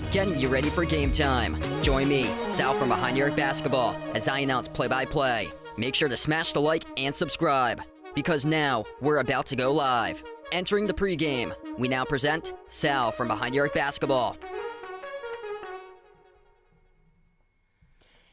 Getting you ready for game time. Join me, Sal from Behind Your Basketball, as I announce play-by-play. Make sure to smash the like and subscribe, because now we're about to go live. Entering the pregame, we now present Sal from Behind Your Basketball.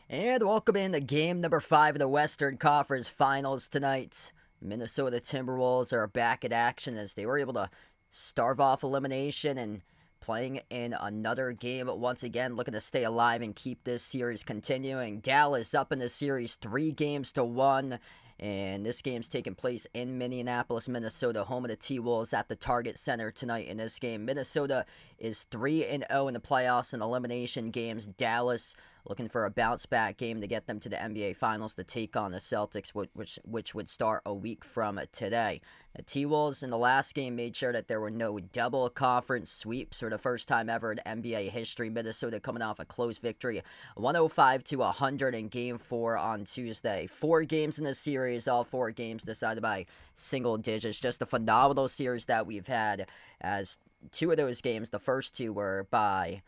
And welcome in to game number 5 of the Western Conference Finals tonight. Minnesota Timberwolves are back in action as they were able to starve off elimination and playing in another game once again, looking to stay alive and keep this series continuing. Dallas up in the series 3-1, and this game's taking place in Minneapolis, Minnesota, home of the T-Wolves at the Target Center tonight in this game. Minnesota is 3-0 in the playoffs and elimination games. Dallas looking for a bounce-back game to get them to the NBA Finals to take on the Celtics, which would start a week from today. The T-Wolves in the last game made sure that there were no double conference sweeps for the first time ever in NBA history. Minnesota coming off a close victory, 105-100 in Game 4 on Tuesday. 4 games in the series, all 4 games decided by single digits. Just a phenomenal series that we've had, as 2 of those games, the first 2 were by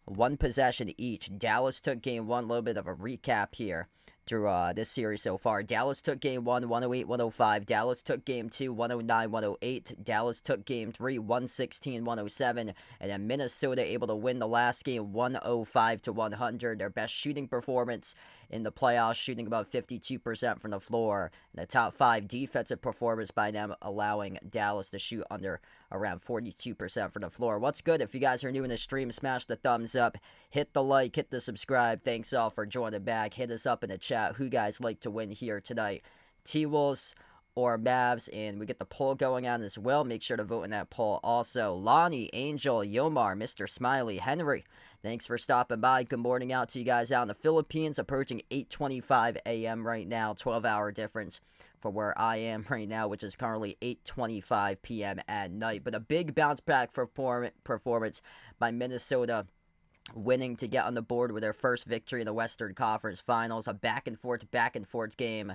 1 possession each. Dallas took game 1, a little bit of a recap here through this series so far. Dallas took game 1, 108-105. Dallas took game 2, 109-108. Dallas took game 3, 116-107. And then Minnesota able to win the last game 105-100. Their best shooting performance in the playoffs, shooting about 52% from the floor. And the top 5 defensive performance by them, allowing Dallas to shoot under around 42% from the floor. What's good? If you guys are new in the stream, smash the thumbs up, hit the like, hit the subscribe. Thanks all for joining back. Hit us up in the chat who you guys like to win here tonight, T-Wolves or Mavs, and we get the poll going on as well. Make sure to vote in that poll also. Lonnie, Angel, Yomar, Mr. Smiley, Henry, thanks for stopping by. Good morning out to you guys out in the Philippines. Approaching 8:25 a.m. right now, 12-hour difference for where I am right now, which is currently 8:25 p.m. at night. But a big bounce back performance by Minnesota, winning to get on the board with their first victory in the Western Conference Finals. A back and forth game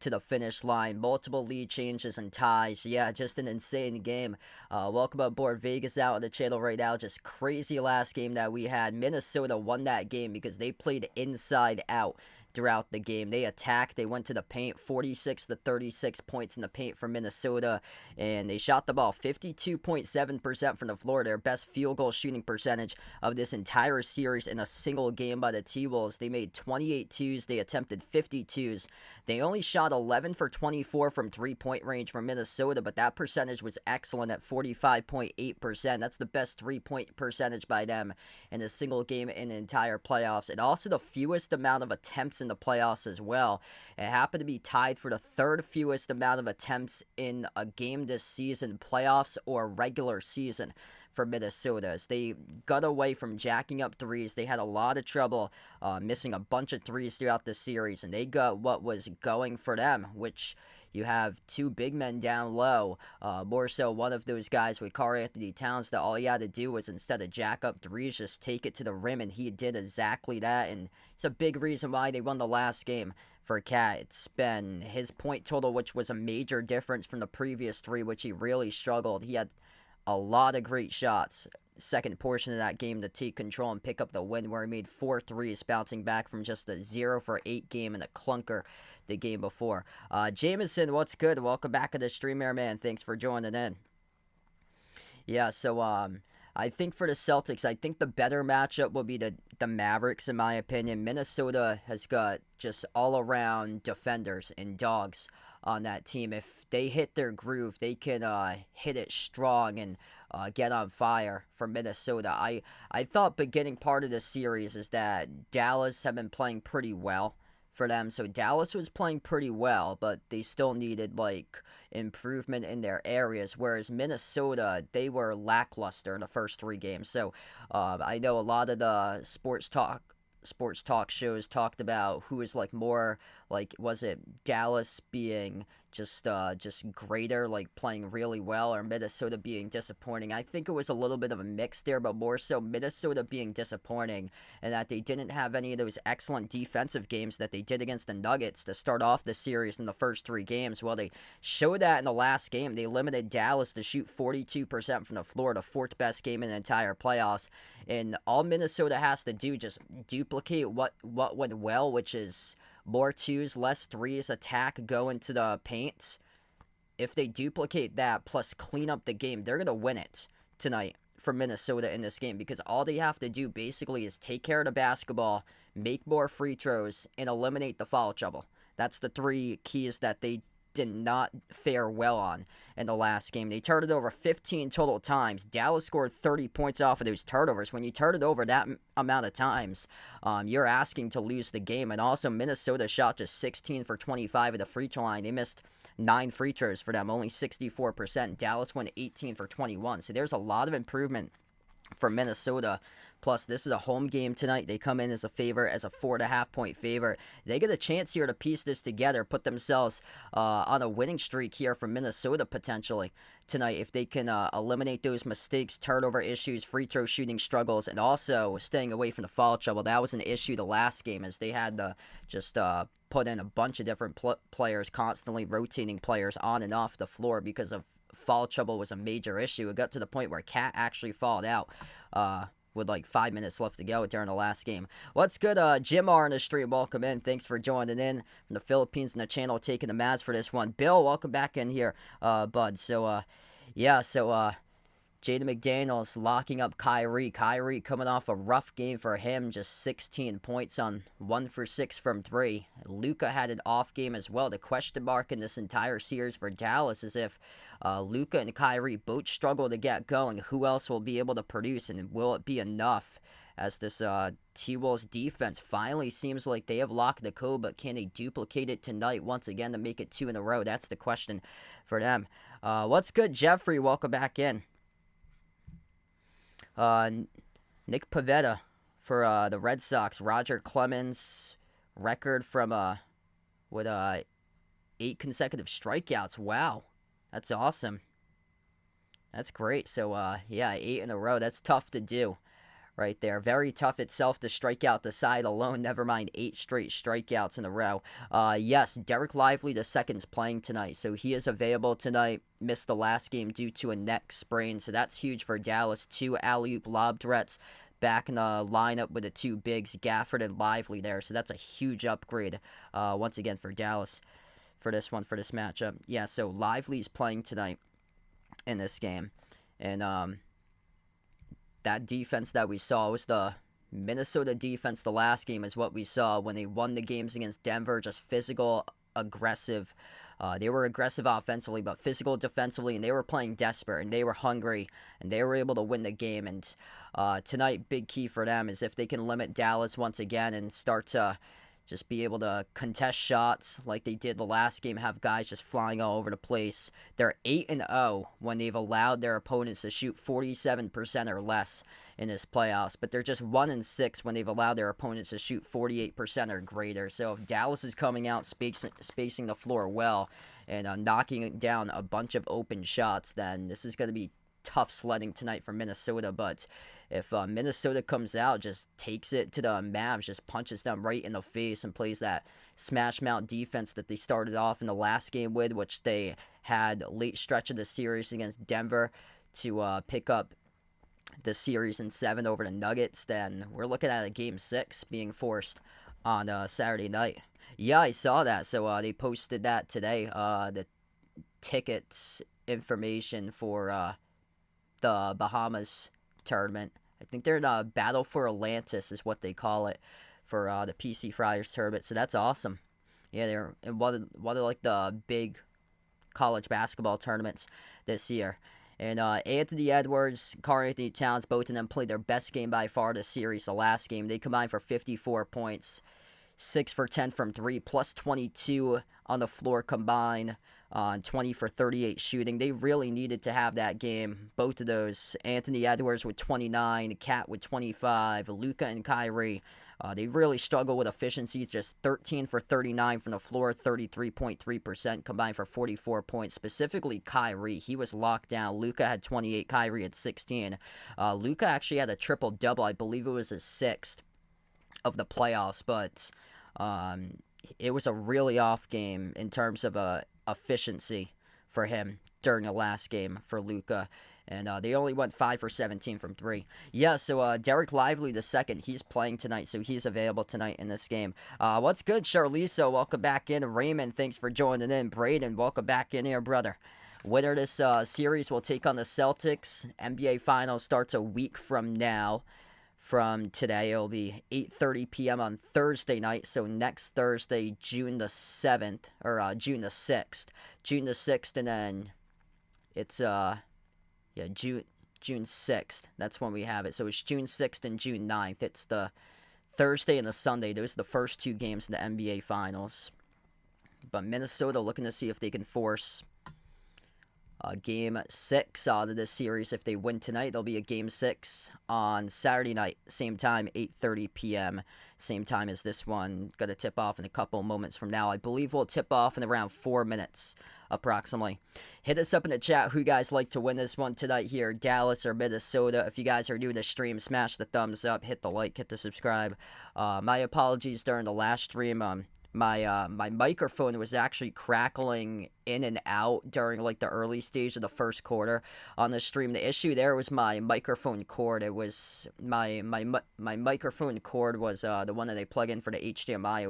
to the finish line. Multiple lead changes and ties. Yeah, just an insane game. Welcome aboard Vegas out on the channel right now. Just crazy last game that we had. Minnesota won that game because they played inside out throughout the game. They attacked, they went to the paint, 46-36 points in the paint for Minnesota, and they shot the ball 52.7% from the floor, their best field goal shooting percentage of this entire series in a single game by the T-Wolves. They made 28 twos, they attempted 50 twos. They only shot 11 for 24 from three-point range for Minnesota, but that percentage was excellent at 45.8%. That's the best three-point percentage by them in a single game in the entire playoffs, and also the fewest amount of attempts in in the playoffs as well. It happened to be tied for the third fewest amount of attempts in a game this season, playoffs or regular season, for Minnesota. As they got away from jacking up threes, they had a lot of trouble missing a bunch of threes throughout the series, and they got what was going for them, which you have two big men down low. More so, one of those guys with Karl-Anthony Towns that all he had to do was, instead of jack up threes, just take it to the rim, and he did exactly that. And it's a big reason why they won the last game for Cat. It's been his point total, which was a major difference from the previous three, which he really struggled. He had a lot of great shots second portion of that game to take control and pick up the win, where he made 4 threes, bouncing back from just a 0 for 8 game and a clunker the game before. Jameson, what's good? Welcome back to the stream here, man. Thanks for joining in. Yeah, so I think for the Celtics, I think the better matchup will be the Mavericks, in my opinion. Minnesota has got just all-around defenders and dogs on that team. If they hit their groove, they can hit it strong and get on fire for Minnesota. I thought beginning part of the series is that Dallas have been playing pretty well for them. So Dallas was playing pretty well, but they still needed improvement in their areas, whereas Minnesota, they were lackluster in the first 3 games. So I know a lot of the sports talk shows talked about who is more was it Dallas being just greater, playing really well, or Minnesota being disappointing. I think it was a little bit of a mix there, but more so Minnesota being disappointing, and that they didn't have any of those excellent defensive games that they did against the Nuggets to start off the series in the first 3 games. Well, they showed that in the last game. They limited Dallas to shoot 42% from the floor, the 4th best game in the entire playoffs. And all Minnesota has to do, just duplicate what went well, which is more 2s, less 3s, attack, go into the paint. If they duplicate that, plus clean up the game, they're going to win it tonight for Minnesota in this game, because all they have to do basically is take care of the basketball, make more free throws, and eliminate the foul trouble. That's the 3 keys that they did not fare well on in the last game. They turned it over 15 total times. Dallas scored 30 points off of those turnovers. When you turn it over that amount of times, you're asking to lose the game. And also, Minnesota shot just 16 for 25 at the free throw line. They missed 9 free throws for them, only 64%. Dallas went 18 for 21. So there's a lot of improvement for Minnesota. Plus, this is a home game tonight. They come in as a favorite, as a 4.5-point favorite. They get a chance here to piece this together, put themselves on a winning streak here for Minnesota potentially tonight, if they can eliminate those mistakes, turnover issues, free throw shooting struggles, and also staying away from the foul trouble. That was an issue the last game, as they had to just put in a bunch of different players, constantly rotating players on and off the floor because of foul trouble was a major issue. It got to the point where Cat actually fouled out with 5 minutes left to go during the last game. What's good, Jim R in the stream? Welcome in. Thanks for joining in from the Philippines and the channel, taking the Mavs for this one. Bill, welcome back in here, bud. So, Jaden McDaniels locking up Kyrie. Kyrie coming off a rough game for him, just 16 points on 1 for 6 from 3. Luka had an off game as well. The question mark in this entire series for Dallas is if Luka and Kyrie both struggle to get going, who else will be able to produce, and will it be enough? As this T-Wolves defense finally seems like they have locked the code, but can they duplicate it tonight once again to make it 2 in a row? That's the question for them. What's good, Jeffrey? Welcome back in. Nick Pavetta for the Red Sox. Roger Clemens record from with 8 consecutive strikeouts. Wow, that's awesome. That's great. So 8 in a row. That's tough to do right there. Very tough itself to strike out the side alone. Never mind 8 straight strikeouts in a row. Yes, Derek Lively II is playing tonight, so he is available tonight. Missed the last game due to a neck sprain, so that's huge for Dallas. 2 alley-oop lob threats back in the lineup with the 2 bigs, Gafford and Lively there. So that's a huge upgrade once again for Dallas for this matchup. Yeah, so Lively's playing tonight in this game, and that defense that we saw was the Minnesota defense. The last game is what we saw when they won the games against Denver. Just physical, aggressive. They were aggressive offensively, but physical defensively, and they were playing desperate, and they were hungry, and they were able to win the game. And tonight, big key for them is if they can limit Dallas once again and start to just be able to contest shots like they did the last game, have guys just flying all over the place. They're 8-0 when they've allowed their opponents to shoot 47% or less in this playoffs, but they're just 1-6 when they've allowed their opponents to shoot 48% or greater. So if Dallas is coming out spacing the floor well and knocking down a bunch of open shots, then this is going to be tough sledding tonight for Minnesota. But if Minnesota comes out, just takes it to the Mavs, just punches them right in the face and plays that smash mouth defense that they started off in the last game with, which they had late stretch of the series against Denver to pick up the series in 7 over the Nuggets, then we're looking at a Game 6 being forced on Saturday night. Yeah, I saw that. So they posted that today, the tickets information for the Bahamas tournament. I think they're in Battle for Atlantis is what they call it for the PC Friars tournament. So that's awesome. Yeah, they're in one of like the big college basketball tournaments this year. And Anthony Edwards, Karl-Anthony Towns, both of them played their best game by far this series. The last game, they combined for 54 points, 6 for 10 from 3, plus 22 on the floor combined, on 20 for 38 shooting. They really needed to have that game, both of those. Anthony Edwards with 29, Cat with 25, Luka and Kyrie. They really struggle with efficiency, just 13 for 39 from the floor, 33.3%, combined for 44 points. Specifically, Kyrie, he was locked down. Luka had 28, Kyrie had 16. Luka actually had a triple-double. I believe it was his 6th of the playoffs, but it was a really off game in terms of efficiency for him during the last game for Luka. And they only went 5 for 17 from 3. Yeah, so Derek Lively II, he's playing tonight, so he's available tonight in this game. What's good, Charlize? Welcome back in. Raymond, thanks for joining in. Braden, welcome back in here, brother. Winner this series will take on the Celtics. NBA Finals starts a week from now. From today, it'll be 8:30 p.m. on Thursday night, so next Thursday, June the 7th, or June the 6th. June the 6th, and then it's, June 6th. That's when we have it. So it's June 6th and June 9th. It's the Thursday and the Sunday. Those are the first 2 games in the NBA Finals. But Minnesota looking to see if they can force Game 6 out of this series. If they win tonight, there'll be a Game 6 on Saturday night. Same time, 8:30 p.m. Same time as this one. Going to tip off in a couple moments from now. I believe we'll tip off in around 4 minutes, approximately. Hit us up in the chat who you guys like to win this one tonight here, Dallas or Minnesota. If you guys are new to the stream, smash the thumbs up, hit the like, hit the subscribe. My apologies during the last stream. My microphone was actually crackling in and out during like the early stage of the first quarter on the stream. The issue there was my microphone cord. It was my microphone cord was the one that they plug in for the HDMI. It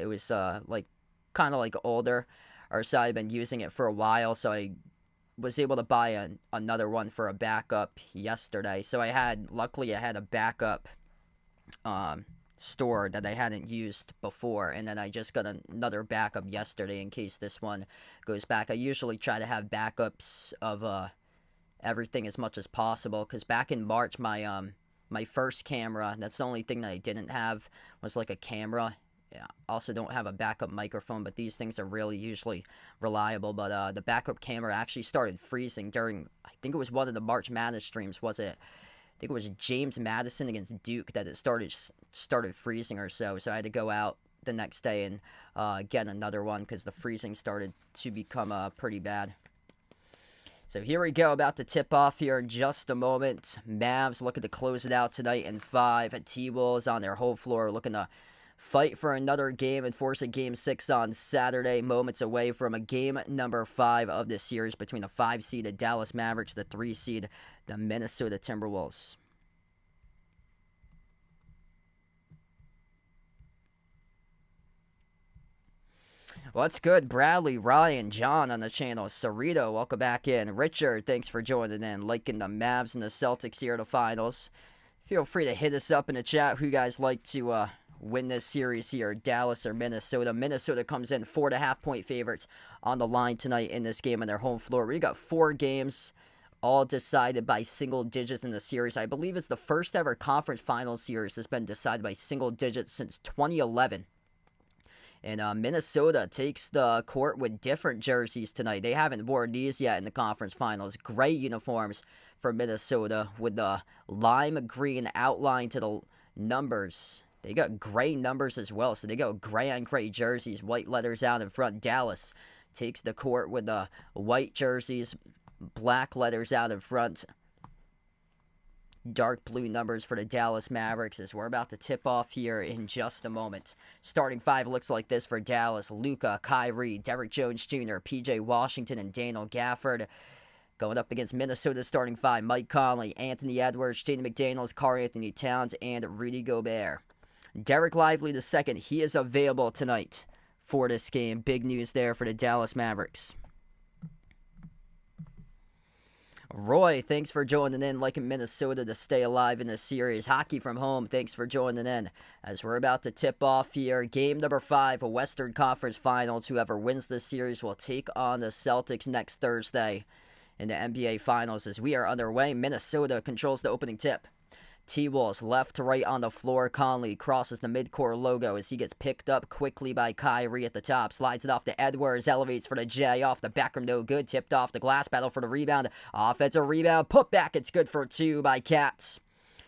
was like kind of like older, or so I've been using it for a while, so I was able to buy another one for a backup yesterday. So luckily I had a backup store that I hadn't used before, and then I just got another backup yesterday in case this one goes back. I usually try to have backups of everything as much as possible, because back in March my first camera, that's the only thing that I didn't have, was like a camera. Yeah, also don't have a backup microphone, but these things are really usually reliable. But the backup camera actually started freezing during, I think it was one of the March Madness streams, was it? I think it was James Madison against Duke that it started freezing or so. So I had to go out the next day and get another one because the freezing started to become pretty bad. So here we go, about to tip off here in just a moment. Mavs looking to close it out tonight in 5. T-Wolves on their home floor looking to fight for another game and force a Game 6 on Saturday, moments away from a game number 5 of this series between the 5-seeded Dallas Mavericks, the 3-seed, the Minnesota Timberwolves. What's good? Bradley, Ryan, John on the channel. Cerrito, welcome back in. Richard, thanks for joining in. Liking the Mavs and the Celtics here in the finals. Feel free to hit us up in the chat who you guys like to win this series here, Dallas or Minnesota. Minnesota comes in 4.5-point favorites on the line tonight in this game on their home floor. We got 4 games all decided by single digits in the series. I believe it's the first ever conference finals series that's been decided by single digits since 2011. And Minnesota takes the court with different jerseys tonight. They haven't worn these yet in the conference finals. Gray uniforms for Minnesota with the lime green outline to the numbers. They got gray numbers as well, so they go gray on gray jerseys, white letters out in front. Dallas takes the court with the white jerseys, black letters out in front. Dark blue numbers for the Dallas Mavericks as we're about to tip off here in just a moment. Starting five looks like this for Dallas. Luka, Kyrie, Derrick Jones Jr., P.J. Washington, and Daniel Gafford. Going up against Minnesota's starting five, Mike Conley, Anthony Edwards, Jaden McDaniels, Karl-Anthony Towns, and Rudy Gobert. Derek Lively II, he is available tonight for this game. Big news there for the Dallas Mavericks. Roy, thanks for joining in, liking Minnesota to stay alive in this series. Hockey from home, thanks for joining in. As we're about to tip off here, game number 5, Western Conference Finals. Whoever wins this series will take on the Celtics next Thursday in the NBA Finals. As we are underway, Minnesota controls the opening tip. T-Wolves left to right on the floor. Conley crosses the midcourt logo as he gets picked up quickly by Kyrie at the top. Slides it off to Edwards. Elevates for the J. Off the back rim, no good. Tipped off the glass. Battle for the rebound. Offensive rebound. Put back. It's good for 2 by Cats.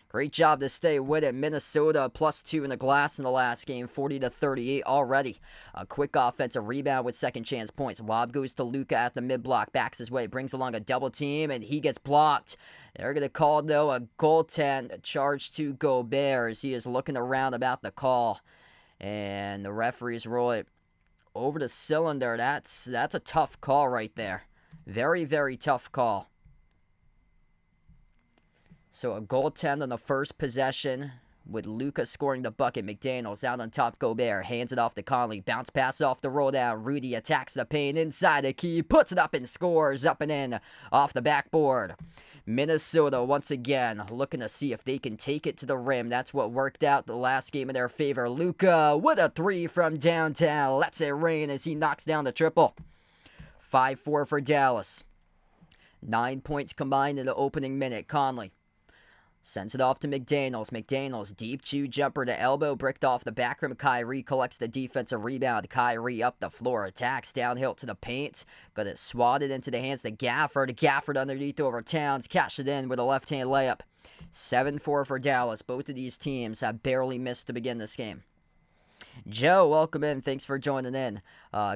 Great job to stay with it. Minnesota +2 in the glass in the last game. 40-38 already. A quick offensive rebound with second chance points. Lob goes to Luka at the mid-block. Backs his way. Brings along a double team, and he gets blocked. They're going to call, though, a goaltend charge to Gobert as he is looking around about the call. And the referees roll it over the cylinder. That's a tough call right there. Very, very tough call. So a goaltend on the first possession with Luka scoring the bucket. McDaniels out on top. Gobert hands it off to Conley. Bounce pass off the roll down. Rudy attacks the paint inside the key. Puts it up and scores. Up and in off the backboard. Minnesota once again looking to see if they can take it to the rim. That's what worked out the last game in their favor. Luka with a 3 from downtown. Lets it rain as he knocks down the triple. 5-4 for Dallas. 9 points combined in the opening minute. Conley sends it off to McDaniels. McDaniels, deep chew jumper to elbow, bricked off the back rim. Kyrie collects the defensive rebound. Kyrie up the floor, attacks downhill to the paint. Got it swatted into the hands of Gafford. Gafford underneath over Towns. Cash it in with a left-hand layup. 7-4 for Dallas. Both of these teams have barely missed to begin this game. Joe, welcome in. Thanks for joining in.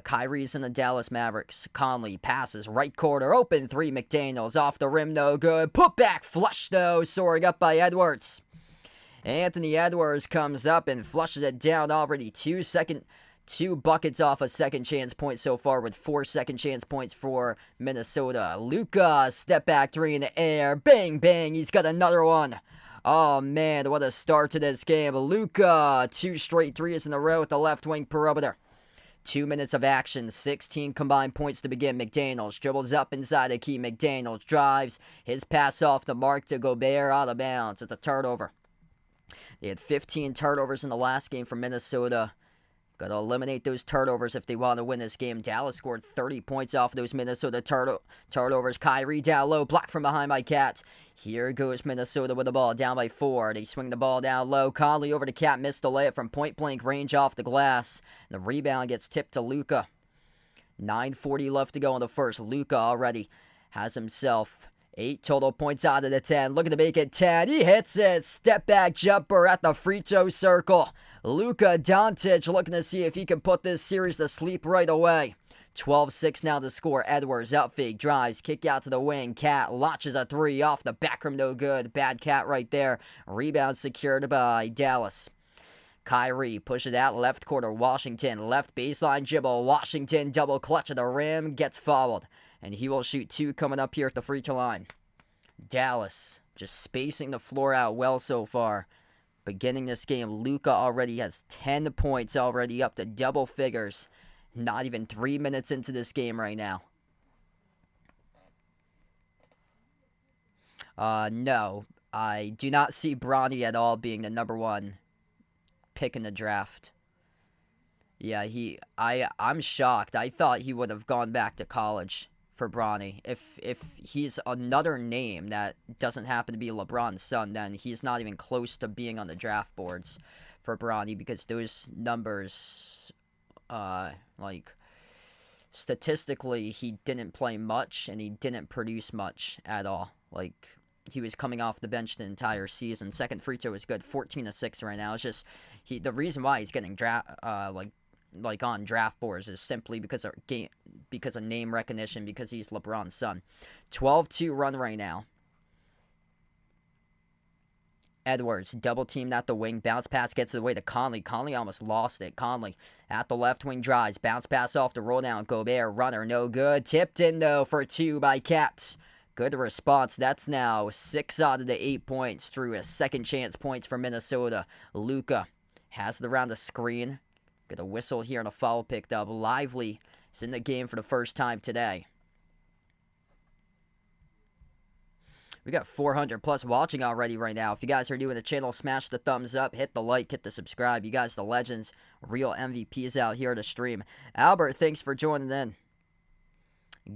Kyrie's in the Dallas Mavericks. Conley passes right corner. Open 3. McDaniels off the rim. No good. Put back flush though. Soaring up by Edwards. Anthony Edwards comes up and flushes it down already. 2 buckets off a second chance point so far with 4 second chance points for Minnesota. Luka, step back 3 in the air. Bang, bang. He's got another one. Oh, man, what a start to this game. Luka, 2 straight threes in a row with the left wing perimeter. 2 minutes of action, 16 combined points to begin. McDaniels dribbles up inside the key. McDaniels drives. His pass off the mark to Gobert, out of bounds. It's a turnover. They had 15 turnovers in the last game for Minnesota. Got to eliminate those turnovers if they want to win this game. Dallas scored 30 points off of those Minnesota turnovers. Kyrie down low, blocked from behind by Cats. Here goes Minnesota with the ball, down by 4. They swing the ball down low. Conley over to Cat, missed the layup from point-blank range off the glass. The rebound gets tipped to Luka. 9:40 left to go in the first. Luka already has himself 8 total points out of the 10. Looking to make it 10. He hits it. Step back jumper at the free throw circle. Luka Doncic looking to see if he can put this series to sleep right away. 12-6 now to score. Edwards out fake, drives, kick out to the wing. Cat launches a 3 off the back rim, no good. Bad Cat right there. Rebound secured by Dallas. Kyrie pushes it out left corner. Washington left baseline dribble. Washington double clutch at the rim, gets fouled. And he will shoot 2 coming up here at the free throw line. Dallas just spacing the floor out well so far. Beginning this game, Luka already has 10 points already up to double figures. Not even 3 minutes into this game right now. No, I do not see Bronny at all being the number 1 pick in the draft. Yeah, I'm shocked. I thought he would have gone back to college for Bronny. If he's another name that doesn't happen to be LeBron's son, then he's not even close to being on the draft boards for Bronny, because those numbers, like, statistically, he didn't play much and he didn't produce much at all. Like, he was coming off the bench the entire season. Second free throw was good, 14-6 right now. It's just the reason why he's getting like on draft boards is simply because of name recognition, because he's LeBron's son. 12-2 run right now. Edwards, double teamed at the wing. Bounce pass gets it away to Conley. Conley almost lost it. Conley at the left wing drives. Bounce pass off the roll down. Gobert, runner, no good. Tipped in, though, for 2 by Caps. Good response. That's now 6 out of the 8 points through a second chance points for Minnesota. Luka has it around the screen. Get a whistle here and a foul picked up. Lively is in the game for the first time today. We got 400 plus watching already right now. If you guys are new in the channel, smash the thumbs up, hit the like, hit the subscribe. You guys, the legends, real MVPs out here to stream. Albert, thanks for joining in.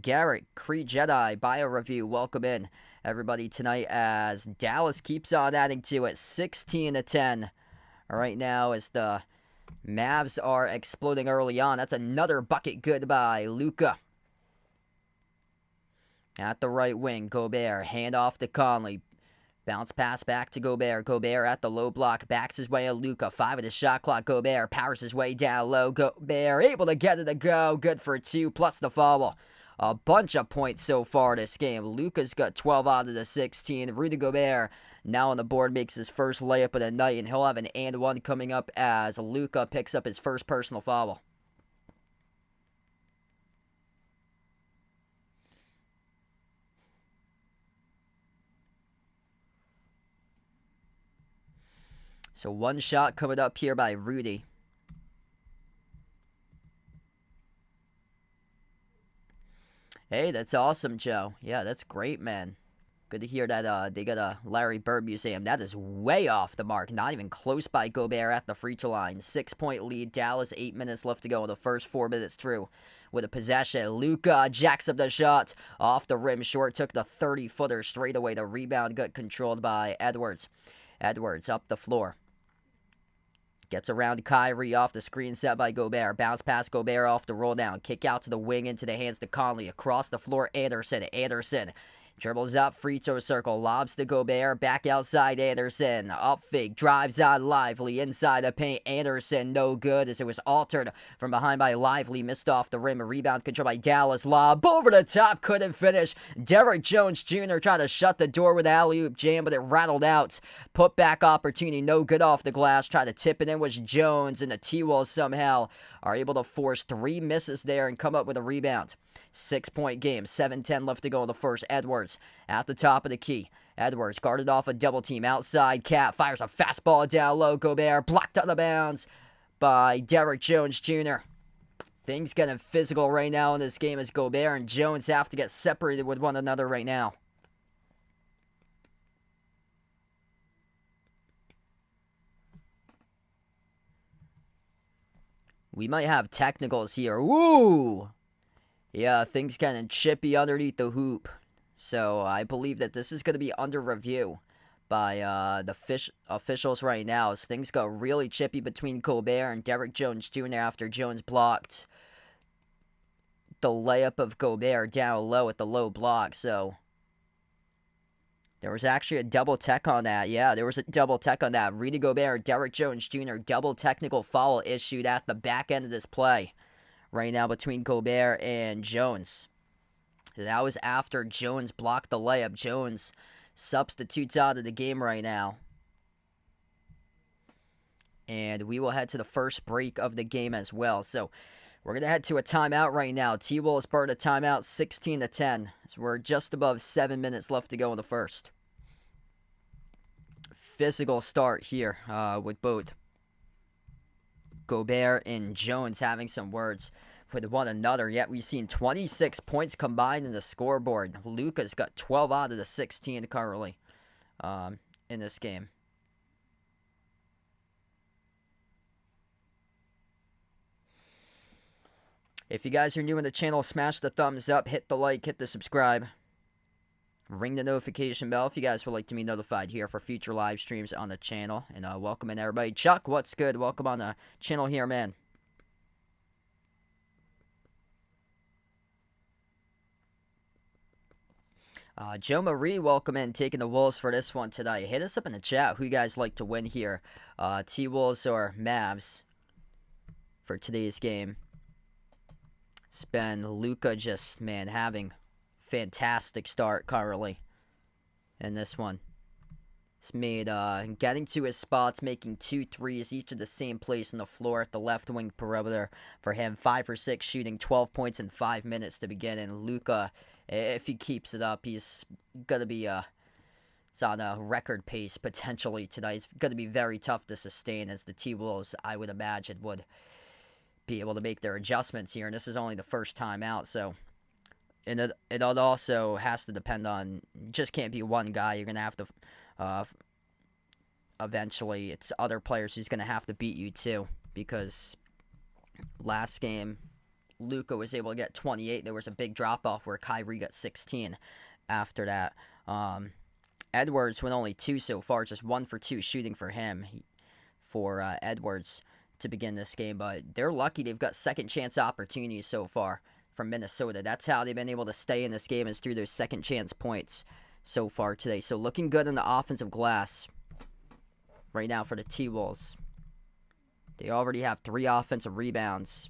Garrett, Kree Jedi, bio review, welcome in, everybody, tonight as Dallas keeps on adding to it. 16-10 right now as the Mavs are exploding early on. That's another bucket good by Luka. At the right wing, Gobert, hand off to Conley. Bounce pass back to Gobert. Gobert at the low block, backs his way to Luka. 5 of the shot clock. Gobert powers his way down low. Gobert able to get it to go. Good for 2, plus the foul. A bunch of points so far this game. Luka's got 12 out of the 16. Rudy Gobert now on the board makes his first layup of the night, and he'll have an and one coming up as Luka picks up his first personal foul. So 1 shot coming up here by Rudy. Hey, that's awesome, Joe. Yeah, that's great, man. Good to hear that they got a Larry Bird museum. That is way off the mark. Not even close by Gobert at the free throw line. 6-point lead. Dallas, 8 minutes left to go in the first 4 minutes through. With a possession, Luka jacks up the shot. Off the rim short. Took the 30-footer straight away. The rebound got controlled by Edwards. Edwards up the floor. Gets around Kyrie off the screen set by Gobert. Bounce pass Gobert off the roll down. Kick out to the wing into the hands to Conley. Across the floor, Anderson. Anderson dribbles up, free throw circle, lobs to Gobert, back outside Anderson, up fake, drives on Lively, inside the paint, Anderson, no good, as it was altered from behind by Lively, missed off the rim, a rebound control by Dallas, lob, over the top, couldn't finish, Derrick Jones Jr. tried to shut the door with alley-oop jam, but it rattled out, put back opportunity, no good off the glass, tried to tip it in, was Jones, and the T-Wolves somehow are able to force 3 misses there and come up with a rebound. 6-point game, 7:10 left to go in the first. Edwards at the top of the key. Edwards guarded off a double team outside. Cat fires a fastball down low. Gobert blocked out of bounds by Derrick Jones Jr. Things getting physical right now in this game as Gobert and Jones have to get separated with one another right now. We might have technicals here. Woo! Yeah, things getting chippy underneath the hoop. So I believe that this is going to be under review by the officials right now. As things go really chippy between Gobert and Derrick Jones Jr. after Jones blocked the layup of Gobert down low at the low block. So there was actually a double tech on that. Yeah, there was a double tech on that. Rudy Gobert, Derrick Jones Jr. double technical foul issued at the back end of this play right now between Gobert and Jones. That was after Jones blocked the layup. Jones substitutes out of the game right now. And we will head to the first break of the game as well. So we're going to head to a timeout right now. T-Wolves burn a timeout 16-10. So we're just above 7 minutes left to go in the first. Physical start here with both Gobert and Jones having some words with one another. Yet we've seen 26 points combined in the scoreboard. Luka's got 12 out of the 16 currently in this game. If you guys are new in the channel, smash the thumbs up, hit the like, hit the subscribe. Ring the notification bell if you guys would like to be notified here for future live streams on the channel. And welcome in, everybody. Chuck, what's good? Welcome on the channel here, man. Joe Marie, welcome in, taking the Wolves for this one tonight. Hit us up in the chat who you guys like to win here. T-Wolves or Mavs for today's game. It's been Luka just, man, having fantastic start currently in this one. He's made getting to his spots, making 2 threes, each of the same place on the floor at the left wing perimeter for him. 5 for 6 shooting, 12 points in 5 minutes to begin. And Luka, if he keeps it up, he's gonna be it's on a record pace potentially tonight. It's gonna be very tough to sustain, as the T-Wolves, I would imagine, would be able to make their adjustments here. And this is only the first time out, so. And it also has to depend on, just can't be one guy. You're going to have to, eventually, it's other players who's going to have to beat you too. Because last game, Luka was able to get 28. There was a big drop-off where Kyrie got 16 after that. Edwards went only 2 so far, just 1 for 2 shooting for him, for Edwards to begin this game. But they're lucky they've got second chance opportunities so far from Minnesota. That's how they've been able to stay in this game, is through those second chance points so far today. So looking good in the offensive glass right now for the T-Wolves. They already have 3 offensive rebounds.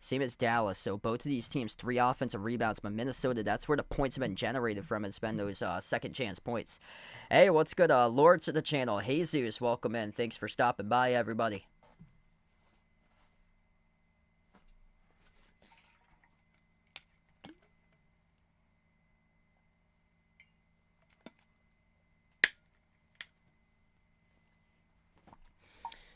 Same as Dallas. So both of these teams, 3 offensive rebounds. But Minnesota, that's where the points have been generated from. It's been those second chance points. Hey, what's good? Lords of the channel. Jesus, welcome in. Thanks for stopping by, everybody.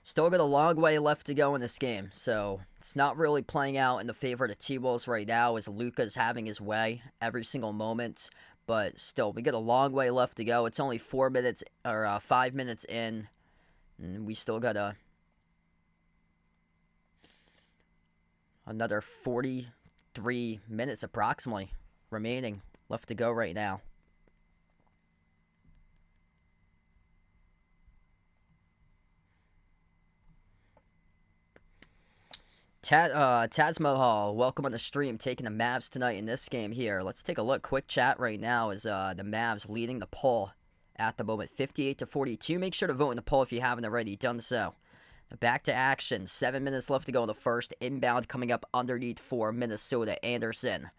Still got a long way left to go in this game, so it's not really playing out in the favor of the T-Wolves right now, as Luka's having his way every single moment. But still, we got a long way left to go. It's only 4 minutes, or 5 minutes in, and we still got another 43 minutes approximately remaining left to go right now. Taz Mohal, welcome on the stream, taking the Mavs tonight in this game here. Let's take a look. Quick chat right now is the Mavs leading the poll at the moment, 58-42. Make sure to vote in the poll if you haven't already done so. Back to action. 7 minutes left to go in the first. Inbound coming up underneath for Minnesota. Anderson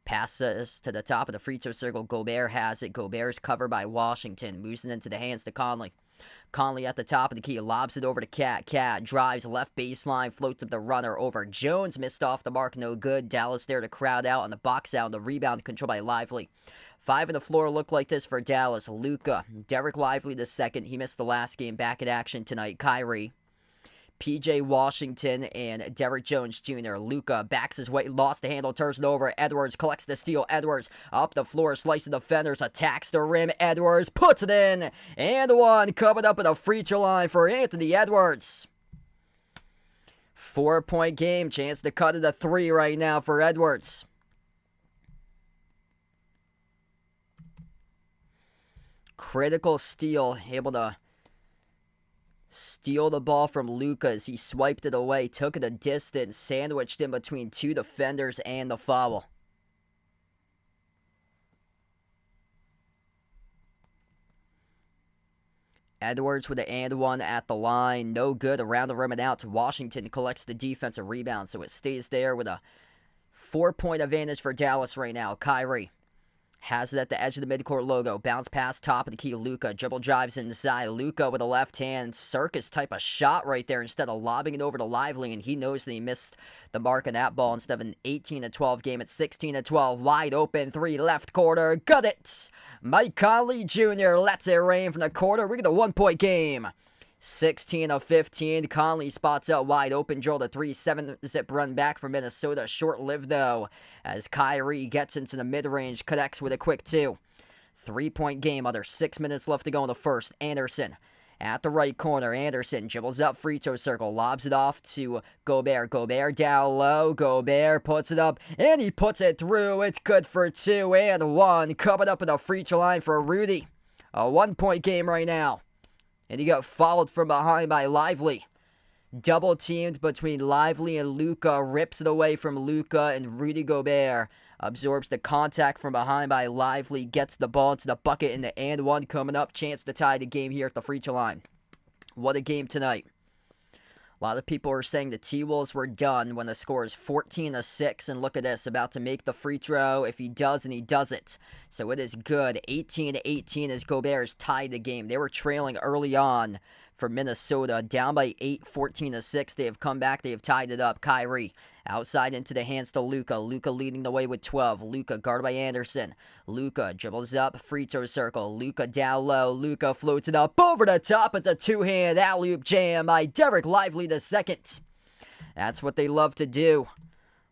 passes to the top of the free throw circle. Gobert has it. Gobert's covered by Washington. Moves it into the hands to Conley. Conley at the top of the key, lobs it over to Cat. Cat drives left baseline, floats up the runner over Jones. Missed off the mark, no good. Dallas there to crowd out on the box out. The rebound controlled by Lively. 5 on the floor look like this for Dallas. Luka, Derek Lively the second. He missed the last game. Back in action tonight. Kyrie, P.J. Washington, and Derek Jones Jr. Luka backs his way, lost the handle, turns it over. Edwards collects the steal. Edwards up the floor, slices the defenders, attacks the rim. Edwards puts it in, and one coming up at the free throw line for Anthony Edwards. 4-point game, chance to cut it a 3 right now for Edwards. Critical steal, able to steal the ball from Luka as he swiped it away, took it a distance, sandwiched in between 2 defenders and the foul. Edwards with the and one at the line, no good, around the rim and out to Washington, collects the defensive rebound, so it stays there with a 4-point advantage for Dallas right now. Kyrie has it at the edge of the midcourt logo. Bounce pass, top of the key. Luka dribble drives inside. Luka with a left hand circus type of shot right there instead of lobbing it over to Lively, and he knows that he missed the mark on that ball. Instead of an 18-12 game, it's 16-12. Wide open 3 left corner. Got it! Mike Conley Jr. lets it rain from the corner. We get a 1-point game. 16 of 15. Conley spots out wide open. Drilled a 3-7-zip run back for Minnesota. Short-lived, though, as Kyrie gets into the mid-range, connects with a quick 2. 3-point game. Under 6 minutes left to go in the first. Anderson At the right corner, Anderson dribbles up free throw circle, lobs it off to Gobert. Gobert down low. Gobert puts it up, and he puts it through. It's good for 2 and 1. Coming up at the free throw line for Rudy. A 1-point game right now. And he got fouled from behind by Lively. Double teamed between Lively and Luka. Rips it away from Luka, and Rudy Gobert absorbs the contact from behind by Lively. Gets the ball into the bucket in the and 1 coming up. Chance to tie the game here at the free throw line. What a game tonight. A lot of people are saying the T-Wolves were done when the score is 14-6. And look at this, about to make the free throw. If he does, and he does it. So it is good. 18-18 as Gobert has tied the game. They were trailing early on for Minnesota. Down by 8, 14-6. They have come back. They have tied it up. Kyrie outside into the hands to Luka. Luka leading the way with 12. Luka guarded by Anderson. Luka dribbles up. Free throw circle. Luka down low. Luka floats it up over the top. It's a two-hand alley-oop jam by Derek Lively II. That's what they love to do.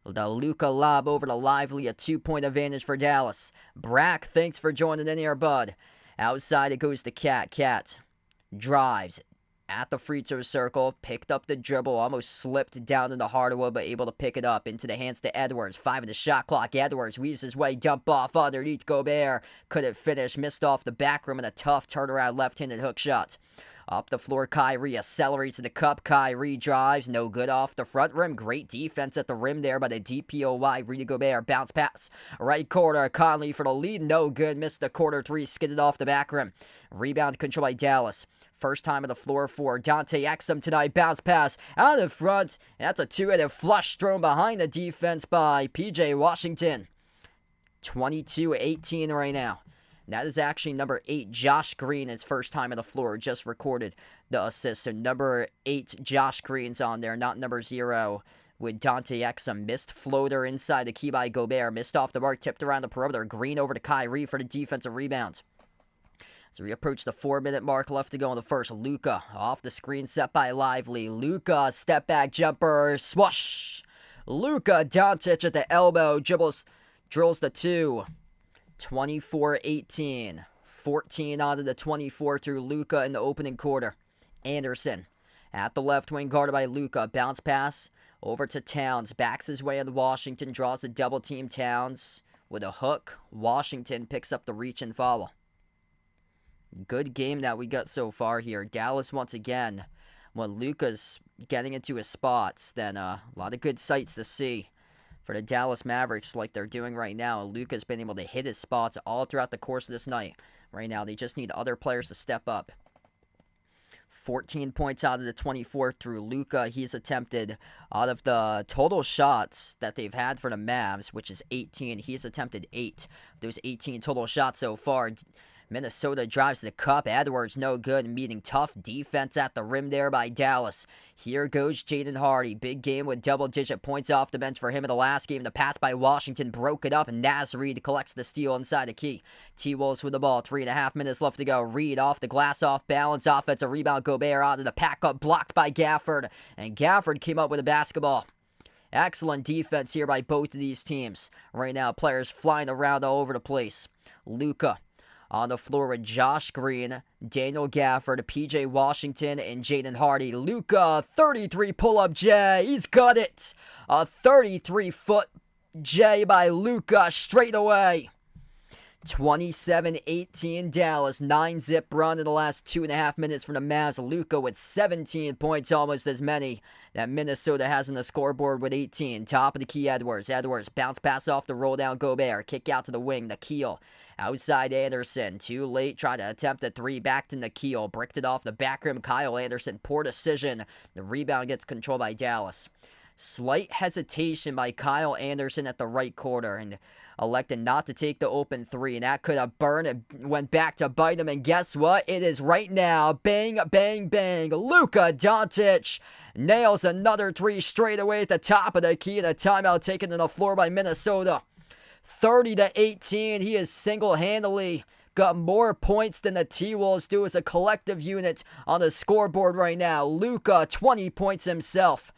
The Luka lob over to Lively. A 2-point advantage for Dallas. Brack, thanks for joining in here, bud. Outside it goes to Cat. Cat drives at the free throw circle, picked up the dribble, almost slipped down in the hardwood, but able to pick it up into the hands to Edwards. 5 of the shot clock. Edwards weaves his way, dump off underneath Gobert. Couldn't finish, missed off the back rim, and a tough turnaround left-handed hook shot. Up the floor, Kyrie accelerates to the cup. Kyrie drives, no good off the front rim. Great defense at the rim there by the DPOY. Rudy Gobert, bounce pass. Right corner, Conley for the lead, no good. Missed the quarter 3, skidded off the back rim. Rebound control by Dallas. First time on the floor for Dante Exum tonight. Bounce pass out in front. That's a two-handed flush thrown behind the defense by P.J. Washington. 22-18 right now. That is actually number 8, Josh Green, his first time on the floor. Just recorded the assist. So number 8, Josh Green's on there, not number 0 with Dante Exum. Missed floater inside the key by Gobert. Missed off the mark, tipped around the perimeter. Green over to Kyrie for the defensive rebound. So we approach the 4-minute mark, left to go in the first. Luka off the screen, set by Lively. Luka, step back jumper, swoosh. Luka Doncic at the elbow, drills the 2. 24-18. 14 out of the 24 through Luka in the opening quarter. Anderson at the left wing, guarded by Luka. Bounce pass over to Towns. Backs his way in Washington, draws the double team. Towns with a hook. Washington picks up the reach and foul. Good game that we got so far here. Dallas once again, when Luka's getting into his spots, then a lot of good sights to see for the Dallas Mavericks like they're doing right now. Luka's been able to hit his spots all throughout the course of this night. Right now, they just need other players to step up. 14 points out of the 24 through Luka. He's attempted, out of the total shots that they've had for the Mavs, which is 18, he's attempted 8. Those 18 total shots so far. Minnesota drives the cup. Edwards no good, meeting tough defense at the rim there by Dallas. Here goes Jaden Hardy. Big game with double-digit points off the bench for him in the last game. The pass by Washington broke it up, and Naz Reid collects the steal inside the key. T-Wolves with the ball. 3.5 minutes left to go. Reid off the glass, off balance. Offensive rebound. Gobert out of the pack-up, blocked by Gafford. And Gafford came up with a basketball. Excellent defense here by both of these teams. Right now, players flying around all over the place. Luka on the floor with Josh Green, Daniel Gafford, P.J. Washington, and Jaden Hardy. Luka, 33 pull-up J. He's got it. A 33-foot J by Luka straight away. 27-18 Dallas. 9-zip run in the last 2.5 minutes from the Mavs. Luka with 17 points, almost as many that Minnesota has on the scoreboard with 18. Top of the key, Edwards. Edwards, bounce pass off the roll down Gobert. Kick out to the wing, Nikhil. Outside Anderson, too late, tried to attempt a 3, back to Nikhil. Bricked it off the back rim, Kyle Anderson. Poor decision. The rebound gets controlled by Dallas. Slight hesitation by Kyle Anderson at the right corner, and elected not to take the open 3, and that could have burned and went back to bite him, and guess what? It is right now. Bang, bang, bang. Luka Doncic nails another 3 straight away at the top of the key, and a timeout taken to the floor by Minnesota. 30-18. He is single-handedly got more points than the T-Wolves do as a collective unit on the scoreboard right now. Luka, 20 points himself.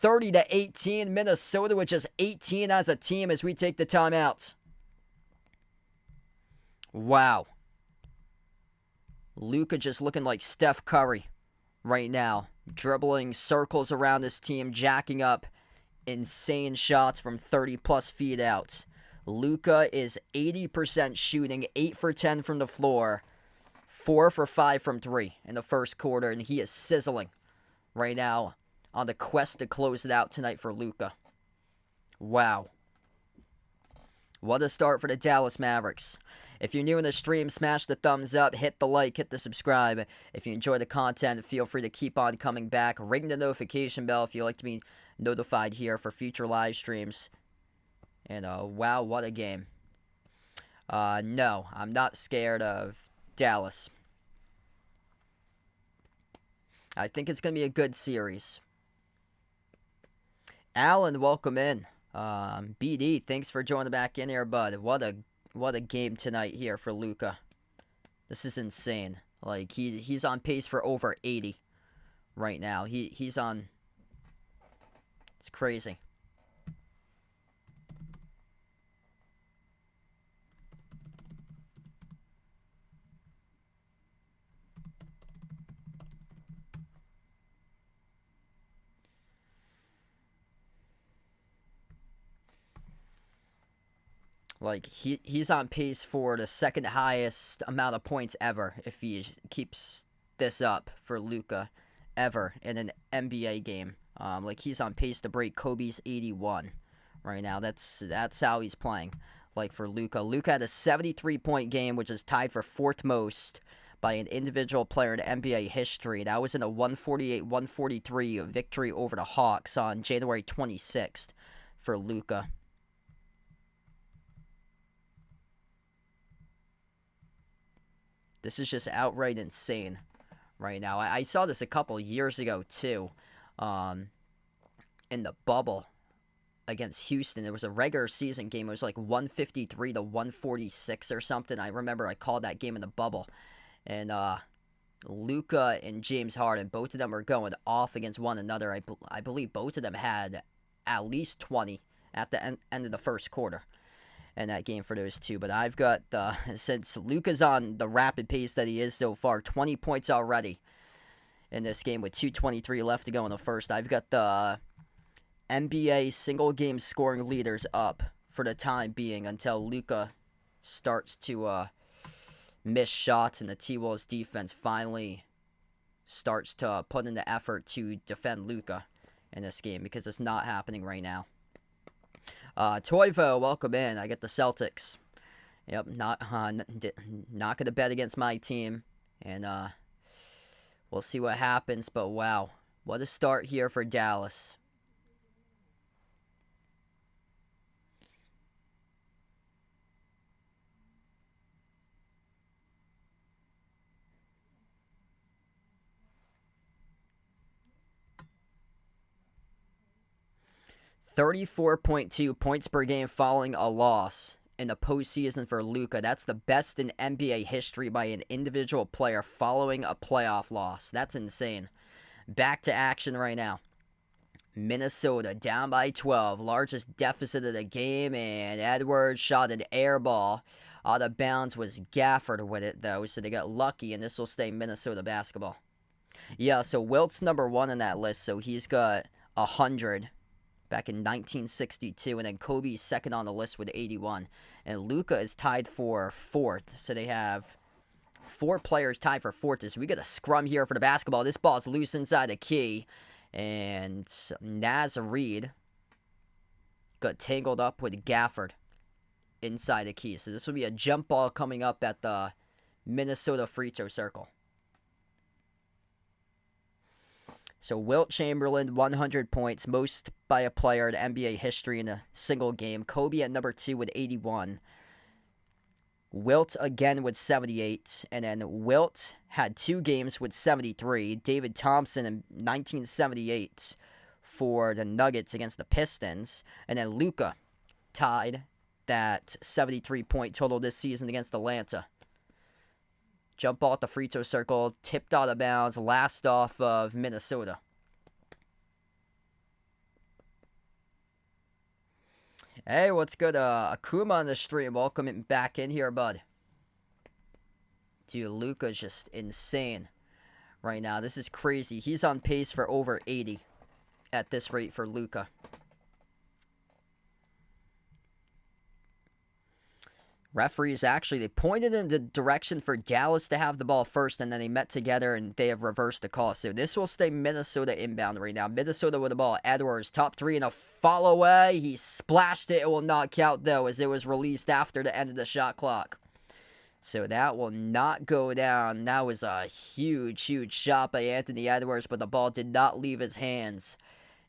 30-18. Minnesota with just 18 as a team as we take the timeout. Wow. Luka just looking like Steph Curry right now. Dribbling circles around his team, jacking up insane shots from 30-plus feet out. Luka is 80% shooting, 8 for 10 from the floor, 4 for 5 from 3 in the first quarter, and he is sizzling right now on the quest to close it out tonight for Luka. Wow. What a start for the Dallas Mavericks. If you're new in the stream, smash the thumbs up, hit the like, hit the subscribe. If you enjoy the content, feel free to keep on coming back. Ring the notification bell if you'd like to be notified here for future live streams. And wow, what a game. No, I'm not scared of Dallas. I think it's going to be a good series. Alan, welcome in. BD, thanks for joining back in here, bud. What a game tonight here for Luka. This is insane. Like he's on pace for over 80 right now. He's on. It's crazy. Like, he's on pace for the second highest amount of points ever if he keeps this up for Luka ever in an NBA game. Like, he's on pace to break Kobe's 81 right now. That's how he's playing. Like, for Luka. Luka had a 73-point game, which is tied for fourth most by an individual player in NBA history. That was in a 148-143 victory over the Hawks on January 26th for Luka. This is just outright insane right now. I saw this a couple years ago, too, in the bubble against Houston. It was a regular season game. It was like 153-146 or something. I remember I called that game in the bubble. And Luka and James Harden, both of them were going off against one another. I believe both of them had at least 20 at the end of the first quarter in that game for those two. But I've got, since Luka's on the rapid pace that he is so far, 20 points already in this game with 2:23 left to go in the first. I've got the NBA single game scoring leaders up for the time being until Luka starts to miss shots and the T-Wolves defense finally starts to put in the effort to defend Luka in this game, because it's not happening right now. Toivo, welcome in. I get the Celtics. Yep, not going to bet against my team. And we'll see what happens. But wow, what a start here for Dallas. .2 points per game following a loss in the postseason for Luka. That's the best in NBA history by an individual player following a playoff loss. That's insane. Back to action right now. Minnesota down by 12. Largest deficit of the game, and Edwards shot an air ball. Out of bounds was Gafford with it, though, so they got lucky, and this will stay Minnesota basketball. Yeah, so Wilt's number one in that list, so he's got 100. Back in 1962, and then Kobe's second on the list with 81. And Luka is tied for fourth, so they have 4 players tied for fourth. So we got a scrum here for the basketball. This ball's loose inside the key, and Naz Reid got tangled up with Gafford inside the key. So this will be a jump ball coming up at the Minnesota free throw circle. So Wilt Chamberlain, 100 points, most by a player in NBA history in a single game. Kobe at number 2 with 81. Wilt again with 78. And then Wilt had 2 games with 73. David Thompson in 1978 for the Nuggets against the Pistons. And then Luka tied that 73-point total this season against Atlanta. Jump ball at the free throw circle, tipped out of bounds, last off of Minnesota. Hey, what's good? Akuma on the stream. Welcome back in here, bud. Dude, Luka's just insane right now. This is crazy. He's on pace for over 80 at this rate for Luka. Referees actually, they pointed in the direction for Dallas to have the ball first, and then they met together and they have reversed the call. So this will stay Minnesota inbound right now. Minnesota with the ball. Edwards, top three and a fall away. He splashed it. It will not count though, as it was released after the end of the shot clock. So that will not go down. That was a huge, huge shot by Anthony Edwards, but the ball did not leave his hands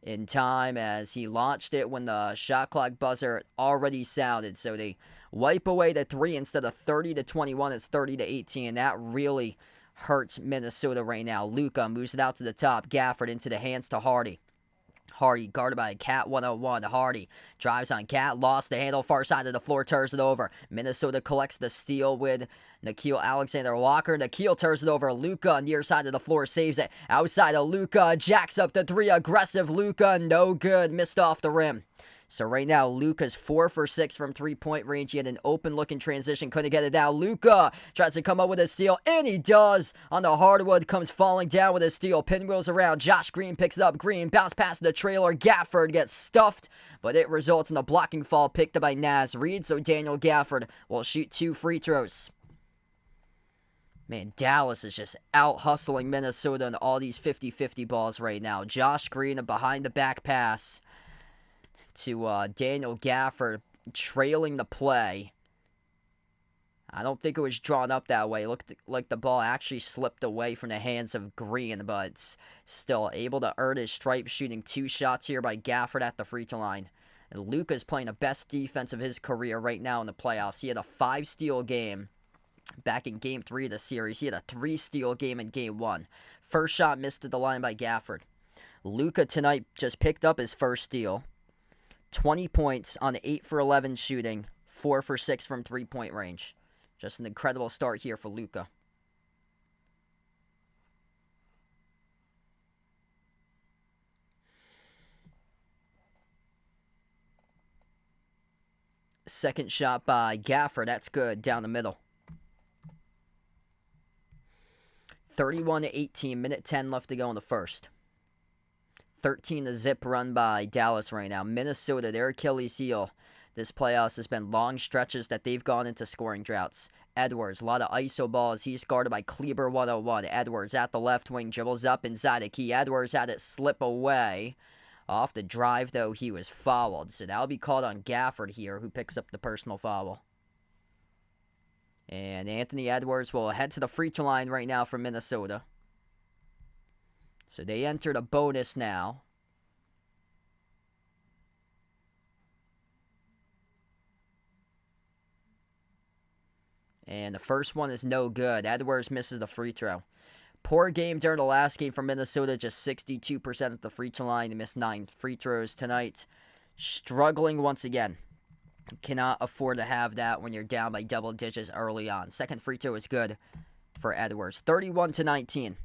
in time as he launched it when the shot clock buzzer already sounded. So they wipe away the three. Instead of 30-21, it's 30-18. That really hurts Minnesota right now. Luka moves it out to the top. Gafford into the hands to Hardy. Hardy guarded by Cat 101. Hardy drives on Cat, lost the handle, far side of the floor, turns it over. Minnesota collects the steal with Nickeil Alexander-Walker. Nickeil turns it over. Luka near side of the floor, saves it. Outside of Luka, jacks up the three. Aggressive Luka, no good. Missed off the rim. So right now, Luka's 4 for 6 from three-point range. He had an open-looking transition, couldn't get it down. Luka tries to come up with a steal, and he does. On the hardwood, comes falling down with a steal. Pinwheels around. Josh Green picks it up. Green bounce past the trailer. Gafford gets stuffed, but it results in a blocking fall picked up by Naz Reid. So Daniel Gafford will shoot 2 free throws. Man, Dallas is just out-hustling Minnesota on all these 50-50 balls right now. Josh Green, a behind-the-back pass to Daniel Gafford, trailing the play. I don't think it was drawn up that way. It looked like the ball actually slipped away from the hands of Green, but still able to earn his stripes, shooting 2 shots here by Gafford at the free throw line. And Luka's playing the best defense of his career right now in the playoffs. He had a 5-steal game back in Game 3 of the series. He had a 3-steal game in Game 1. First shot missed at the line by Gafford. Luka tonight just picked up his first steal. 20 points on 8 for 11 shooting, 4 for 6 from three-point range. Just an incredible start here for Luka. Second shot by Gafford, that's good, down the middle. 31-18, minute 10 left to go in the first. 13-0 run by Dallas right now. Minnesota, their Achilles heel this playoffs has been long stretches that they've gone into scoring droughts. Edwards, a lot of iso balls. He's guarded by Kleber 101. Edwards at the left wing, dribbles up inside a key. Edwards had it slip away. Off the drive, though, he was fouled. So that'll be called on Gafford here, who picks up the personal foul. And Anthony Edwards will head to the free throw line right now for Minnesota. So they entered a bonus now. And the first one is no good. Edwards misses the free throw. Poor game during the last game for Minnesota. Just 62% at the free throw line. They missed 9 free throws tonight. Struggling once again. Cannot afford to have that when you're down by double digits early on. Second free throw is good for Edwards. 31-19.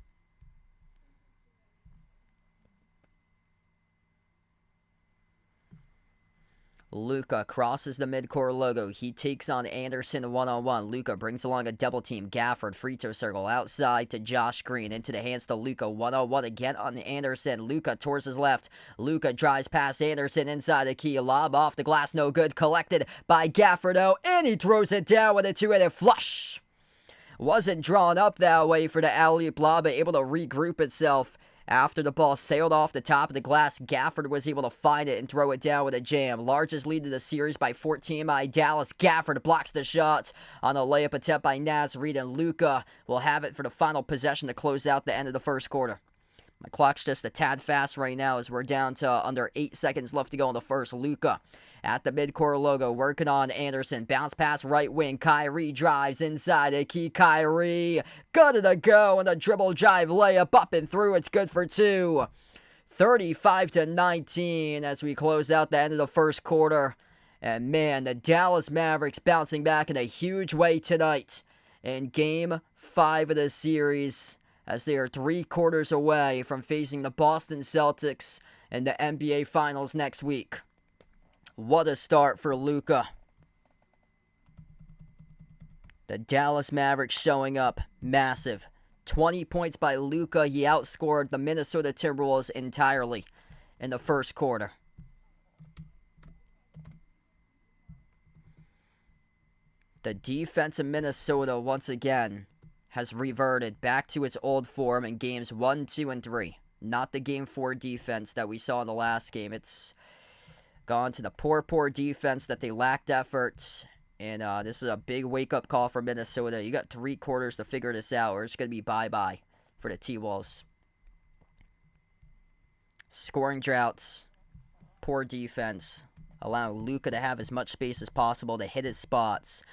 Luka crosses the midcourt logo. He takes on Anderson one-on-one. Luka brings along a double team. Gafford, free throw circle. Outside to Josh Green. Into the hands to Luka. One-on-one again on Anderson. Luka towards his left. Luka drives past Anderson inside the key. Lob off the glass. No good. Collected by Gafford. And he throws it down with a two-handed flush. Wasn't drawn up that way for the alley-oop lob, but able to regroup itself. After the ball sailed off the top of the glass, Gafford was able to find it and throw it down with a jam. Largest lead of the series by 14 by Dallas. Gafford blocks the shot on a layup attempt by Naz Reid, and Luka will have it for the final possession to close out the end of the first quarter. My clock's just a tad fast right now as we're down to under 8 seconds left to go in the first. Luka at the midcourt logo, working on Anderson. Bounce pass right wing. Kyrie drives inside the key. Kyrie got it to go, and a dribble drive layup up and through. It's good for 2. 35-19 as we close out the end of the first quarter. And man, the Dallas Mavericks bouncing back in a huge way tonight in Game 5 of the series, as they are 3 quarters away from facing the Boston Celtics in the NBA Finals next week. What a start for Luka. The Dallas Mavericks showing up massive. 20 points by Luka. He outscored the Minnesota Timberwolves entirely in the first quarter. The defense of Minnesota once again has reverted back to its old form in games 1, 2, and 3. Not the game 4 defense that we saw in the last game. It's gone to the poor defense that they lacked efforts. And this is a big wake-up call for Minnesota. You got 3 quarters to figure this out, or it's going to be bye-bye for the T-Wolves. Scoring droughts, poor defense, allowing Luka to have as much space as possible to hit his spots.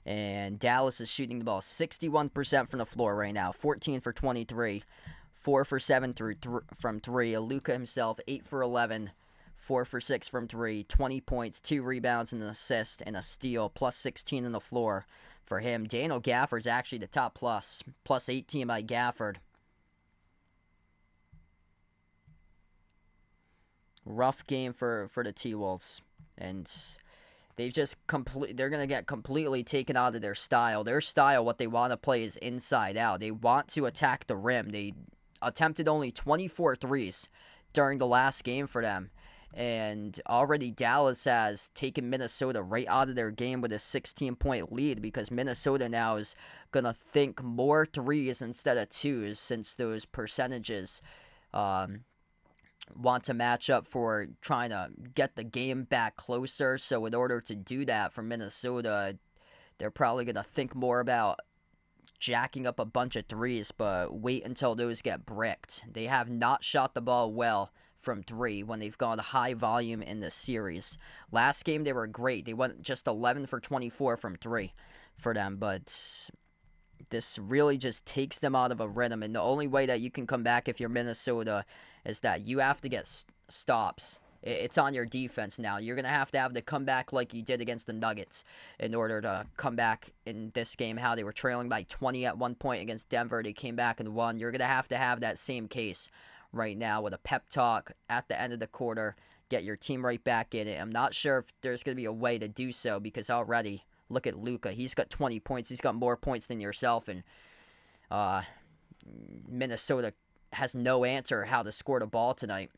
And Dallas is shooting the ball 61% from the floor right now. 14 for 23. 4 for 7 from 3. Luka himself, 8 for 11. 4 for 6 from 3. 20 points, 2 rebounds, and an assist, and a steal. Plus 16 on the floor for him. Daniel Gafford's actually the top plus. Plus 18 by Gafford. Rough game for the T-Wolves. And they've just they're going to get completely taken out of their style. Their style, what they want to play is inside out. They want to attack the rim. They attempted only 24 threes during the last game for them. And already Dallas has taken Minnesota right out of their game with a 16-point lead, because Minnesota now is going to think more threes instead of twos, since those percentages want to match up for trying to get the game back closer. So in order to do that for Minnesota, they're probably going to think more about jacking up a bunch of threes, but wait until those get bricked. They have not shot the ball well from 3 when they've gone high volume in the series. Last game they were great. They went just 11 for 24 from 3 for them, but this really just takes them out of a rhythm. And the only way that you can come back if you're Minnesota is that you have to get stops. It's on your defense now. You're going to have the comeback like you did against the Nuggets in order to come back in this game. How they were trailing by 20 at one point against Denver. They came back and won. You're going to have that same case right now with a pep talk at the end of the quarter. Get your team right back in it. I'm not sure if there's going to be a way to do so, because already, look at Luka. He's got 20 points. He's got more points than yourself. And Minnesota has no answer how to score the ball tonight.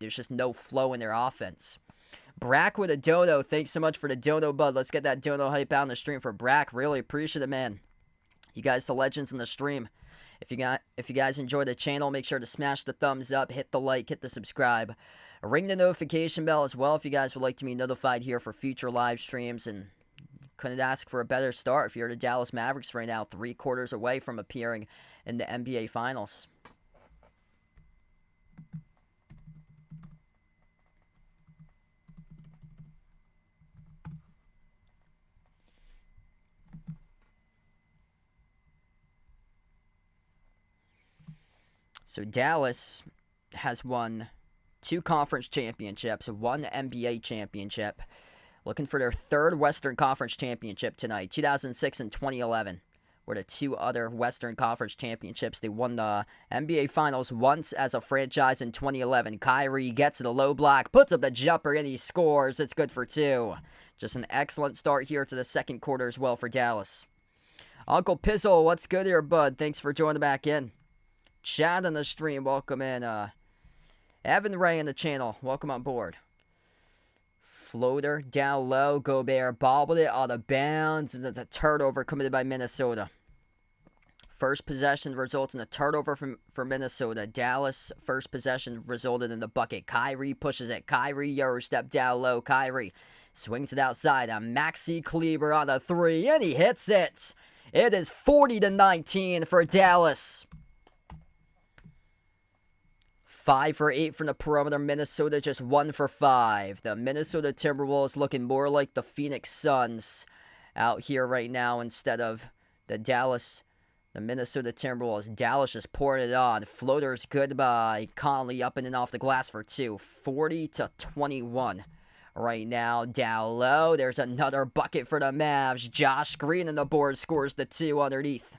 There's just no flow in their offense. Brack with a dono. Thanks so much for the dono, bud. Let's get that dono hype out on the stream for Brack. Really appreciate it, man. You guys, the legends in the stream. If you guys enjoy the channel, make sure to smash the thumbs up, hit the like, hit the subscribe. Ring the notification bell as well if you guys would like to be notified here for future live streams. And couldn't ask for a better start if you're the Dallas Mavericks right now, 3 quarters away from appearing in the NBA Finals. So Dallas has won 2 conference championships, 1 NBA championship. Looking for their 3rd Western Conference championship tonight. 2006 and 2011 were the 2 other Western Conference championships. They won the NBA Finals once as a franchise in 2011. Kyrie gets to the low block, puts up the jumper, and he scores. It's good for 2. Just an excellent start here to the second quarter as well for Dallas. Uncle Pizzle, what's good here, bud? Thanks for joining back in. Chad on the stream, welcome in. Evan Ray on the channel, welcome on board. Floater down low, Gobert bobbled it out of bounds. It's a turnover committed by Minnesota. First possession results in a turnover for Minnesota. Dallas, first possession resulted in the bucket. Kyrie pushes it. Kyrie Euro step down low. Kyrie swings it outside. A Maxi Kleber on the 3, and he hits it. It is 40-19 for Dallas. 5 for 8 from the perimeter. Minnesota just 1 for 5. The Minnesota Timberwolves looking more like the Phoenix Suns out here right now instead of the Minnesota Timberwolves. Dallas just pouring it on. Floaters good by Conley, up and off the glass for 2. 40-21 right now. Down low. There's another bucket for the Mavs. Josh Green on the board scores the 2 underneath.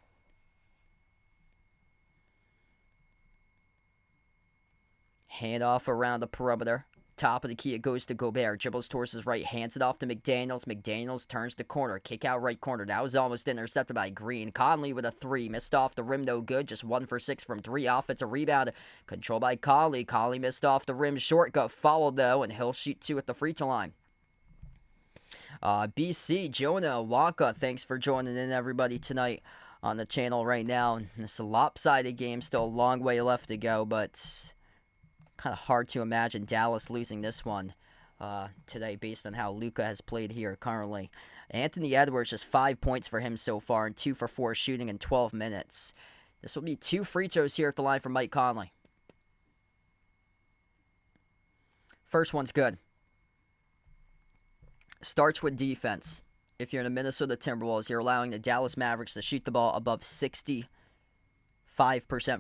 Handoff around the perimeter. Top of the key, it goes to Gobert. Dribbles towards his right, hands it off to McDaniels. McDaniels turns the corner. Kick out right corner. That was almost intercepted by Green. Conley with a 3. Missed off the rim, no good. Just 1 for 6 from 3. Offensive rebound. Controlled by Conley. Conley missed off the rim short. Got fouled, though, and he'll shoot 2 at the free throw line. BC, Jonah, Waka, thanks for joining in, everybody, tonight on the channel right now. This is a lopsided game. Still a long way left to go, but kind of hard to imagine Dallas losing this one today based on how Luka has played here currently. Anthony Edwards, just 5 points for him so far and 2 for 4 shooting in 12 minutes. This will be 2 free throws here at the line for Mike Conley. First one's good. Starts with defense. If you're in the Minnesota Timberwolves, you're allowing the Dallas Mavericks to shoot the ball above 65%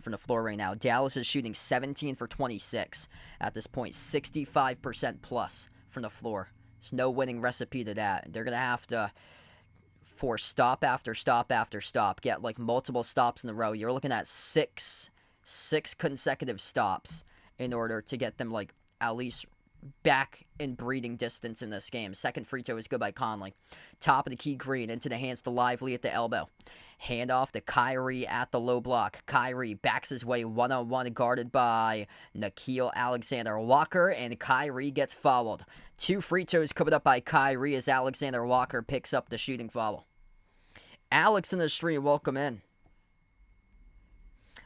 from the floor right now. Dallas is shooting 17 for 26 at this point, 65% plus from the floor. There's no winning recipe to that. They're going to have to force stop after stop after stop, get like multiple stops in a row. You're looking at six consecutive stops in order to get them like at least back in breathing distance in this game. Second free throw is good by Conley. Top of the key, Green into the hands to Lively at the elbow. Hand off to Kyrie at the low block. Kyrie backs his way one-on-one, guarded by Nickeil Alexander-Walker, and Kyrie gets fouled. 2 free throws coming up by Kyrie as Alexander-Walker picks up the shooting foul. Alex in the stream, welcome in.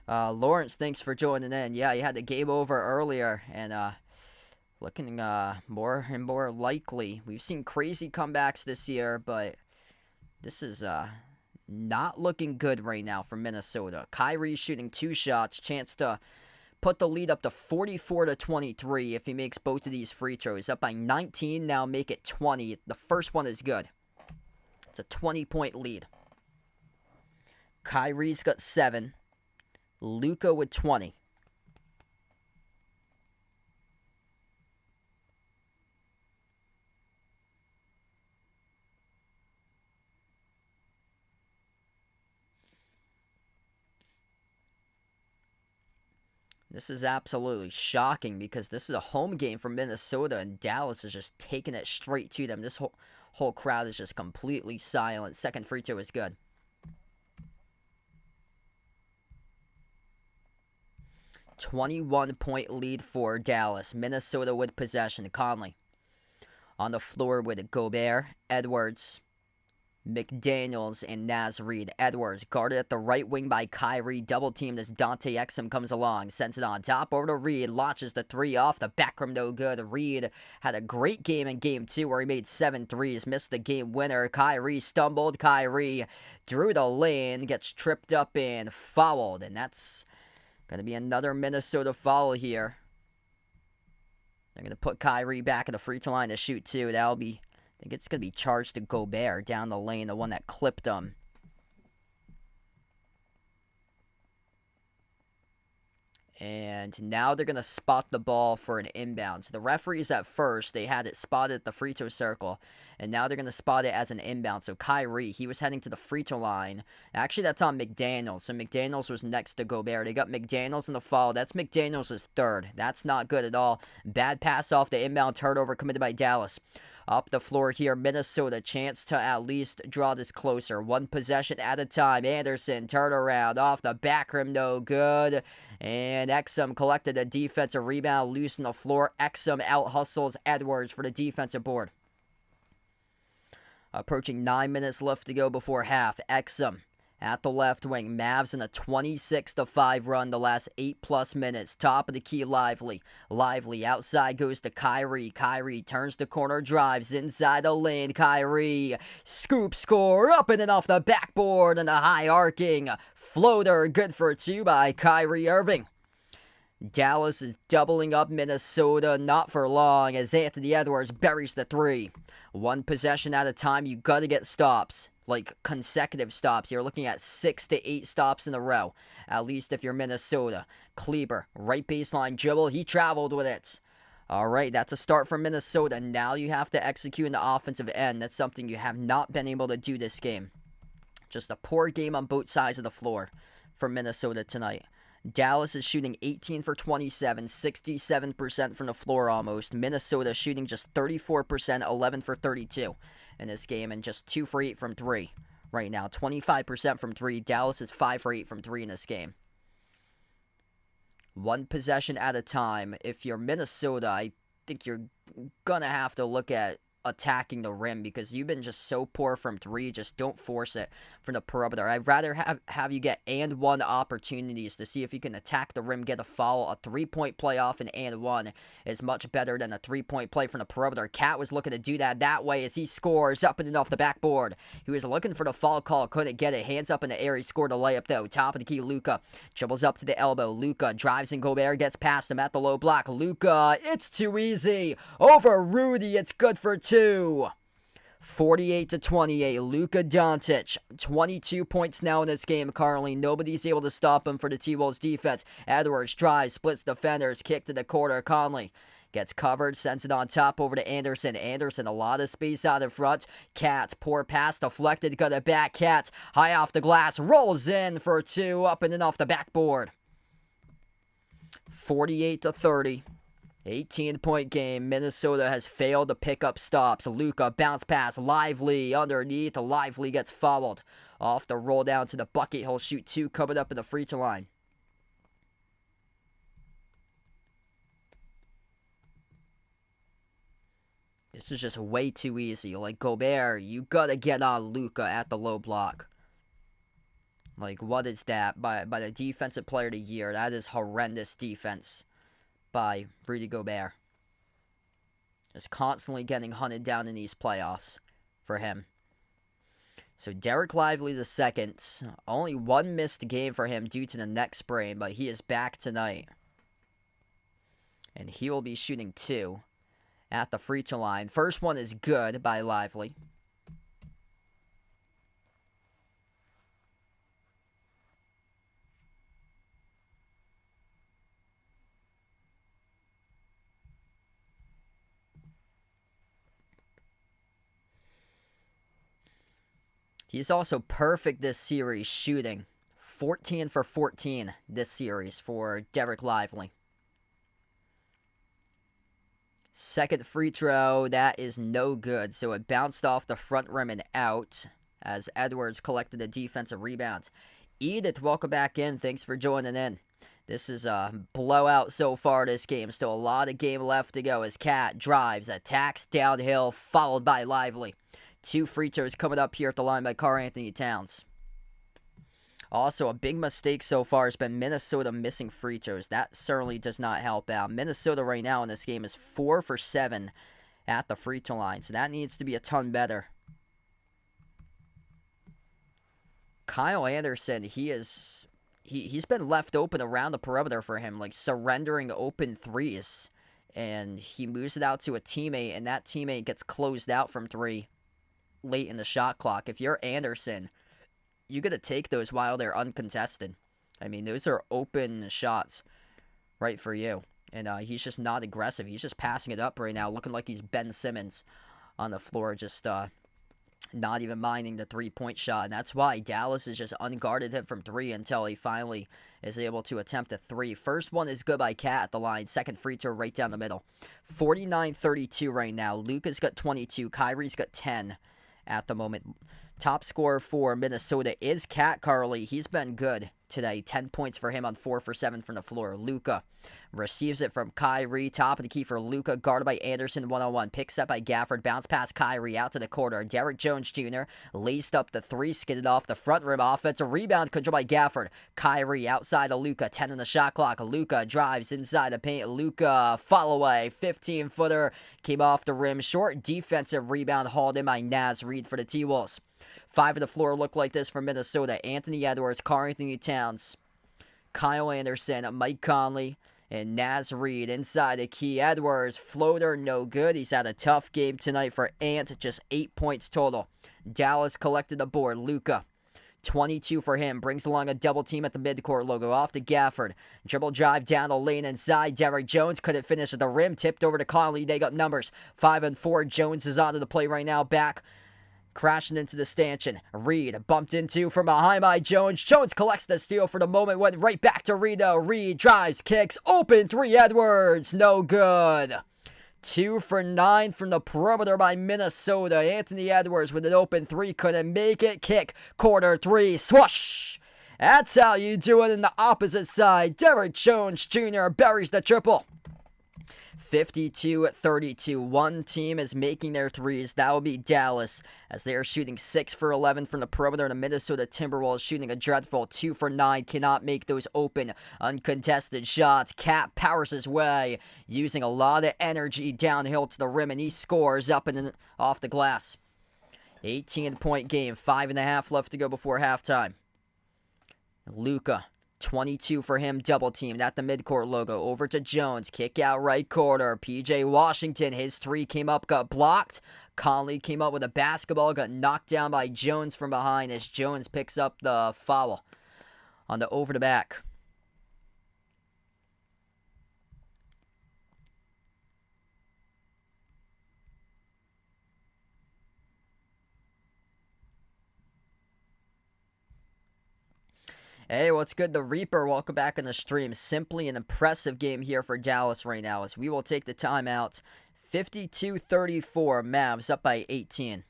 Lawrence, thanks for joining in. Yeah, you had the game over earlier, and looking more and more likely. We've seen crazy comebacks this year, but this is not looking good right now for Minnesota. Kyrie's shooting 2 shots, chance to put the lead up to 44-23 if he makes both of these free throws. Up by 19, now make it 20. The first one is good. It's a 20-point lead. Kyrie's got 7. Luka with 20. This is absolutely shocking because this is a home game for Minnesota and Dallas is just taking it straight to them. This whole crowd is just completely silent. Second free throw is good. $21-point lead for Dallas. Minnesota with possession. Conley on the floor with Gobert, Edwards, McDaniels, and Naz Reid. Edwards guarded at the right wing by Kyrie. Double teamed as Dante Exum comes along. Sends it on top over to Reid. Launches the 3 off the back rim, no good. Reid had a great game in game 2 where he made 7 threes. Missed the game winner. Kyrie stumbled. Kyrie drew the lane. Gets tripped up and fouled. And that's going to be another Minnesota foul here. They're going to put Kyrie back at the free throw line to shoot 2. That'll be... I think it's going to be charged to Gobert down the lane, the one that clipped him. And now they're going to spot the ball for an inbound. So the referees at first, they had it spotted at the free throw circle. And now they're going to spot it as an inbound. So Kyrie, he was heading to the free throw line. Actually, that's on McDaniels. So McDaniels was next to Gobert. They got McDaniels in the foul. That's McDaniels' 3rd. That's not good at all. Bad pass off the inbound turnover committed by Dallas. Up the floor here, Minnesota, chance to at least draw this closer. 1 possession at a time. Anderson, turnaround, off the back rim, no good. And Exum collected a defensive rebound, loose on the floor. Exum out-hustles Edwards for the defensive board. Approaching 9 minutes left to go before half. Exum at the left wing. Mavs in a 26-5 run the last 8+ minutes. Top of the key, Lively. Lively outside goes to Kyrie. Kyrie turns the corner, drives inside the lane. Kyrie scoop score up and then off the backboard and a high arcing floater. Good for 2 by Kyrie Irving. Dallas is doubling up Minnesota, not for long, as Anthony Edwards buries the 3. 1 possession at a time. You got to get stops. Like consecutive stops. You're looking at 6 to 8 stops in a row. At least if you're Minnesota. Kleber, right baseline dribble. He traveled with it. All right, that's a start for Minnesota. Now you have to execute in the offensive end. That's something you have not been able to do this game. Just a poor game on both sides of the floor for Minnesota tonight. Dallas is shooting 18 for 27, 67% from the floor almost. Minnesota shooting just 34%, 11 for 32 in this game, and just 2 for 8 from 3 right now. 25% from 3. Dallas is 5 for 8 from 3 in this game. One possession at a time. If you're Minnesota, I think you're going to have to look at attacking the rim because you've been just so poor from 3. Just don't force it from the perimeter. I'd rather have you get and one opportunities to see if you can attack the rim, get a foul. A 3-point play off an and one is much better than a 3-point play from the perimeter. Cat was looking to do that way as he scores up and off the backboard. He was looking for the foul call, couldn't get it. Hands up in the air, he scored a layup though. Top of the key, Luka dribbles up to the elbow. Luka drives and Gobert gets past him at the low block. Luka, it's too easy. Over Rudy, it's good for 2. 48-28, Luka Doncic, 22 points now in this game currently. Nobody's able to stop him for the T-Wolves defense. Edwards drives, splits defenders, kick to the corner. Conley gets covered, sends it on top over to Anderson. Anderson, a lot of space out in front. Cat, poor pass, deflected, got it back. Cat, high off the glass, rolls in for 2, up and in off the backboard. 48-30. 18-point game. Minnesota has failed to pick up stops. Luka, bounce pass, Lively underneath. Lively gets fouled. Off the roll down to the bucket. He'll shoot 2 coming up in the free throw line. This is just way too easy. Like, Gobert, you gotta get on Luka at the low block. Like, what is that? By the defensive player of the year. That is horrendous defense by Rudy Gobert. Just constantly getting hunted down in these playoffs for him. So Derek Lively the second, only 1 missed game for him due to the neck sprain, but he is back tonight. And he will be shooting 2 at the free throw line. First one is good by Lively. He's also perfect this series shooting. 14 for 14 this series for Derek Lively. Second free throw, that is no good. So it bounced off the front rim and out as Edwards collected a defensive rebound. Edith, welcome back in. Thanks for joining in. This is a blowout so far this game. Still a lot of game left to go as Cat drives, attacks downhill, followed by Lively. 2 free throws coming up here at the line by Karl-Anthony Towns. Also, a big mistake so far has been Minnesota missing free throws. That certainly does not help out. Minnesota right now in this game is 4 for 7 at the free throw line, so that needs to be a ton better. Kyle Anderson, he's been left open around the perimeter for him, like surrendering open threes. And he moves it out to a teammate, and that teammate gets closed out from 3 late in the shot clock. If you're Anderson, you got to take those while they're uncontested. I mean, those are open shots right for you. And he's just not aggressive. He's just passing it up right now, looking like he's Ben Simmons on the floor, just not even minding the 3-point shot. And that's why Dallas has just unguarded him from 3 until he finally is able to attempt a 3. First one is good by Cat at the line. Second free throw right down the middle. 49-32 right now. Luka's got 22. Kyrie's got 10 at the moment. Top scorer for Minnesota is Cat Carley. He's been good today. 10 points for him on 4 for 7 from the floor. Luka receives it from Kyrie. Top of the key for Luka, guarded by Anderson 1-on-1. Picks up by Gafford. Bounce past Kyrie out to the corner. Derek Jones Jr. laced up the 3, skidded off the front rim. Offensive rebound controlled by Gafford. Kyrie outside of Luka. 10 in the shot clock. Luka drives inside the paint. Luka follow away. 15-footer came off the rim. Short defensive rebound hauled in by Naz Reid for the T-Wolves. 5 of the floor look like this for Minnesota. Anthony Edwards, Karl-Anthony Towns, Kyle Anderson, Mike Conley, and Naz Reid inside the key. Edwards, floater, no good. He's had a tough game tonight for Ant, just 8 points total. Dallas collected the board. Luka, 22 for him. Brings along a double team at the midcourt logo. Off to Gafford. Dribble drive down the lane inside. Derek Jones couldn't finish at the rim. Tipped over to Conley. They got numbers. 5 and 4. Jones is onto the play right now. Back Crashing into the stanchion. Reed bumped into from behind by Jones. Jones collects the steal for the moment. Went right back to Reed though. Reed drives, kicks. Open three, Edwards. No good. 2 for 9 from the perimeter by Minnesota. Anthony Edwards with an open three. Couldn't make it. Kick. Corner three. Swoosh. That's how you do it in the opposite side. Derrick Jones Jr. buries the triple. 52-32. One team is making their threes. That will be Dallas, as they are shooting 6 for 11 from the perimeter. The Minnesota Timberwolves shooting a dreadful 2 for 9. Cannot make those open, uncontested shots. Cat powers his way, using a lot of energy downhill to the rim, and he scores up and off the glass. 18-point game. 5.5 left to go before halftime. Luka. 22 for him, double teamed at the midcourt logo. Over to Jones, kick out right corner. PJ Washington, his three came up, got blocked. Conley came up with a basketball, got knocked down by Jones from behind as Jones picks up the foul on the over the back. Hey, what's good? The Reaper, welcome back on the stream. Simply an impressive game here for Dallas right now as we will take the timeout. 52-34, Mavs up by 18.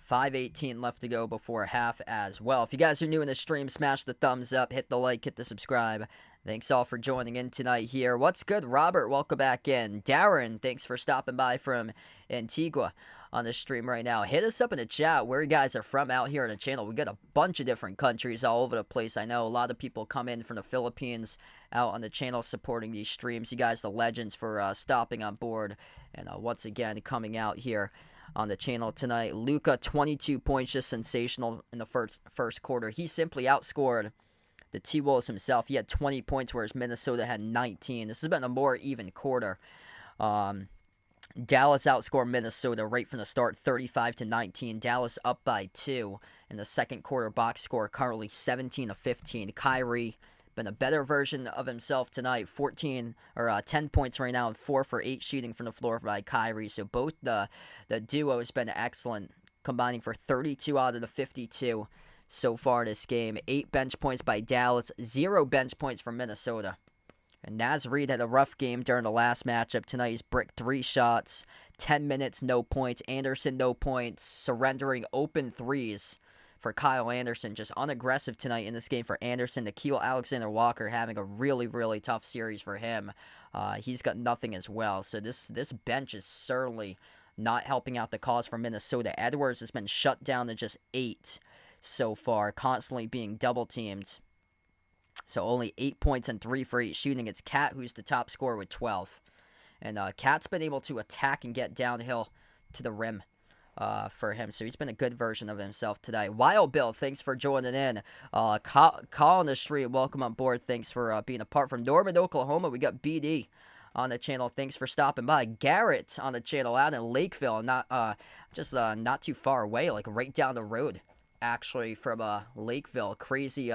$5:18 left to go before half as well. If you guys are new in the stream, smash the thumbs up, hit the like, hit the subscribe. Thanks all for joining in tonight here. What's good, Robert? Welcome back in. Darren, thanks for stopping by from Antigua on the stream right now. Hit us up in the chat where you guys are from out here on the channel. We got a bunch of different countries all over the place. I know a lot of people come in from the Philippines out on the channel supporting these streams. You guys, the legends, for stopping on board and once again coming out here on the channel tonight. Luka, 22 points, just sensational in the first quarter. He simply outscored the T-Wolves himself. He had 20 points, whereas Minnesota had 19. This has been a more even quarter. Dallas outscored Minnesota right from the start, 35-19. Dallas up by 2 in the second quarter. Box score currently 17-15. Kyrie been a better version of himself tonight. 10 points right now, and 4 for 8 shooting from the floor by Kyrie. So both the duo has been excellent, combining for 32 out of the 52 so far in this game. 8 bench points by Dallas, 0 bench points from Minnesota. And Naz Reid had a rough game during the last matchup. Tonight he's bricked 3 shots, 10 minutes, no points. Anderson, no points, surrendering open threes for Kyle Anderson. Just unaggressive tonight in this game for Anderson. Nickeil Alexander-Walker having a really, really tough series for him. He's got nothing as well. So this bench is certainly not helping out the cause for Minnesota. Edwards has been shut down to just 8 so far, constantly being double-teamed. So only 8 points and 3 for 8 shooting. It's Cat who's the top scorer with 12. And Cat's been able to attack and get downhill to the rim for him. So he's been a good version of himself today. Wild Bill, thanks for joining in. Call on the street, welcome on board. Thanks for being a part. From Norman, Oklahoma, we got BD on the channel. Thanks for stopping by. Garrett on the channel out in Lakeville. Not too far away, like right down the road, actually, from Lakeville. Crazy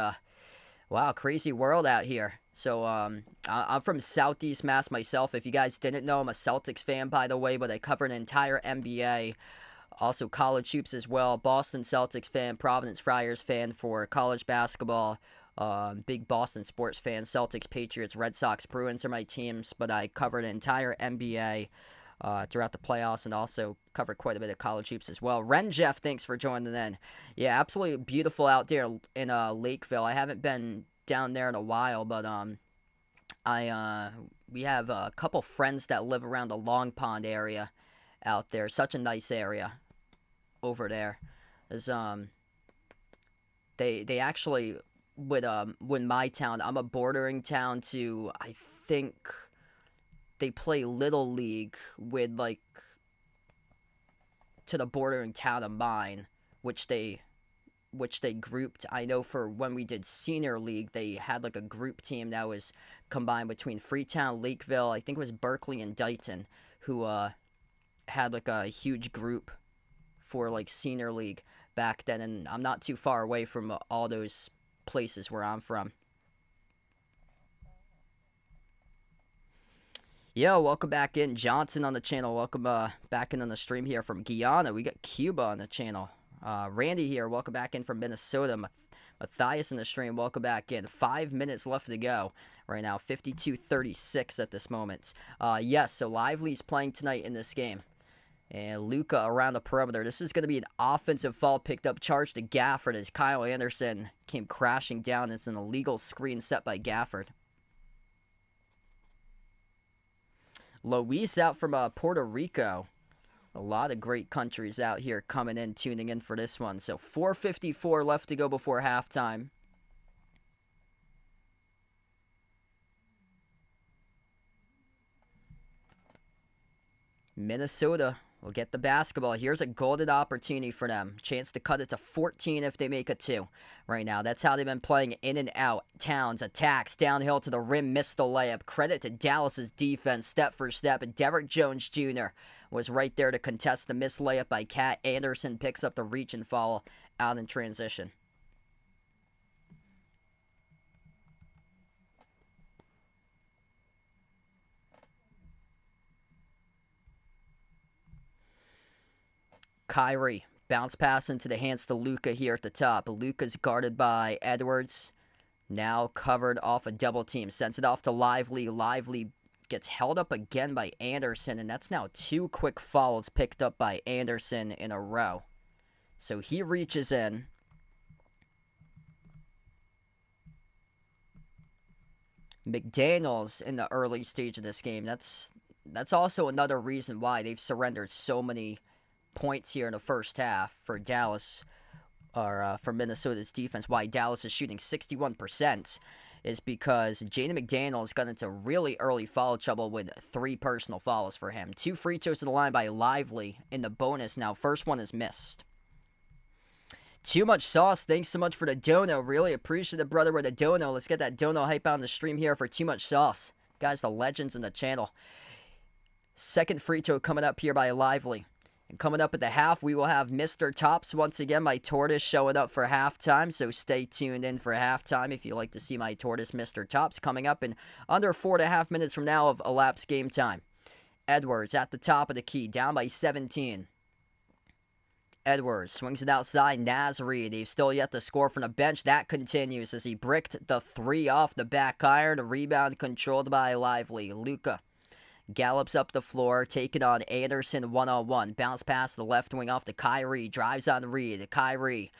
crazy world out here. So I'm from Southeast Mass myself. If you guys didn't know, I'm a Celtics fan, by the way, but I cover an entire NBA, also college hoops as well. Boston Celtics fan, Providence Friars fan for college basketball. Big Boston sports fan. Celtics, Patriots, Red Sox, Bruins are my teams, but I covered an entire NBA throughout the playoffs, and also covered quite a bit of college hoops as well. Ren Jeff, thanks for joining in. Yeah, absolutely beautiful out there in Lakeville. I haven't been down there in a while, but we have a couple friends that live around the Long Pond area out there. Such a nice area over there. They actually would my town. I'm a bordering town to, I think they play Little League with, like, to the bordering town of mine, which they grouped. I know for when we did Senior League, they had, like, a group team that was combined between Freetown, Lakeville, I think it was Berkeley and Dighton, who had, like, a huge group for, like, Senior League back then, and I'm not too far away from all those places where I'm from. Yo, welcome back in. Johnson on the channel. Welcome back in on the stream here from Guyana. We got Cuba on the channel. Randy here. Welcome back in from Minnesota. Matthias in the stream. Welcome back in. 5 minutes left to go right now. 52-36 at this moment. Yes, so Lively's playing tonight in this game. And Luka around the perimeter. This is going to be an offensive foul picked up charge to Gafford as Kyle Anderson came crashing down. It's an illegal screen set by Gafford. Luis out from Puerto Rico. A lot of great countries out here coming in, tuning in for this one. So 4:54 left to go before halftime. Minnesota will get the basketball. Here's a golden opportunity for them. Chance to cut it to 14 if they make a 2 right now. That's how they've been playing in and out. Towns attacks downhill to the rim, missed the layup. Credit to Dallas's defense step for step. And Derrick Jones Jr. was right there to contest the missed layup by Cat. Anderson picks up the reach and foul out in transition. Kyrie, bounce pass into the hands to Luka here at the top. Luka's guarded by Edwards. Now covered off a double team. Sends it off to Lively. Lively gets held up again by Anderson, and that's now 2 quick fouls picked up by Anderson in a row. So he reaches in. McDaniels in the early stage of this game. That's also another reason why they've surrendered so many points here in the first half for Dallas, or for Minnesota's defense. Why Dallas is shooting 61% is because Jaden McDaniels got into really early foul trouble with 3 personal fouls for him. 2 free throws to the line by Lively in the bonus. Now, first one is missed. Too much sauce. Thanks so much for the dono. Really appreciate it, brother, with the dono. Let's get that dono hype out on the stream here for Too Much Sauce. Guys, the legends in the channel. Second free throw coming up here by Lively. And coming up at the half, we will have Mr. Tops once again. My Tortoise showing up for halftime, so stay tuned in for halftime if you like to see my Tortoise, Mr. Tops, coming up in under 4.5 minutes from now of elapsed game time. Edwards at the top of the key, down by 17. Edwards swings it outside. Nasri, they've still yet to score from the bench. That continues as he bricked the 3 off the back iron. Rebound controlled by Lively. Luka gallops up the floor, taking on Anderson one-on-one. Bounce past the left wing off to Kyrie. Drives on Reed. Kyrie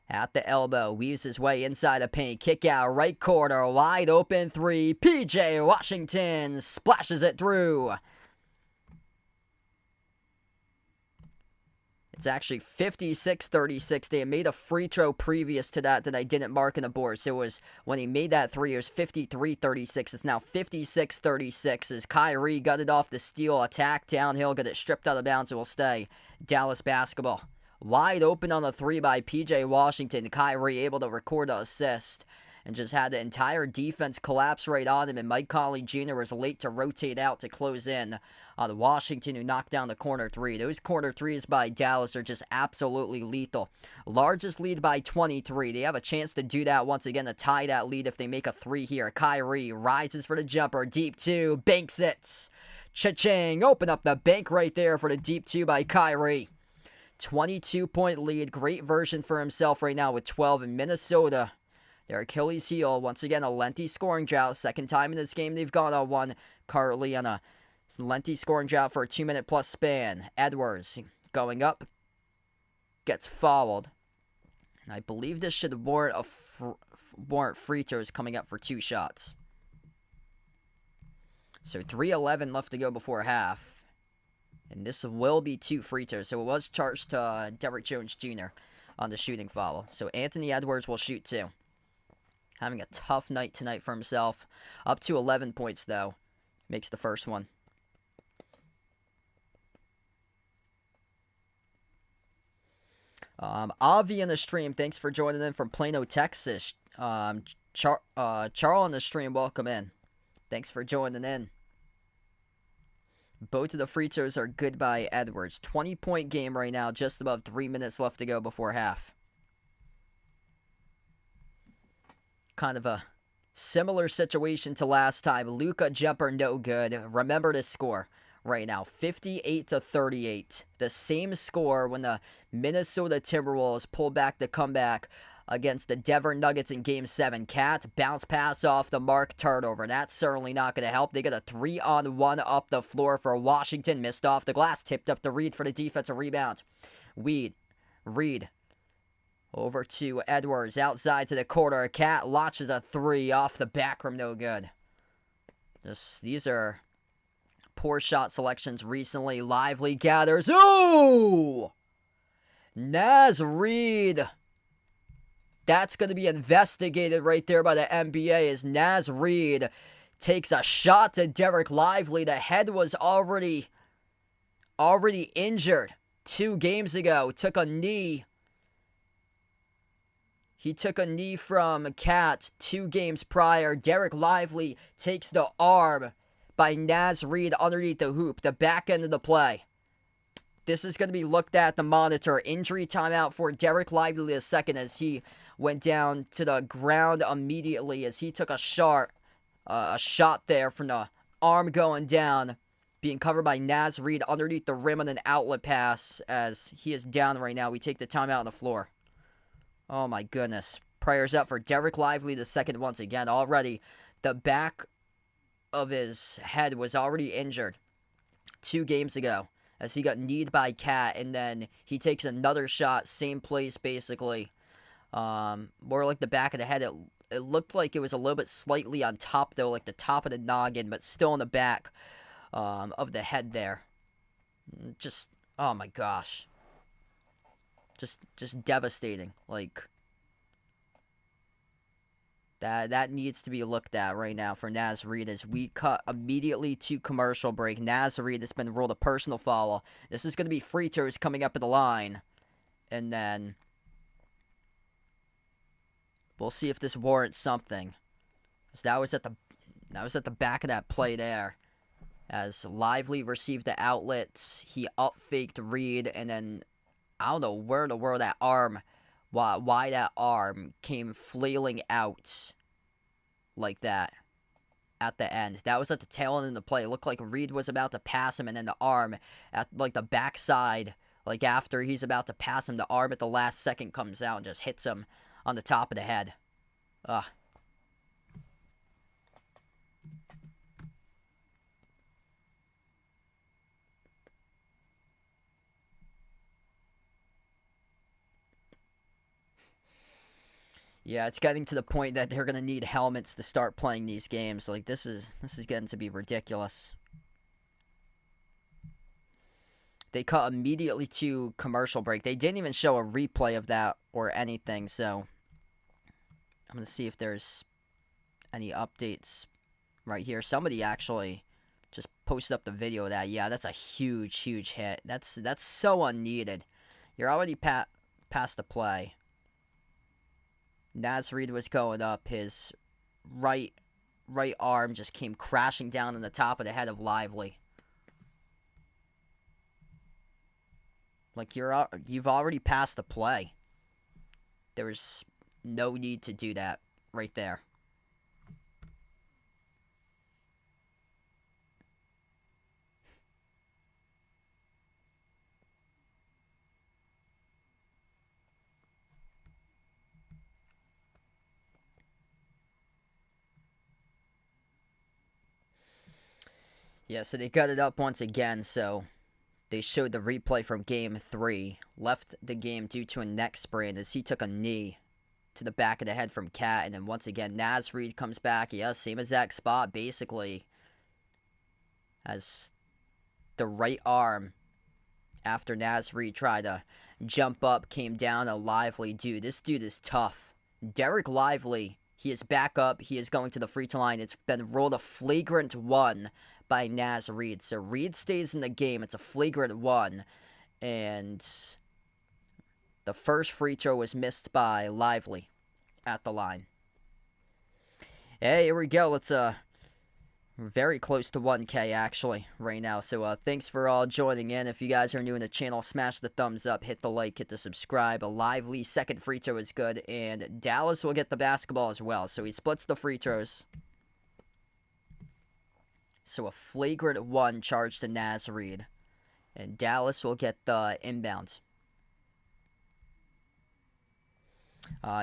at the elbow. Weaves his way inside the paint. Kick out right corner. Wide open 3. PJ Washington splashes it through. It's actually 56-36. They had made a free throw previous to that I didn't mark in the board. So it was when he made that 3, it was 53-36. It's now 56-36 as Kyrie got it off the steal. Attack downhill, got it stripped out of bounds. It will stay Dallas basketball. Wide open on the 3 by PJ Washington. Kyrie able to record the assist. And just had the entire defense collapse right on him. And Mike Conley Jr. was late to rotate out to close in on Washington, who knocked down the corner 3. Those corner 3s by Dallas are just absolutely lethal. Largest lead by 23. They have a chance to do that once again, to tie that lead if they make a 3 here. Kyrie rises for the jumper. Deep 2. Banks it. Cha-ching. Open up the bank right there for the deep 2 by Kyrie. 22-point lead. Great version for himself right now with 12 in Minnesota. Their Achilles heel, once again, a lengthy scoring drought. Second time in this game they've gone on one. Currently on a lengthy scoring drought for a 2-minute plus span. Edwards going up. Gets fouled. And I believe this should warrant free throws coming up for 2 shots. So 3:11 left to go before half. And this will be 2 free throws. So it was charged to Derrick Jones Jr. on the shooting foul. So Anthony Edwards will shoot 2. Having a tough night tonight for himself. Up to 11 points, though. Makes the first one. Avi in the stream, thanks for joining in from Plano, Texas. Charles on the stream, welcome in. Thanks for joining in. Both of the free throws are good by Edwards. 20-point game right now, just above 3 minutes left to go before half. Kind of a Similar situation to last time. Luka jumper no good. Remember the score right now, 58-38. The same score when the Minnesota Timberwolves pulled back the comeback against the Denver Nuggets in Game 7. Cat bounce pass off the mark, turnover. That's certainly not going to help. They got a 3-on-1 up the floor for Washington. Missed off the glass. Tipped up to Reed for the defensive rebound. Reed. Over to Edwards, outside to the corner. Cat launches a 3 off the back rim, no good. These are poor shot selections recently. Lively gathers. Ooh! Naz Reid. That's going to be investigated right there by the NBA as Naz Reid takes a shot to Derek Lively. The head was already injured 2 games ago. Took a knee. He took a knee from Cat 2 games prior. Derek Lively takes the arm by Naz Reid underneath the hoop, the back end of the play. This is going to be looked at the monitor. Injury timeout for Derek Lively II as he went down to the ground immediately as he took a shot there from the arm going down, being covered by Naz Reid underneath the rim on an outlet pass as he is down right now. We take the timeout on the floor. Oh my goodness. Prayers up for Derek Lively II once again. Already, the back of his head was already injured 2 games ago as he got kneed by Cat, and then he takes another shot, same place basically. More like the back of the head. It looked like it was a little bit slightly on top though, like the top of the noggin, but still in the back of the head there. Just, oh my gosh. Just devastating. Like, that needs to be looked at right now for Naz Reid as we cut immediately to commercial break. Naz Reid has been ruled a personal foul. This is going to be free throws coming up at the line. And then we'll see if this warrants something. Because that was at the back of that play there. As Lively received the outlets, he up-faked Reid, and then I don't know where in the world that arm, why that arm came flailing out like that at the end. That was at the tail end of the play. It looked like Reid was about to pass him, and then the arm at like the backside, like after he's about to pass him, the arm at the last second comes out and just hits him on the top of the head. Ugh. Yeah, it's getting to the point that they're going to need helmets to start playing these games. Like, this is getting to be ridiculous. They cut immediately to commercial break. They didn't even show a replay of that or anything, so I'm going to see if there's any updates right here. Somebody actually just posted up the video of that. Yeah, that's a huge, huge hit. That's so unneeded. You're already past the play. Naz Reid was going up. His right arm just came crashing down on the top of the head of Lively. Like, you've already passed the play. There's no need to do that right there. Yeah, so they got it up once again, so they showed the replay from Game 3. Left the game due to a neck sprain as he took a knee to the back of the head from Cat. And then once again, Naz Reid comes back. Yeah, same exact spot, basically, as the right arm after Naz Reid tried to jump up, came down a Lively dude. This dude is tough. Derek Lively, he is back up. He is going to the free throw line. It's been ruled a flagrant 1 by Naz Reid. So Reid stays in the game. It's a flagrant 1. And the first free throw was missed by Lively at the line. Hey, here we go. Let's Very close to 1K actually right now. So thanks for all joining in. If you guys are new in the channel, smash the thumbs up, hit the like, hit the subscribe. A lively second free throw is good, and Dallas will get the basketball as well. So he splits the free throws. So a flagrant 1 charged to Naz Reid, and Dallas will get the inbounds.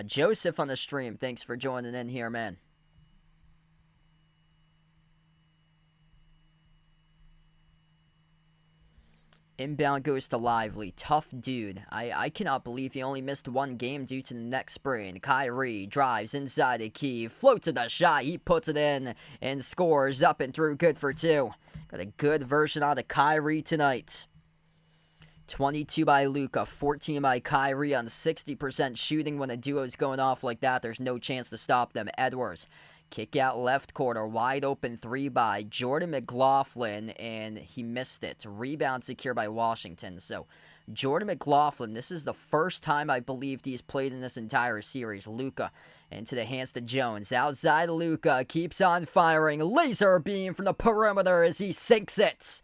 Joseph on the stream, thanks for joining in here, man. Inbound goes to Lively. Tough dude. I cannot believe he only missed 1 game due to the neck sprain. Kyrie drives inside the key, floats to the shot, he puts it in, and scores up and through, good for 2. Got a good version out of Kyrie tonight. 22 by Luka, 14 by Kyrie on 60% shooting. When a duo is going off like that, there's no chance to stop them. Edwards. Kick out left corner, wide open 3 by Jordan McLaughlin, and he missed it. Rebound secure by Washington. So, Jordan McLaughlin, this is the first time I believe he's played in this entire series. Luka into the hands to Jones. Outside Luka, keeps on firing. Laser beam from the perimeter as he sinks it.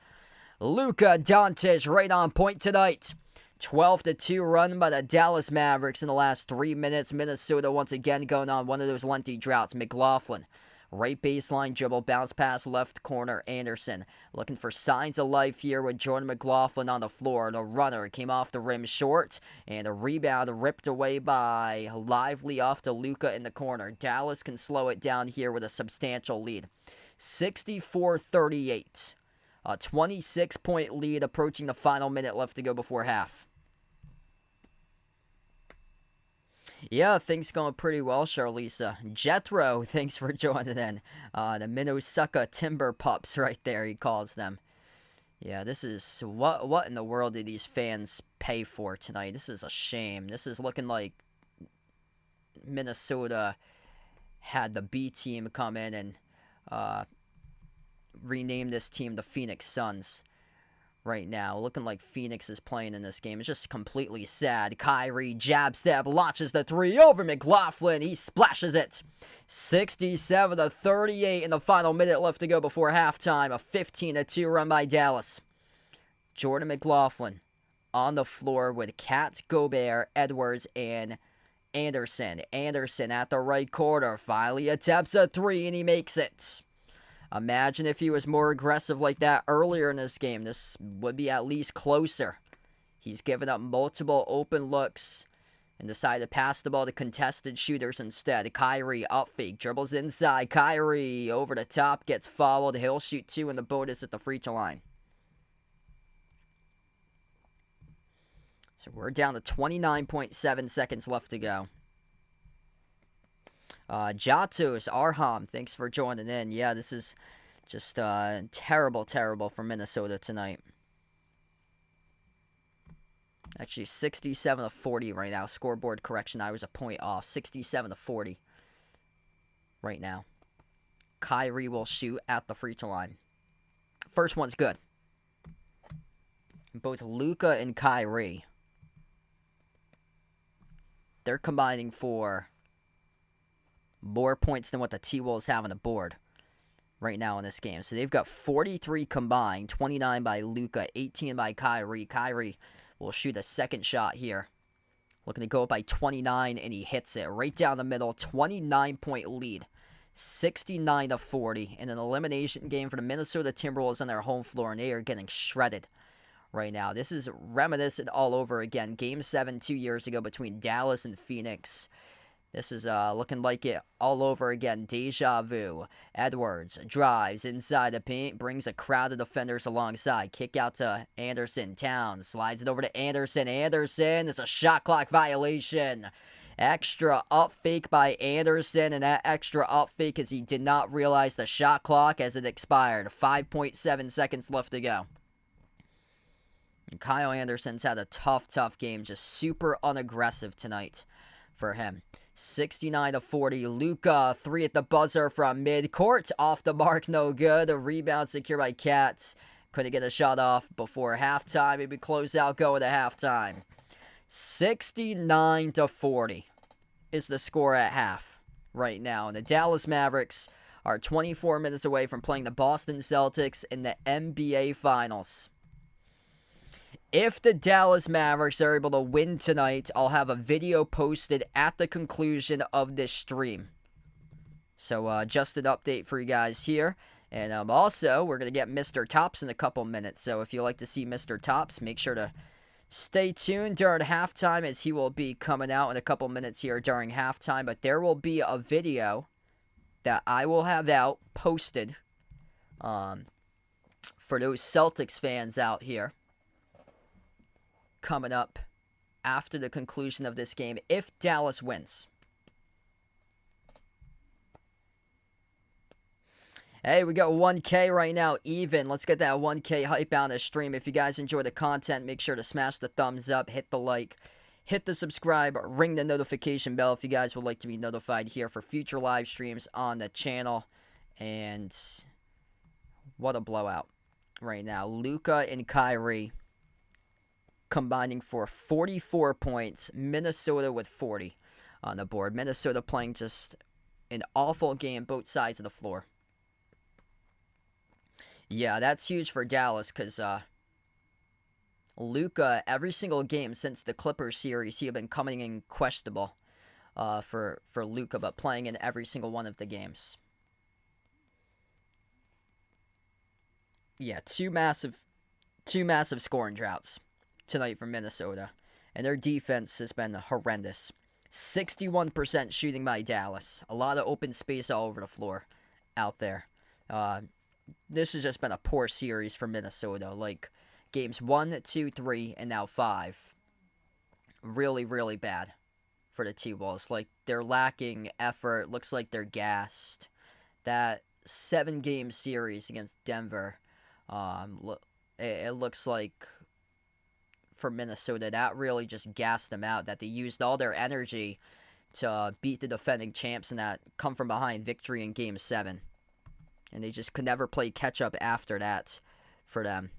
Luka Doncic right on point tonight. 12-2 run by the Dallas Mavericks in the last 3 minutes. Minnesota once again going on one of those lengthy droughts. McLaughlin, right baseline dribble, bounce pass left corner. Anderson looking for signs of life here with Jordan McLaughlin on the floor. The runner came off the rim short, and a rebound ripped away by Lively off to Luka in the corner. Dallas can slow it down here with a substantial lead. 64-38. A 26-point lead approaching the final minute left to go before half. Yeah, things going pretty well, Charlisa. Jethro, thanks for joining in. The Minnesota Timber Pups right there, he calls them. Yeah, this is... What in the world did these fans pay for tonight? This is a shame. This is looking like Minnesota had the B team come in and rename this team the Phoenix Suns. Right now, looking like Phoenix is playing in this game. It's just completely sad. Kyrie, jab step, launches the 3 over McLaughlin. He splashes it. 67-38 in the final minute left to go before halftime. A 15-2 run by Dallas. Jordan McLaughlin on the floor with Kat, Gobert, Edwards, and Anderson. Anderson at the right corner. Finally attempts a 3, and he makes it. Imagine if he was more aggressive like that earlier in this game. This would be at least closer. He's given up multiple open looks and decided to pass the ball to contested shooters instead. Kyrie up fake, dribbles inside. Kyrie over the top, gets fouled. He'll shoot 2 in the bonus at the free throw line. So we're down to 29.7 seconds left to go. Jatos, Arham, thanks for joining in. Yeah, this is just terrible for Minnesota tonight. Actually, 67-40 right now. Scoreboard correction, I was a point off. 67-40 right now. Kyrie will shoot at the free throw line. First one's good. Both Luka and Kyrie, they're combining for more points than what the T-Wolves have on the board right now in this game. So they've got 43 combined, 29 by Luka, 18 by Kyrie. Kyrie will shoot a second shot here. Looking to go up by 29, and he hits it right down the middle. 29-point lead, 69-40 in an elimination game for the Minnesota Timberwolves on their home floor, and they are getting shredded right now. This is reminiscent all over again. Game 7 2 years ago between Dallas and Phoenix. This is looking like it all over again. Deja vu. Edwards drives inside the paint, brings a crowd of defenders alongside. Kick out to Anderson. Towns slides it over to Anderson. Anderson, it's a shot clock violation. Extra up fake by Anderson, and that extra up fake as he did not realize the shot clock as it expired. 5.7 seconds left to go. And Kyle Anderson's had a tough game. Just super unaggressive tonight for him. 69-40. Luka, 3 at the buzzer from midcourt. Off the mark, no good. A rebound secured by Katz. Couldn't get a shot off before halftime. Maybe close out going to halftime. 69-40 is the score at half right now. And the Dallas Mavericks are 24 minutes away from playing the Boston Celtics in the NBA Finals. If the Dallas Mavericks are able to win tonight, I'll have a video posted at the conclusion of this stream. So just an update for you guys here. And also, we're going to get Mr. Tops in a couple minutes. So if you like to see Mr. Tops, make sure to stay tuned during halftime, as he will be coming out in a couple minutes here during halftime. But there will be a video that I will have out, posted, for those Celtics fans out here, coming up after the conclusion of this game, if Dallas wins. Hey, we got 1K right now, even. Let's get that 1K hype out on the stream. If you guys enjoy the content, make sure to smash the thumbs up, hit the like, hit the subscribe, ring the notification bell if you guys would like to be notified here for future live streams on the channel. And what a blowout right now. Luka and Kyrie combining for 44 points. Minnesota with 40 on the board. Minnesota playing just an awful game, both sides of the floor. Yeah, that's huge for Dallas because Luka, every single game since the Clippers series, he had been coming in questionable for Luka, but playing in every single one of the games. Yeah, two massive scoring droughts tonight from Minnesota, and their defense has been horrendous. 61% shooting by Dallas. A lot of open space all over the floor out there. This has just been a poor series for Minnesota. Like, games 1, 2, 3, and now 5. Really, really bad for the T-Wolves. Like, they're lacking effort. Looks like they're gassed. That 7-game series against Denver, it looks like for Minnesota, that really just gassed them out. That they used all their energy to beat the defending champs in that come-from-behind victory in Game 7. And they just could never play catch-up after that for them.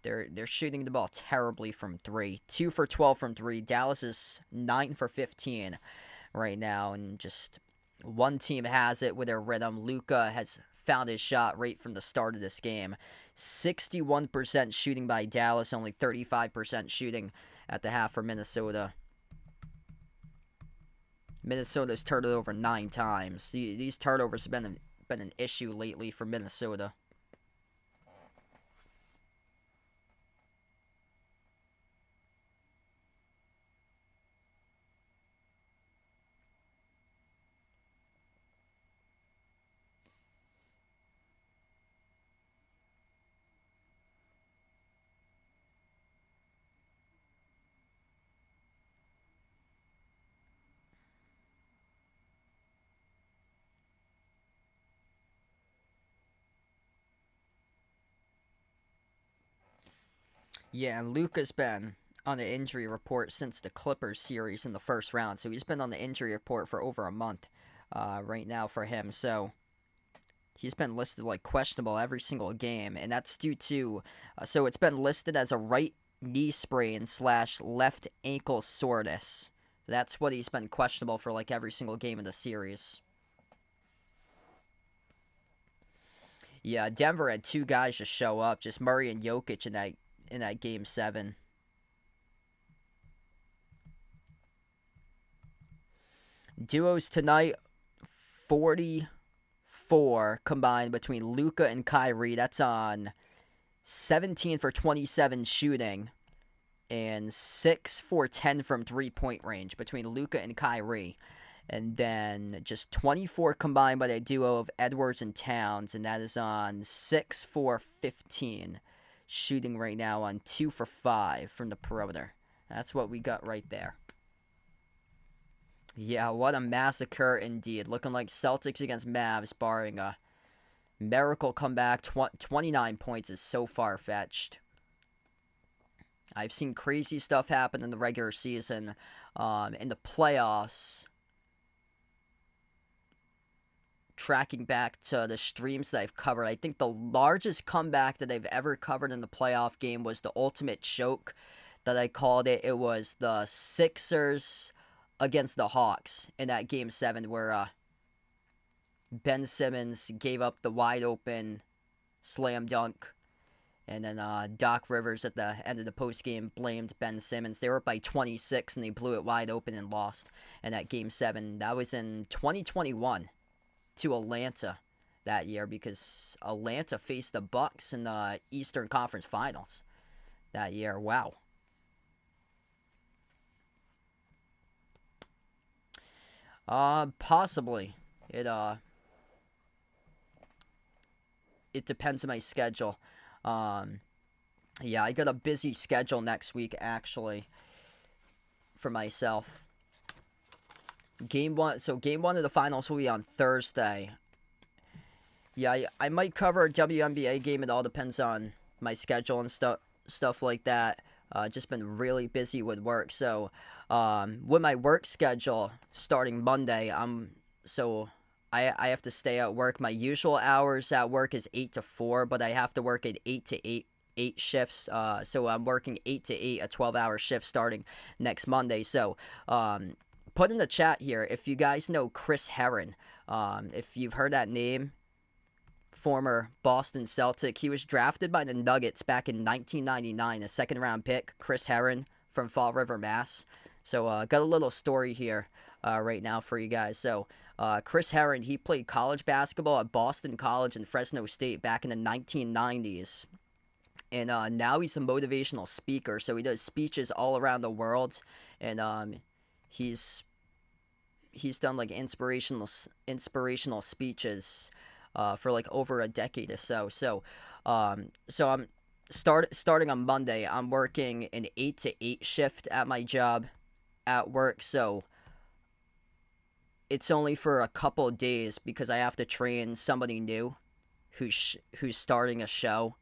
They're shooting the ball terribly from 3. 2 for 12 from 3. Dallas is 9 for 15 right now. And just one team has it with their rhythm. Luka has found his shot right from the start of this game. 61% shooting by Dallas. Only 35% shooting at the half for Minnesota. Minnesota's turned it over 9 times. These turnovers have been an issue lately for Minnesota. Yeah, and Luka's been on the injury report since the Clippers series in the first round. So he's been on the injury report for over a month right now for him. So he's been listed like questionable every single game. And that's due to, so it's been listed as a right knee sprain / left ankle soreness. That's what he's been questionable for like every single game in the series. Yeah, Denver had 2 guys just show up, just Murray and Jokic in that Game 7. Duos tonight, 44 combined between Luka and Kyrie. That's on 17 for 27 shooting and 6 for 10 from three-point range between Luka and Kyrie. And then just 24 combined by the duo of Edwards and Towns, and that is on 6 for 15. Shooting right now on 2 for 5 from the perimeter. That's what we got right there. Yeah, what a massacre indeed. Looking like Celtics against Mavs, barring a miracle comeback. 29 points is so far-fetched. I've seen crazy stuff happen in the regular season. In the playoffs, tracking back to the streams that I've covered, I think the largest comeback that I've ever covered in the playoff game was the ultimate choke that I called it. It was the Sixers against the Hawks in that Game 7 where Ben Simmons gave up the wide open slam dunk. And then Doc Rivers at the end of the postgame blamed Ben Simmons. They were up by 26 and they blew it wide open and lost. And at Game 7, that was in 2021 to Atlanta that year, because Atlanta faced the Bucks in the Eastern Conference Finals that year. Wow. Possibly. It depends on my schedule. Yeah, I got a busy schedule next week, actually, for myself. Game 1 of the finals will be on Thursday. Yeah, I might cover a WNBA game. It all depends on my schedule and stuff like that. Just been really busy with work. So, with my work schedule starting Monday, I have to stay at work. My usual hours at work is 8 to 4, but I have to work at 8 to 8 shifts. So I'm working 8 to 8, a 12-hour shift starting next Monday. So, put in the chat here if you guys know Chris Herron. If you've heard that name, former Boston Celtic. He was drafted by the Nuggets back in 1999, a second-round pick, Chris Herron from Fall River, Mass. So, got a little story here right now for you guys. So, Chris Herron, he played college basketball at Boston College and Fresno State back in the 1990s. And now he's a motivational speaker. So he does speeches all around the world. And he's done like inspirational speeches for like over a decade or so. So I'm starting on Monday. I'm working an 8 to 8 shift at my job at work. So it's only for a couple of days because I have to train somebody new who's starting a show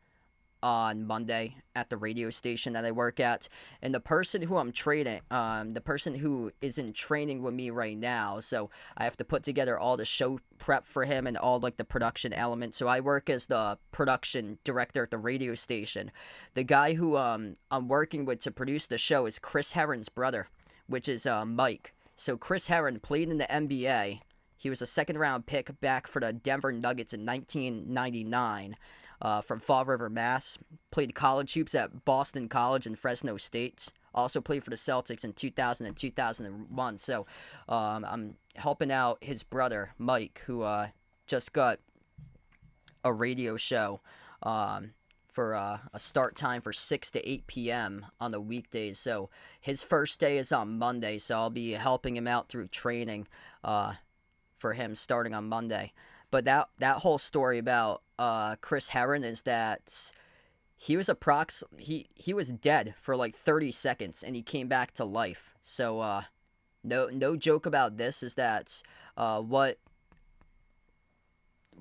on Monday at the radio station that I work at. And the person who I'm training, the person who is in training with me right now, so I have to put together all the show prep for him and all like the production elements. So I work as the production director at the radio station. The guy who I'm working with to produce the show is Chris Herron's brother, which is Mike. So Chris Herron played in the NBA. He was a second-round pick back for the Denver Nuggets in 1999 from Fall River, Mass. Played college hoops at Boston College and Fresno State. Also played for the Celtics in 2000 and 2001. So I'm helping out his brother, Mike, who just got a radio show for a start time for 6 to 8 p.m. on the weekdays. So his first day is on Monday, so I'll be helping him out through training for him starting on Monday. But that whole story about Chris Herron is that he was he was dead for like 30 seconds and he came back to life. So no joke about this is that what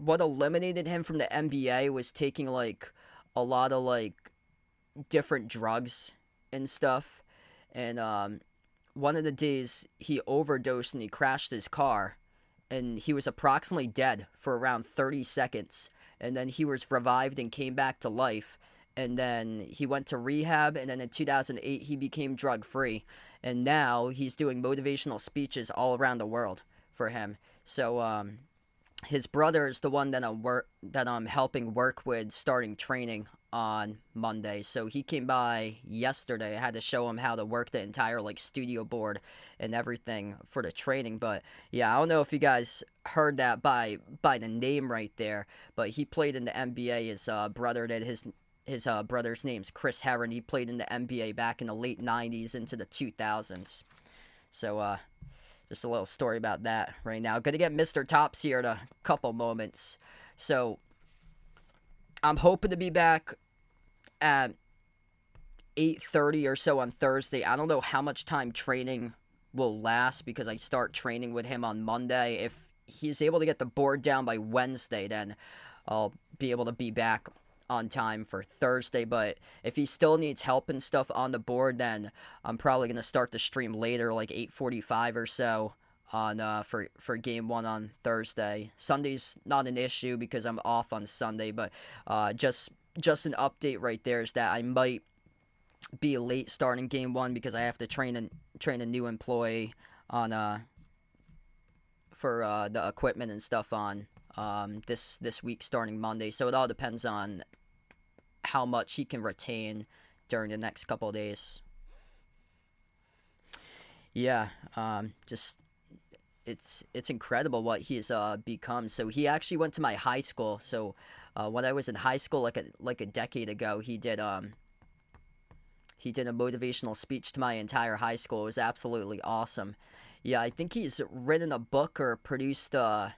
eliminated him from the NBA was taking like a lot of like different drugs and stuff. And one of the days he overdosed and he crashed his car, and he was approximately dead for around 30 seconds. And then he was revived and came back to life. And then he went to rehab, and then in 2008 he became drug-free. And now he's doing motivational speeches all around the world for him. So his brother is the one that I'm helping work with starting training on Monday. So he came by yesterday. I had to show him how to work the entire like studio board and everything for the training. But yeah, I don't know if you guys heard that by the name right there, but he played in the NBA. His brother did. His brother's name's Chris Herron. He played in the NBA back in the late 90s into the 2000s. So just a little story about that right now. Gonna get Mr. Tops here in a couple moments. So I'm hoping to be back at 8:30 or so on Thursday. I don't know how much time training will last because I start training with him on Monday. If he's able to get the board down by Wednesday, then I'll be able to be back on time for Thursday. But if he still needs help and stuff on the board, then I'm probably going to start the stream later, like 8:45 or so on for game 1 on Thursday. Sunday's not an issue because I'm off on Sunday, but just an update right there is that I might be late starting game 1 because I have to train a new employee on for the equipment and stuff on this week starting Monday. So it all depends on how much he can retain during the next couple of days. Yeah, just it's incredible what he's become. So he actually went to my high school. So when I was in high school, like a decade ago, he did a motivational speech to my entire high school. It was absolutely awesome. Yeah, I think he's written a book or produced a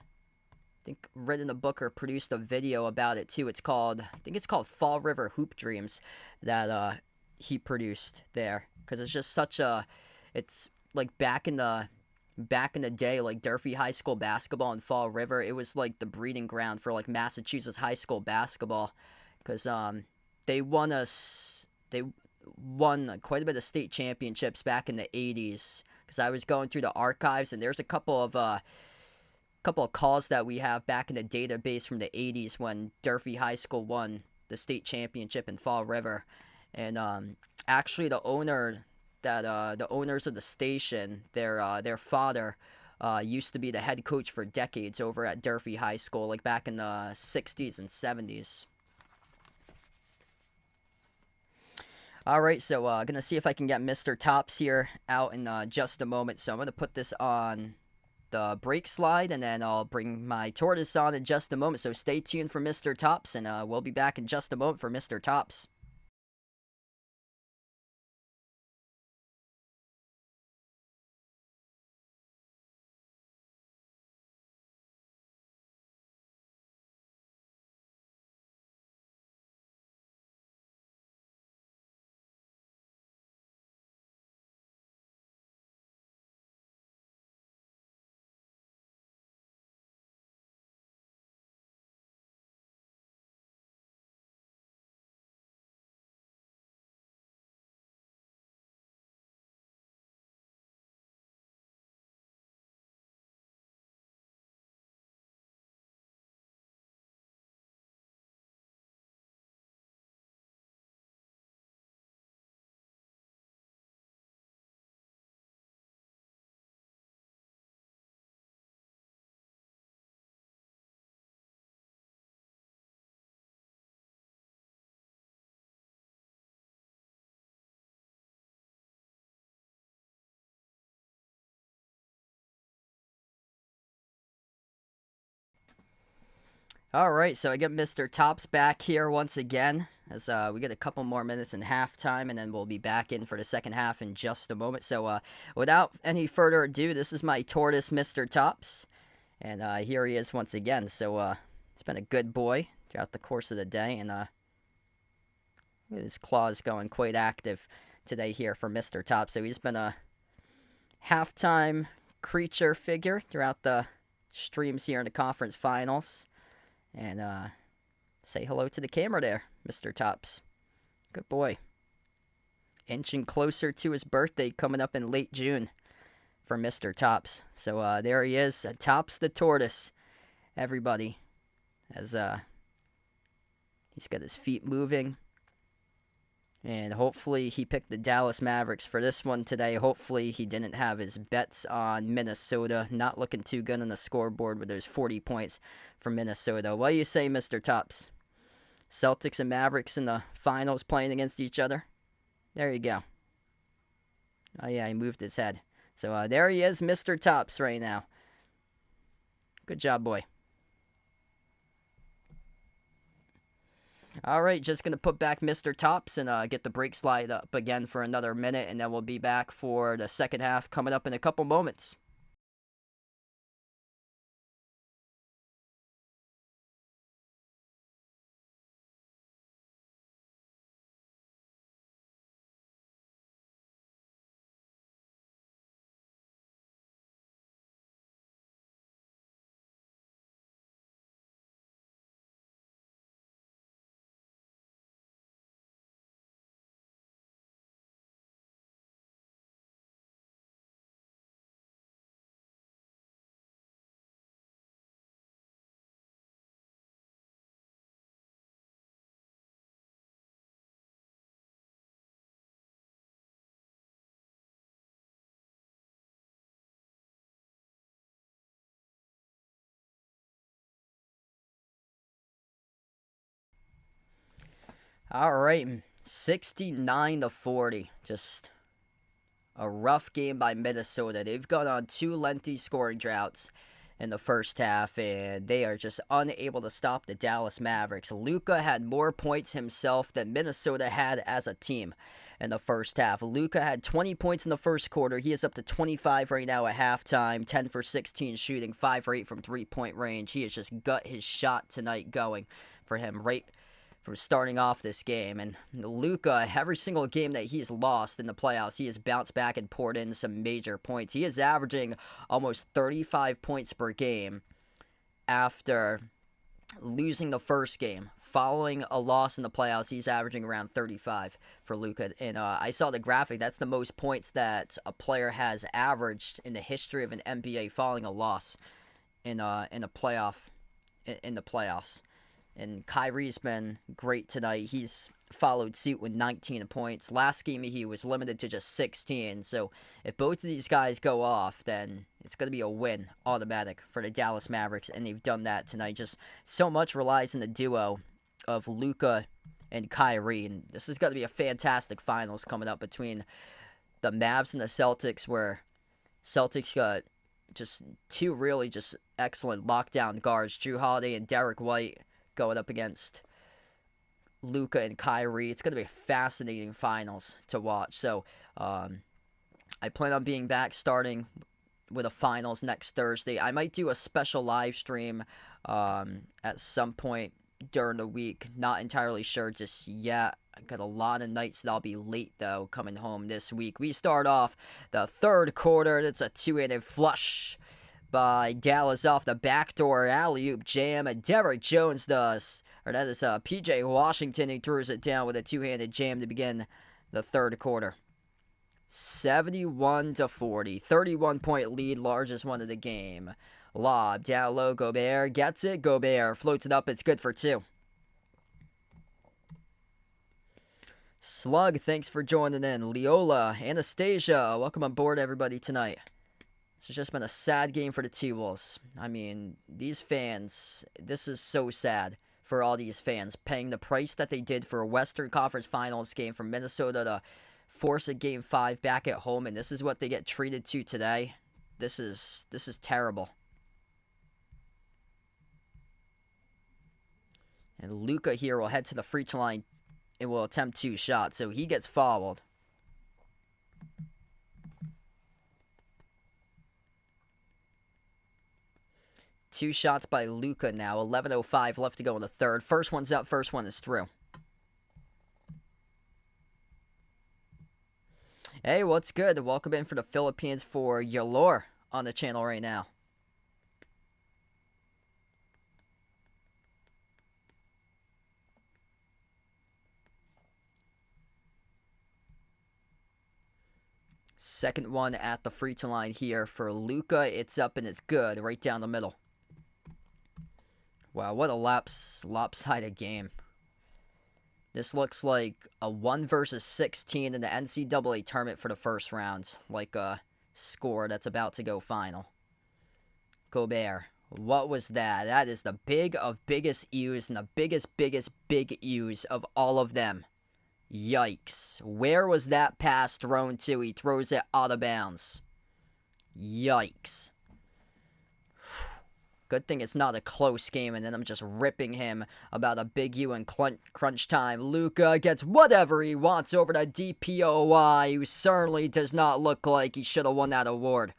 video about it too. I think it's called Fall River Hoop Dreams that he produced there, because it's just it's like back in the day, like Durfee High School basketball in Fall River, it was like the breeding ground for like Massachusetts high school basketball, because they won quite a bit of state championships back in the 80s. Because I was going through the archives, and there's a couple of calls that we have back in the database from the 80s when Durfee High School won the state championship in Fall River. And actually the owners of the station, their father used to be the head coach for decades over at Durfee High School, like back in the 60s and 70s. All right, so going to see if I can get Mr. Tops here out in just a moment. So I'm going to put this on the break slide, and then I'll bring my tortoise on in just a moment. So stay tuned for Mr. Tops, and we'll be back in just a moment for Mr. Tops. All right, so I get Mr. Tops back here once again, as we get a couple more minutes in halftime, and then we'll be back in for the second half in just a moment. So without any further ado, this is my tortoise, Mr. Tops, and here he is once again. So he's been a good boy throughout the course of the day, and his claws going quite active today here for Mr. Tops. So he's been a halftime creature figure throughout the streams here in the conference finals. And say hello to the camera there, Mr. Tops. Good boy. Inching closer to his birthday coming up in late June for Mr. Tops. So there he is, Tops the tortoise, everybody. As he's got his feet moving. And hopefully he picked the Dallas Mavericks for this one today. Hopefully he didn't have his bets on Minnesota. Not looking too good on the scoreboard with those 40 points from Minnesota. What do you say, Mr. Tops? Celtics and Mavericks in the finals playing against each other? There you go. Oh, yeah, he moved his head. So there he is, Mr. Tops right now. Good job, boy. All right, just going to put back Mr. Tops and get the break slide up again for another minute, and then we'll be back for the second half coming up in a couple moments. All right, 69-40. Just a rough game by Minnesota. They've gone on 2 lengthy scoring droughts in the first half, and they are just unable to stop the Dallas Mavericks. Luka had more points himself than Minnesota had as a team in the first half. Luka had 20 points in the first quarter. He is up to 25 right now at halftime, 10 for 16 shooting, 5 for 8 from three-point range. He has just got his shot tonight going for him right from starting off this game. And Luka, every single game that he's lost in the playoffs, he has bounced back and poured in some major points. He is averaging almost 35 points per game after losing the first game. Following a loss in the playoffs, he's averaging around 35 for Luka. And I saw the graphic. That's the most points that a player has averaged in the history of an NBA following a loss in the playoffs. And Kyrie's been great tonight. He's followed suit with 19 points. Last game, he was limited to just 16. So if both of these guys go off, then it's going to be a win automatic for the Dallas Mavericks. And they've done that tonight. Just so much relies on the duo of Luka and Kyrie. And this is going to be a fantastic finals coming up between the Mavs and the Celtics, where Celtics got just 2 really just excellent lockdown guards, Jrue Holiday and Derek White, going up against Luka and Kyrie. It's going to be a fascinating finals to watch. So I plan on being back starting with a finals next Thursday. I might do a special live stream at some point during the week. Not entirely sure just yet. I got a lot of nights that I'll be late, though, coming home this week. We start off the third quarter. It's a two-handed flush by Dallas off the backdoor alley-oop jam, and Derrick Jones does. Or that is P.J. Washington. He throws it down with a two-handed jam to begin the third quarter. 71-40. 31-point lead, largest one of the game. Lob down low, Gobert gets it. Gobert floats it up. It's good for 2. Slug, thanks for joining in. Leola, Anastasia, welcome on board, everybody, tonight. It's just been a sad game for the T-Wolves. I mean, these fans, this is so sad for all these fans, paying the price that they did for a Western Conference Finals game from Minnesota to force a Game 5 back at home, and this is what they get treated to today. This is terrible. And Luka here will head to the free throw line and will attempt 2 shots, so he gets fouled. Two shots by Luka now. 11:05 left to go in the third. First one's up. First one is through. Hey, what's good? Welcome in for the Philippines for Yalor on the channel right now. Second one at the free throw line here for Luka. It's up and it's good. Right down the middle. Wow, what a lopsided game. This looks like a 1 versus 16 in the NCAA tournament for the first round. Like a score that's about to go final. Gobert. What was that? That is the biggest U's and the biggest big U's of all of them. Yikes. Where was that pass thrown to? He throws it out of bounds. Yikes. Good thing it's not a close game, and then I'm just ripping him about a big U and crunch time. Luka gets whatever he wants over to DPOY, who certainly does not look like he should have won that award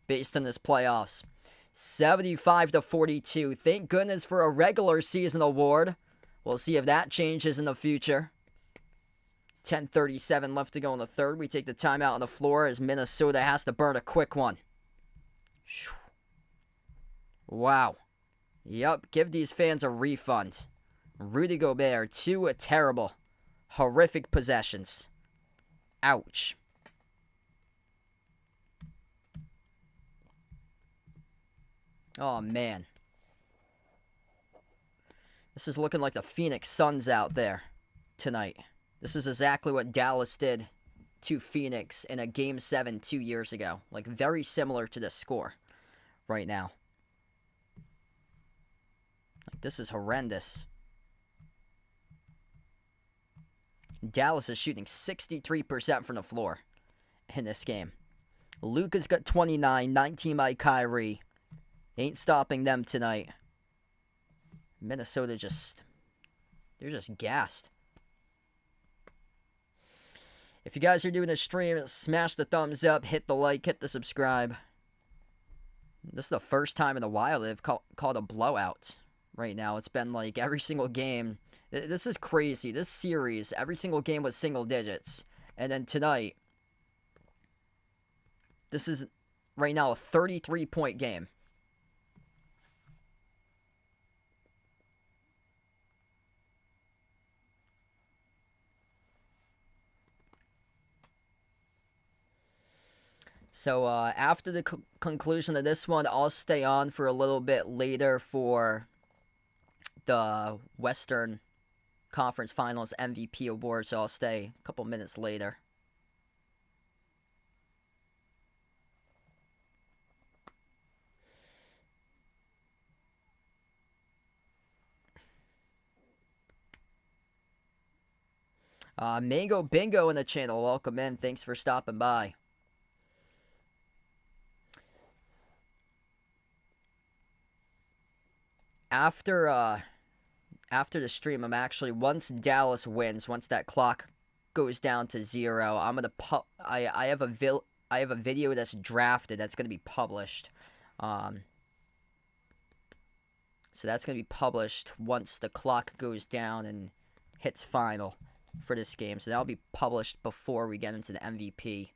based on his playoffs. 75-42. Thank goodness for a regular season award. We'll see if that changes in the future. 10:37 left to go in the third. We take the timeout on the floor as Minnesota has to burn a quick one. Wow. Yup, give these fans a refund. Rudy Gobert, 2 terrible, horrific possessions. Ouch. Oh, man. This is looking like the Phoenix Suns out there tonight. This is exactly what Dallas did to Phoenix in a Game 7 2 years ago. Like, very similar to this score right now. Like, this is horrendous. Dallas is shooting 63% from the floor in this game. Luka's got 29, 19 by Kyrie. Ain't stopping them tonight. Minnesota they're just gassed. If you guys are doing a stream, smash the thumbs up, hit the like, hit the subscribe. This is the first time in a while they've called a blowout right now. It's been like every single game. This is crazy. This series, every single game was single digits. And then tonight, this is right now a 33-point game. So after the conclusion of this one, I'll stay on for a little bit later for the Western Conference Finals MVP award, so I'll stay a couple minutes later. Mango Bingo in the channel, welcome in. Thanks for stopping by. After the stream, I'm actually, once Dallas wins, once that clock goes down to 0, I'm gonna I have a video that's drafted that's gonna be published. So that's gonna be published once the clock goes down and hits final for this game. So that'll be published before we get into the MVP.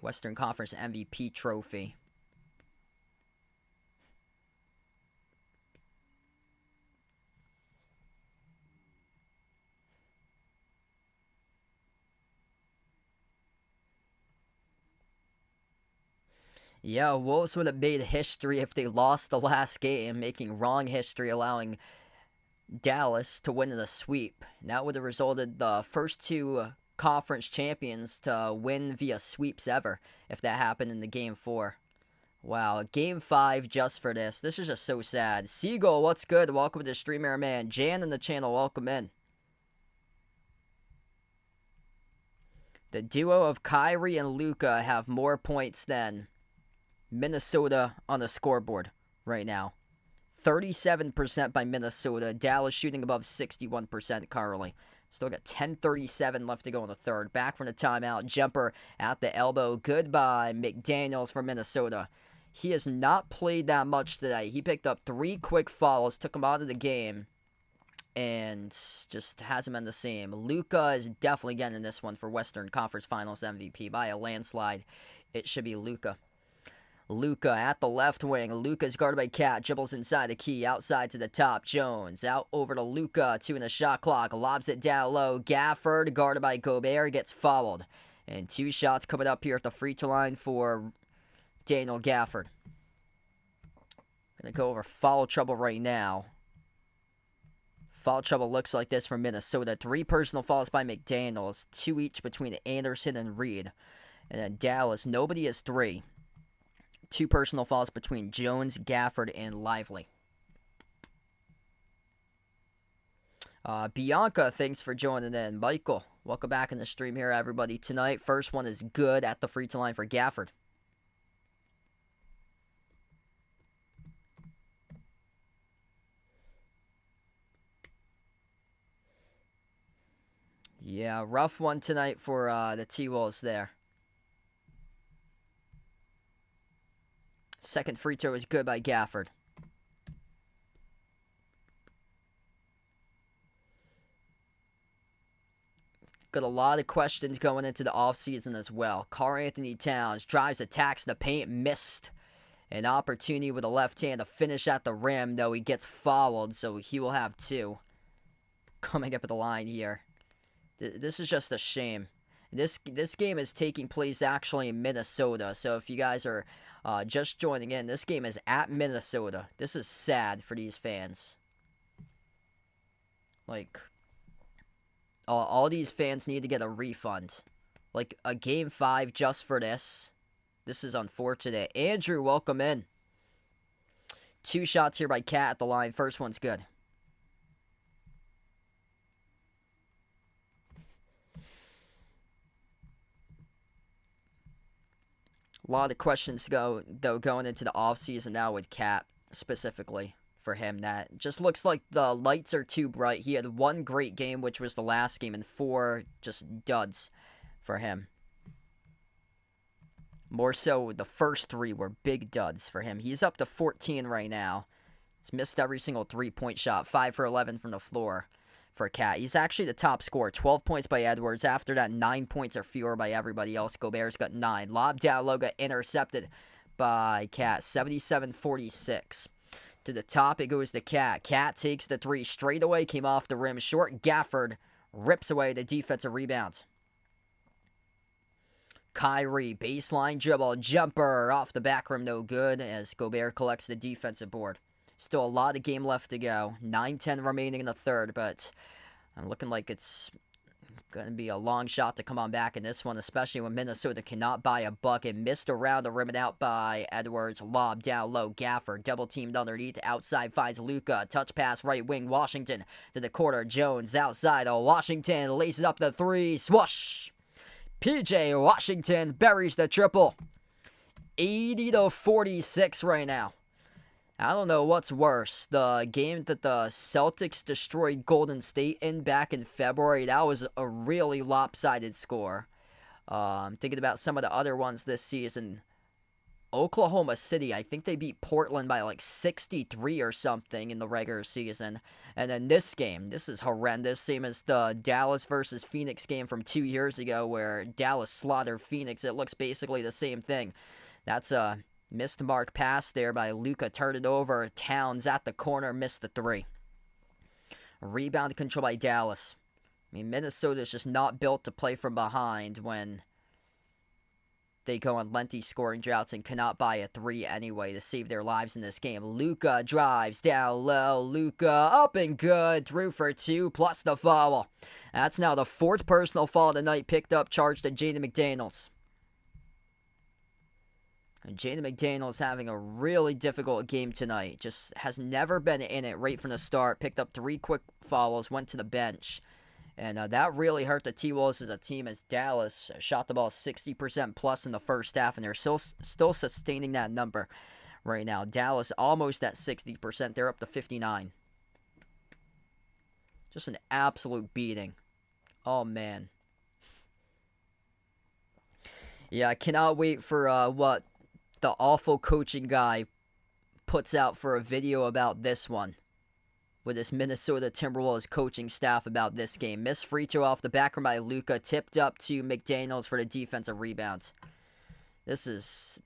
Western Conference MVP trophy. Yeah, Wolves would have made history if they lost the last game, making wrong history, allowing Dallas to win in a sweep. And that would have resulted the first two conference champions to win via sweeps ever, if that happened in the Game 4. Wow, Game 5 just for this. This is just so sad. Seagull, what's good? Welcome to the Streamer Man. Jan in the channel, welcome in. The duo of Kyrie and Luka have more points than Minnesota on the scoreboard right now. 37% by Minnesota. Dallas shooting above 61% currently. Still got 10:37 left to go in the third. Back from the timeout. Jumper at the elbow. Goodbye, McDaniels for Minnesota. He has not played that much today. He picked up 3 quick fouls, took him out of the game, and just hasn't been the same. Luka is definitely getting in this one for Western Conference Finals MVP by a landslide. It should be Luka. Luka at the left wing. Luka's guarded by Cat. Dribbles inside the key. Outside to the top. Jones out over to Luka. 2 in the shot clock. Lobs it down low. Gafford guarded by Gobert. Gets fouled. And 2 shots coming up here at the free throw line for Daniel Gafford. Gonna go over foul trouble right now. Foul trouble looks like this for Minnesota. 3 personal fouls by McDaniels. 2 each between Anderson and Reed. And then Dallas, nobody has 3. 2 personal fouls between Jones, Gafford, and Lively. Bianca, thanks for joining in. Michael, welcome back in the stream here, everybody. Tonight, first one is good at the free throw line for Gafford. Yeah, rough one tonight for the T-Wolves there. Second free throw is good by Gafford. Got a lot of questions going into the offseason as well. Karl-Anthony Towns drives, attacks the paint, missed an opportunity with a left hand to finish at the rim, though he gets fouled, so he will have 2 coming up at the line here. This is just a shame. This game is taking place actually in Minnesota, so if you guys are just joining in, this game is at Minnesota. This is sad for these fans. Like, all these fans need to get a refund. Like, a Game 5 just for this. This is unfortunate. Andrew, welcome in. 2 shots here by Cat at the line. First one's good. A lot of questions going into the offseason now with Cat specifically for him. That just looks like the lights are too bright. He had one great game, which was the last game, and 4 just duds for him. More so, the first 3 were big duds for him. He's up to 14 right now. He's missed every single 3-point shot. 5 for 11 from the floor for Cat. He's actually the top scorer. 12 points by Edwards. After that, 9 points or fewer by everybody else. Gobert's got 9. Lob down low, got intercepted by Cat. 77-46. To the top, it goes to Cat. Cat takes the 3 straight away. Came off the rim short. Gafford rips away the defensive rebound. Kyrie, baseline dribble, jumper, off the back rim, no good, as Gobert collects the defensive board. Still a lot of game left to go. 9-10 remaining in the third, but I'm looking like it's going to be a long shot to come on back in this one, especially when Minnesota cannot buy a bucket. Missed around the rim and out by Edwards. Lob down low. Gafford double teamed underneath. Outside finds Luka. Touch pass right wing. Washington to the corner. Jones outside. Washington laces up the 3. Swoosh. PJ Washington buries the triple. 80-46 right now. I don't know what's worse. The game that the Celtics destroyed Golden State in back in February, that was a really lopsided score. I'm thinking about some of the other ones this season. Oklahoma City, I think they beat Portland by like 63 or something in the regular season. And then this game, this is horrendous. Same as the Dallas versus Phoenix game from 2 years ago where Dallas slaughtered Phoenix. It looks basically the same thing. That's a missed mark pass there by Luka. Turned it over. Towns at the corner. Missed the 3. Rebound control by Dallas. I mean, Minnesota's just not built to play from behind when they go on lengthy scoring droughts and cannot buy a 3 anyway to save their lives in this game. Luka drives down low. Luka up and good. Through for 2 plus the foul. That's now the 4th personal foul of the night picked up, charged to Jaden McDaniels. And Jaden McDaniels having a really difficult game tonight. Just has never been in it right from the start. Picked up 3 quick fouls, went to the bench. And that really hurt the T-Wolves as a team, as Dallas shot the ball 60% plus in the first half, and they're still sustaining that number right now. Dallas almost at 60%. They're up to 59. Just an absolute beating. Oh, man. Yeah, I cannot wait for what the awful coaching guy puts out for a video about this one. With this Minnesota Timberwolves coaching staff about this game. Missed free throw off the back rim by Luka. Tipped up to McDaniels for the defensive rebound. This is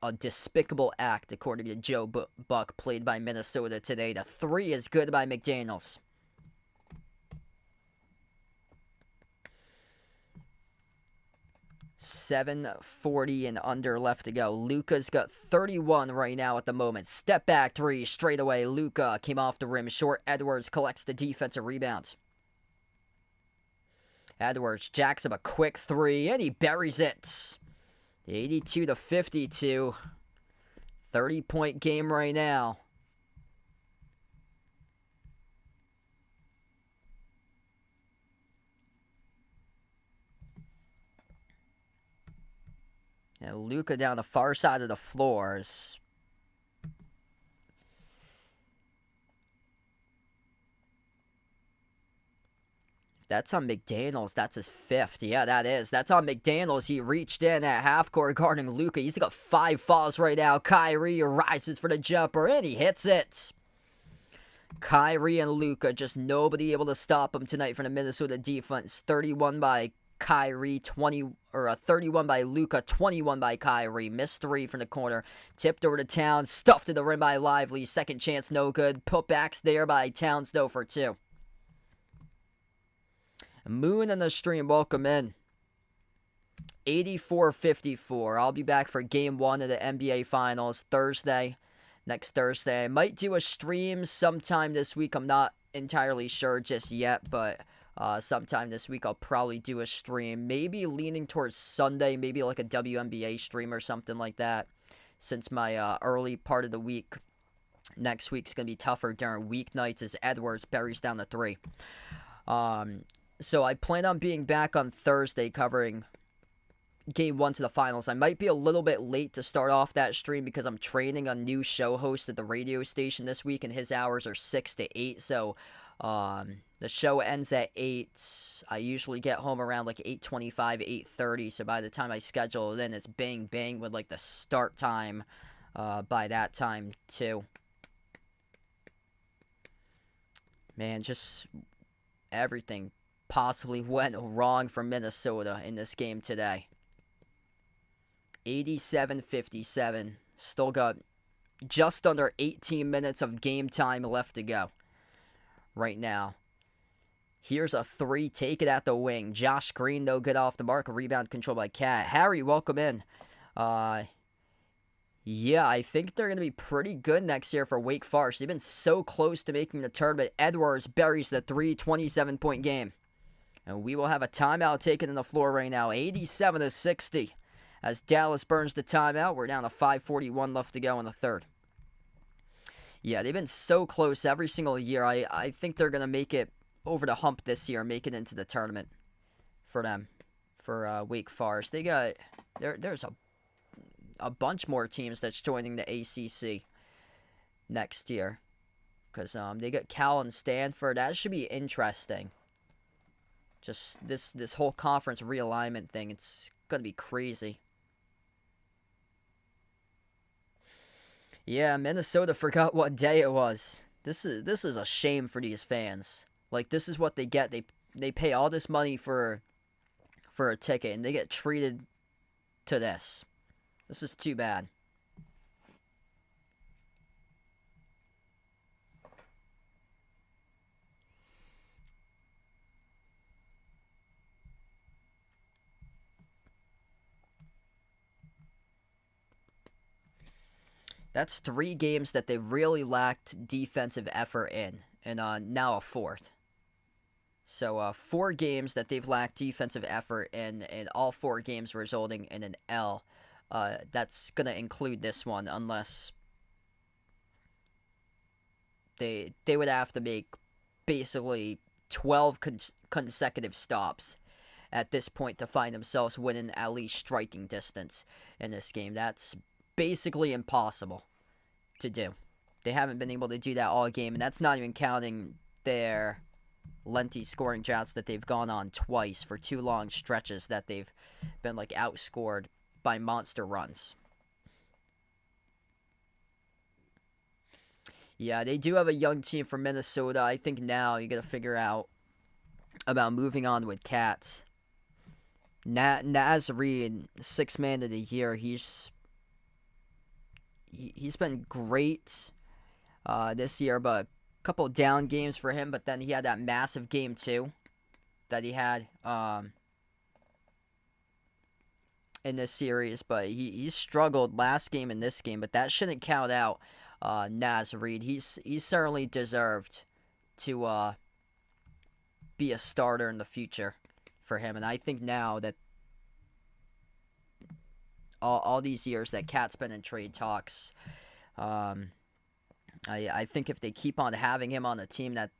a despicable act, according to Joe Buck, played by Minnesota today. The 3 is good by McDaniels. .740 and under left to go. Luka's got 31 right now at the moment. Step back 3 straight away. Luka came off the rim short. Edwards collects the defensive rebound. Edwards jacks up a quick 3 and he buries it. 82-52. 30-point game right now. And Luka down the far side of the floors. That's on McDaniels. That's his 5th. Yeah, that is. That's on McDaniels. He reached in at half court guarding Luka. He's got 5 fouls right now. Kyrie rises for the jumper, and he hits it. Kyrie and Luka, just nobody able to stop him tonight from the Minnesota defense. 31 by Kyrie, 31 by Luka, 21 by Kyrie. Missed 3 from the corner. Tipped over to Towns. Stuffed to the rim by Lively. Second chance, no good. Putbacks there by Towns, though, for 2. Moon and the stream, welcome in. 84-54. I'll be back for Game 1 of the NBA Finals Thursday. Next Thursday. I might do a stream sometime this week. I'm not entirely sure just yet, but sometime this week I'll probably do a stream. Maybe leaning towards Sunday, maybe like a WNBA stream or something like that. Since my early part of the week next week's going to be tougher during weeknights as Edwards buries down the 3. So I plan on being back on Thursday covering Game 1 to the finals. I might be a little bit late to start off that stream because I'm training a new show host at the radio station this week, and his hours are 6 to 8, so the show ends at 8. I usually get home around like 8:25, 8:30, so by the time I schedule it in, it's bang bang with like the start time by that time too. Man, just everything possibly went wrong for Minnesota in this game today. 87-57. Still got just under 18 minutes of game time left to go right now. Here's a 3. Take it at the wing. Josh Green, though, good off the mark. A rebound controlled by Cat. Harry, welcome in. Yeah, I think they're going to be pretty good next year for Wake Forest. They've been so close to making the tournament. Edwards buries the 3, 27-point game. And we will have a timeout taken on the floor right now. 87-60. As Dallas burns the timeout, we're down to 5:41 left to go in the third. Yeah, they've been so close every single year. I think they're going to make it over the hump this year, make it into the tournament for them, for Wake Forest. There's a bunch more teams that's joining the ACC next year. Because they got Cal and Stanford. That should be interesting. Just this whole conference realignment thing, it's going to be crazy. Yeah, Minnesota forgot what day it was. This is a shame for these fans. Like, this is what they get. They pay all this money for a ticket, and they get treated to this. This is too bad. That's 3 games that they really lacked defensive effort in, and now a 4th. So 4 games that they've lacked defensive effort in, and all 4 games resulting in an L. That's going to include this one, unless they would have to make basically 12 consecutive stops at this point to find themselves within at least striking distance in this game. That's basically impossible to do. They haven't been able to do that all game, and that's not even counting their lengthy scoring droughts that they've gone on twice for 2 long stretches that they've been like outscored by monster runs. Yeah, they do have a young team from Minnesota. I think now you got to figure out about moving on with Cat. Naz Reid, 6th man of the year. He's been great this year, but a couple down games for him. But then he had that massive game 2 that he had in this series. But he struggled last game and this game, but that shouldn't count out Naz Reid. He's certainly deserved to be a starter in the future for him. And I think now that all these years that Cat's been in trade talks, I think if they keep on having him on the team, that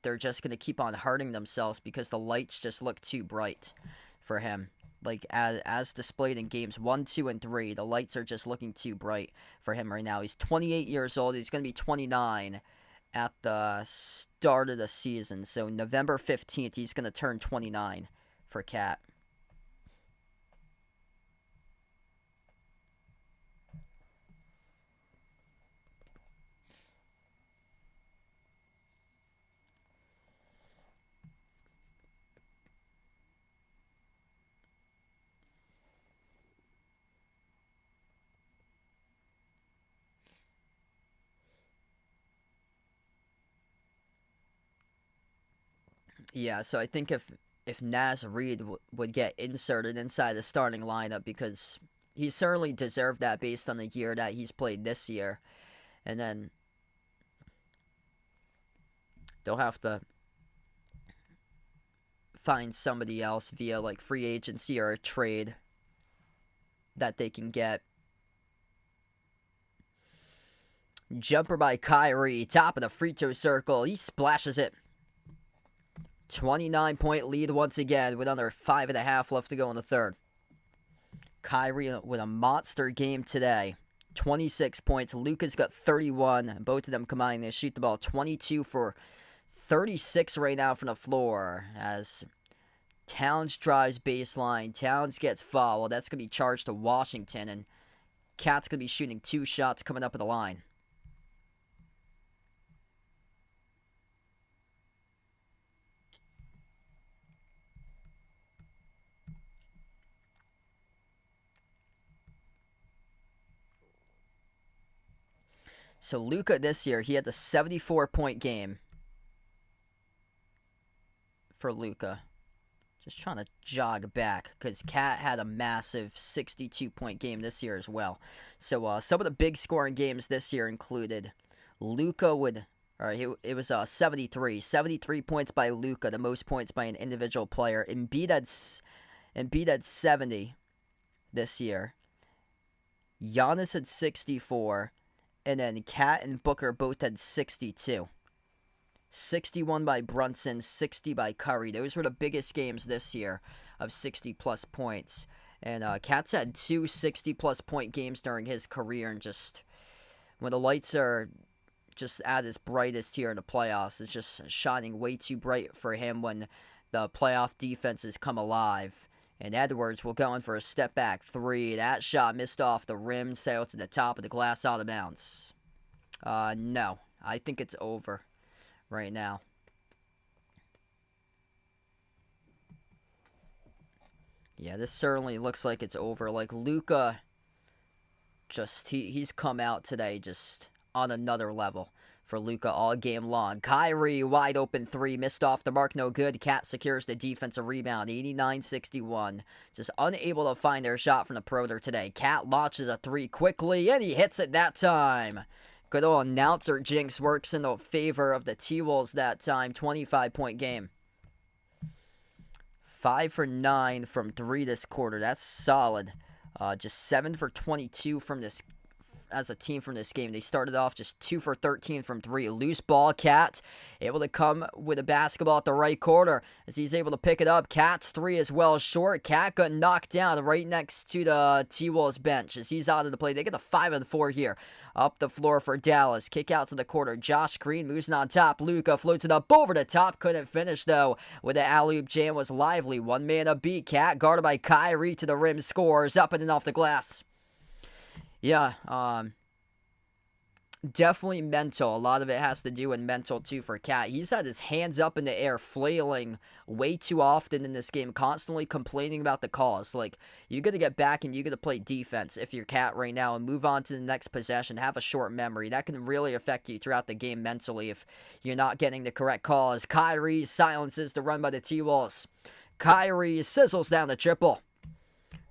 they're just going to keep on hurting themselves because the lights just look too bright for him. Like, as displayed in games 1, 2, and 3, the lights are just looking too bright for him right now. He's 28 years old. He's going to be 29 at the start of the season. So November 15th, he's going to turn 29 for Cat. Yeah, so I think if Naz Reid would get inserted inside the starting lineup, because he certainly deserved that based on the year that he's played this year, and then they'll have to find somebody else via like free agency or a trade that they can get. Jumper by Kyrie, top of the free throw circle. He splashes it. 29-point lead once again with under 5.5 left to go in the third. Kyrie with a monster game today. 26 points. Luka's got 31. Both of them combined to shoot the ball 22 for 36 right now from the floor. As Towns drives baseline. Towns gets fouled. That's going to be charged to Washington. And Cat's going to be shooting 2 shots coming up at the line. So Luka this year, he had the 74-point game for Luka. Just trying to jog back because Cat had a massive 62-point game this year as well. So some of the big scoring games this year included Luka it was 73 points by Luka, the most points by an individual player. Embiid had 70 this year. Giannis had 64. And then Cat and Booker both had 62. 61 by Brunson, 60 by Curry. Those were the biggest games this year of 60-plus points. And Cat's had 2 60-plus point games during his career. And just when the lights are just at its brightest here in the playoffs, it's just shining way too bright for him when the playoff defenses come alive. And Edwards will go in for a step-back 3. That shot missed off the rim, sailed to the top of the glass, out of bounds. No. I think it's over right now. Yeah, this certainly looks like it's over. Like, Luka, he's come out today just on another level for Luka all game long. Kyrie, wide open 3, missed off the mark, no good. Cat secures the defensive rebound, 89-61. Just unable to find their shot from the perimeter today. Cat launches a 3 quickly, and he hits it that time. Good old announcer jinx works in the favor of the T-Wolves that time. 25-point game. 5 for 9 from 3 this quarter. That's solid. Just 7 for 22 from this as a team from this game. They started off just 2 for 13 from 3. Loose ball, Cat able to come with a basketball at the right corner as he's able to pick it up. Cat's 3 as well short. Cat got knocked down right next to the T-Wolves bench as he's out of the play. They get the 5 and 4 here. Up the floor for Dallas. Kick out to the corner. Josh Green moves on top. Luka floats it up over the top. Couldn't finish though with the alley-oop jam. Was lively. One man up beat. Cat guarded by Kyrie to the rim. Scores up and off the glass. Yeah, definitely mental. A lot of it has to do with mental, too, for Cat. He's had his hands up in the air, flailing way too often in this game, constantly complaining about the calls. Like, you got to get back and you got to play defense if you're Cat right now and move on to the next possession. Have a short memory. That can really affect you throughout the game mentally if you're not getting the correct calls. Kyrie silences the run by the T-Wolves. Kyrie sizzles down the triple.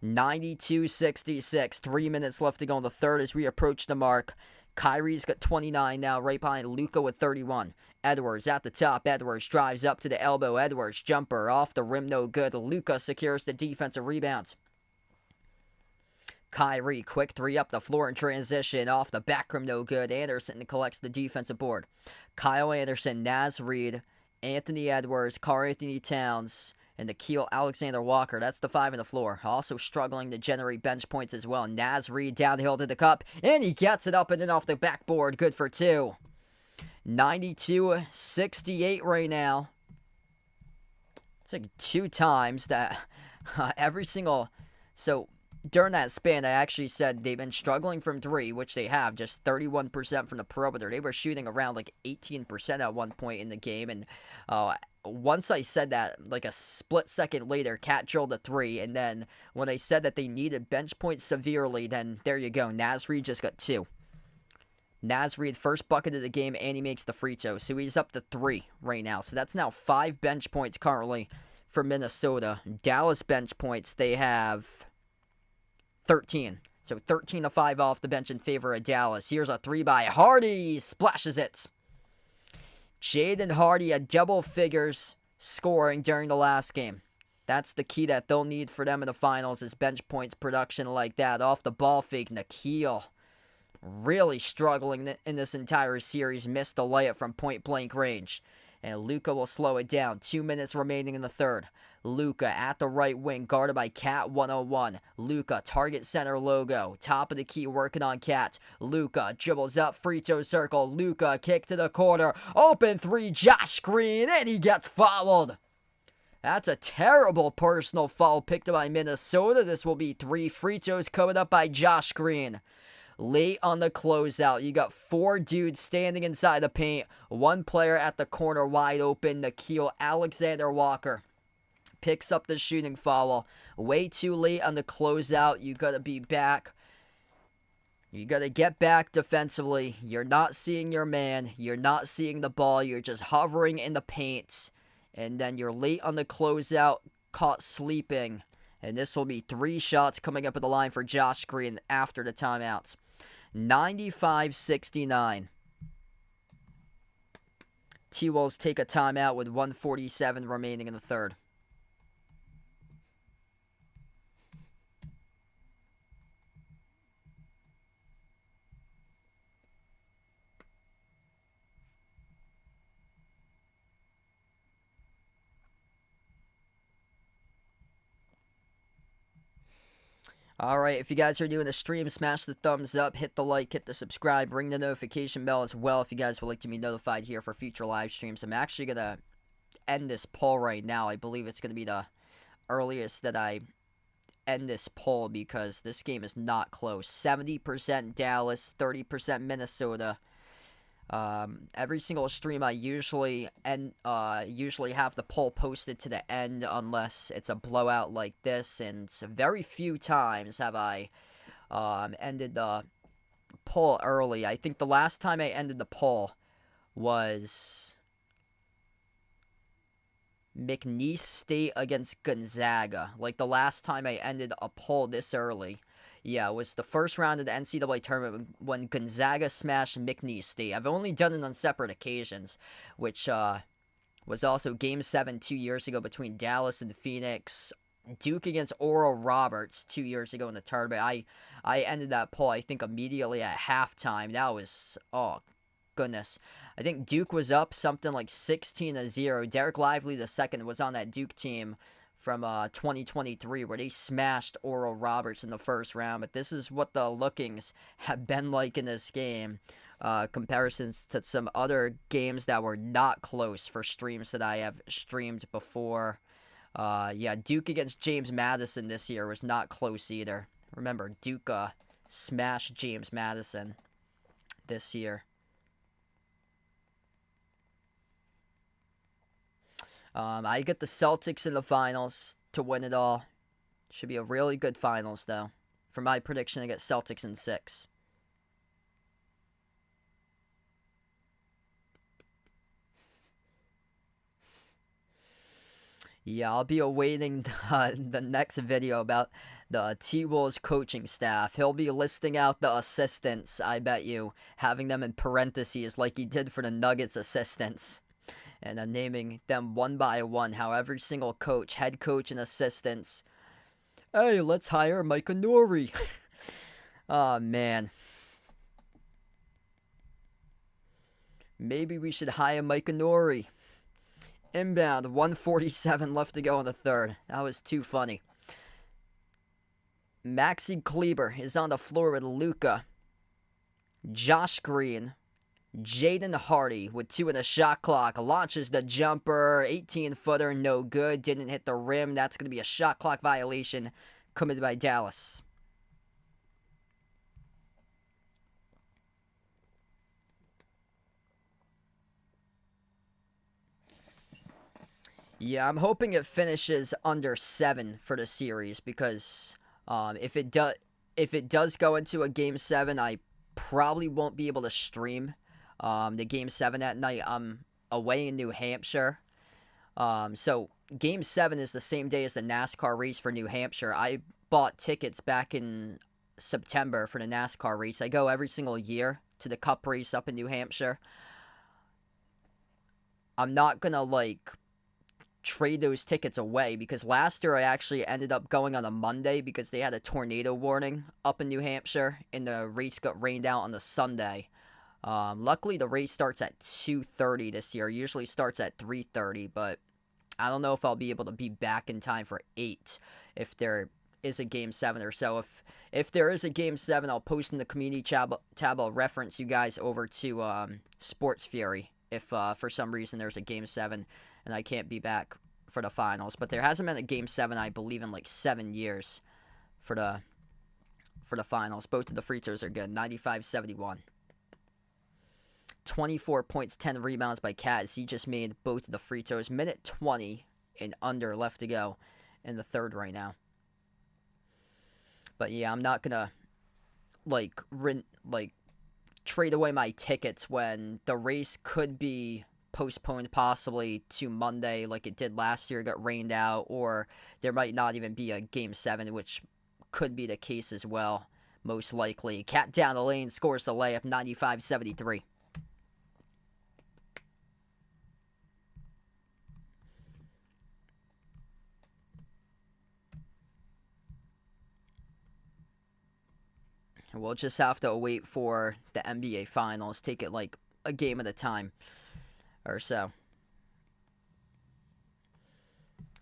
92-66. 3 minutes left to go in the third as we approach the mark. Kyrie's got 29 now, right behind Luka with 31. Edwards at the top. Edwards drives up to the elbow. Edwards jumper off the rim, no good. Luka secures the defensive rebounds. Kyrie, quick 3 up the floor in transition. Off the back rim, no good. Anderson collects the defensive board. Kyle Anderson, Naz Reid, Anthony Edwards, Karl-Anthony Towns, and Nickeil Alexander-Walker. That's the 5 on the floor. Also struggling to generate bench points as well. Naz Reid downhill to the cup, and he gets it up and in off the backboard. Good for 2. 92-68 right now. It's like 2 times that every single... So, during that span, I actually said they've been struggling from 3, which they have, just 31% from the perimeter. They were shooting around like 18% at one point in the game, and once I said that, like a split second later, Cat drilled a 3, and then when I said that they needed bench points severely, then there you go. Naz Reid just got 2. Naz Reid, first bucket of the game, and he makes the free throw, so he's up to 3 right now. So that's now 5 bench points currently for Minnesota. Dallas bench points, they have 13. So 13-5 off the bench in favor of Dallas. Here's a 3 by Hardy. Splashes it. Jaden Hardy had double figures scoring during the last game. That's the key that they'll need for them in the finals is bench points production like that. Off the ball fake, Nickeil really struggling in this entire series. Missed the layup from point-blank range. And Luka will slow it down. 2 minutes remaining in the third. Luka at the right wing, guarded by Cat 101. Luka, target center logo. Top of the key, working on Cat. Luka dribbles up, free throw circle. Luka, kick to the corner. Open three, Josh Green, and he gets fouled. That's a terrible personal foul picked up by Minnesota. This will be 3 free throws covered up by Josh Green. Late on the closeout, you got 4 dudes standing inside the paint. 1 player at the corner wide open. Nikhil Alexander Walker picks up the shooting foul. Way too late on the closeout. You got to be back. You got to get back defensively. You're not seeing your man. You're not seeing the ball. You're just hovering in the paint. And then you're late on the closeout, caught sleeping. And this will be 3 shots coming up at the line for Josh Green after the timeouts. 95-69. T-Wolves take a timeout with 1:47 remaining in the third. Alright, if you guys are doing the stream, smash the thumbs up, hit the like, hit the subscribe, ring the notification bell as well if you guys would like to be notified here for future live streams. I'm actually going to end this poll right now. I believe it's going to be the earliest that I end this poll because this game is not close. 70% Dallas, 30% Minnesota. Every single stream I usually have the poll posted to the end unless it's a blowout like this, and very few times have I ended the poll early. I think the last time I ended the poll was McNeese State against Gonzaga. Like the last time I ended a poll this early. Yeah, it was the first round of the NCAA tournament when Gonzaga smashed McNeese State. I've only done it on separate occasions, which was also Game 7 2 years ago between Dallas and Phoenix. Duke against Oral Roberts 2 years ago in the tournament. I ended that poll, I think, immediately at halftime. That was, oh, goodness. I think Duke was up something like 16-0. Derek Lively II was on that Duke team from 2023 where they smashed Oral Roberts in the first round. But this is what the lookings have been like in this game. Comparisons to some other games that were not close for streams that I have streamed before. Yeah, Duke against James Madison this year was not close either. Remember, Duke smashed James Madison this year. I get the Celtics in the finals to win it all. Should be a really good finals, though. For my prediction, I get Celtics in 6. Yeah, I'll be awaiting the next video about the T-Wolves coaching staff. He'll be listing out the assistants, I bet you, having them in parentheses like he did for the Nuggets assistants. And then naming them one by one, how every single coach, head coach, and assistants. Hey, let's hire Micah Nori. Oh, man. Maybe we should hire Micah Nori. Inbound, 1:47 left to go in the third. That was too funny. Maxi Kleber is on the floor with Luka, Josh Green, Jaden Hardy with 2 in the shot clock. Launches the jumper. 18-footer, no good. Didn't hit the rim. That's going to be a shot clock violation committed by Dallas. Yeah, I'm hoping it finishes under 7 for the series because if it does go into a Game 7, I probably won't be able to stream the Game 7 that night. I'm away in New Hampshire. So Game 7 is the same day as the NASCAR race for New Hampshire. I bought tickets back in September for the NASCAR race. I go every single year to the Cup race up in New Hampshire. I'm not going to, trade those tickets away because last year I actually ended up going on a Monday because they had a tornado warning up in New Hampshire and the race got rained out on the Sunday. Luckily, the race starts at 2:30 this year. It usually starts at 3:30, but I don't know if I'll be able to be back in time for 8 if there is a Game 7 or so. If there is a Game 7, I'll post in the community tab. I'll reference you guys over to Sports Fury if for some reason there's a Game 7 and I can't be back for the finals. But there hasn't been a Game 7, I believe, in like 7 years for the finals. Both of the free throws are good. 95-71. 24 points, 10 rebounds by Cat. He just made both of the free throws. Minute 20 and under left to go in the third right now. But yeah, I'm not gonna trade away my tickets when the race could be postponed possibly to Monday like it did last year, got rained out, or there might not even be a Game 7, which could be the case as well, most likely. Cat down the lane, scores the layup, 95-73. We'll just have to wait for the NBA Finals. Take it like a game at a time or so.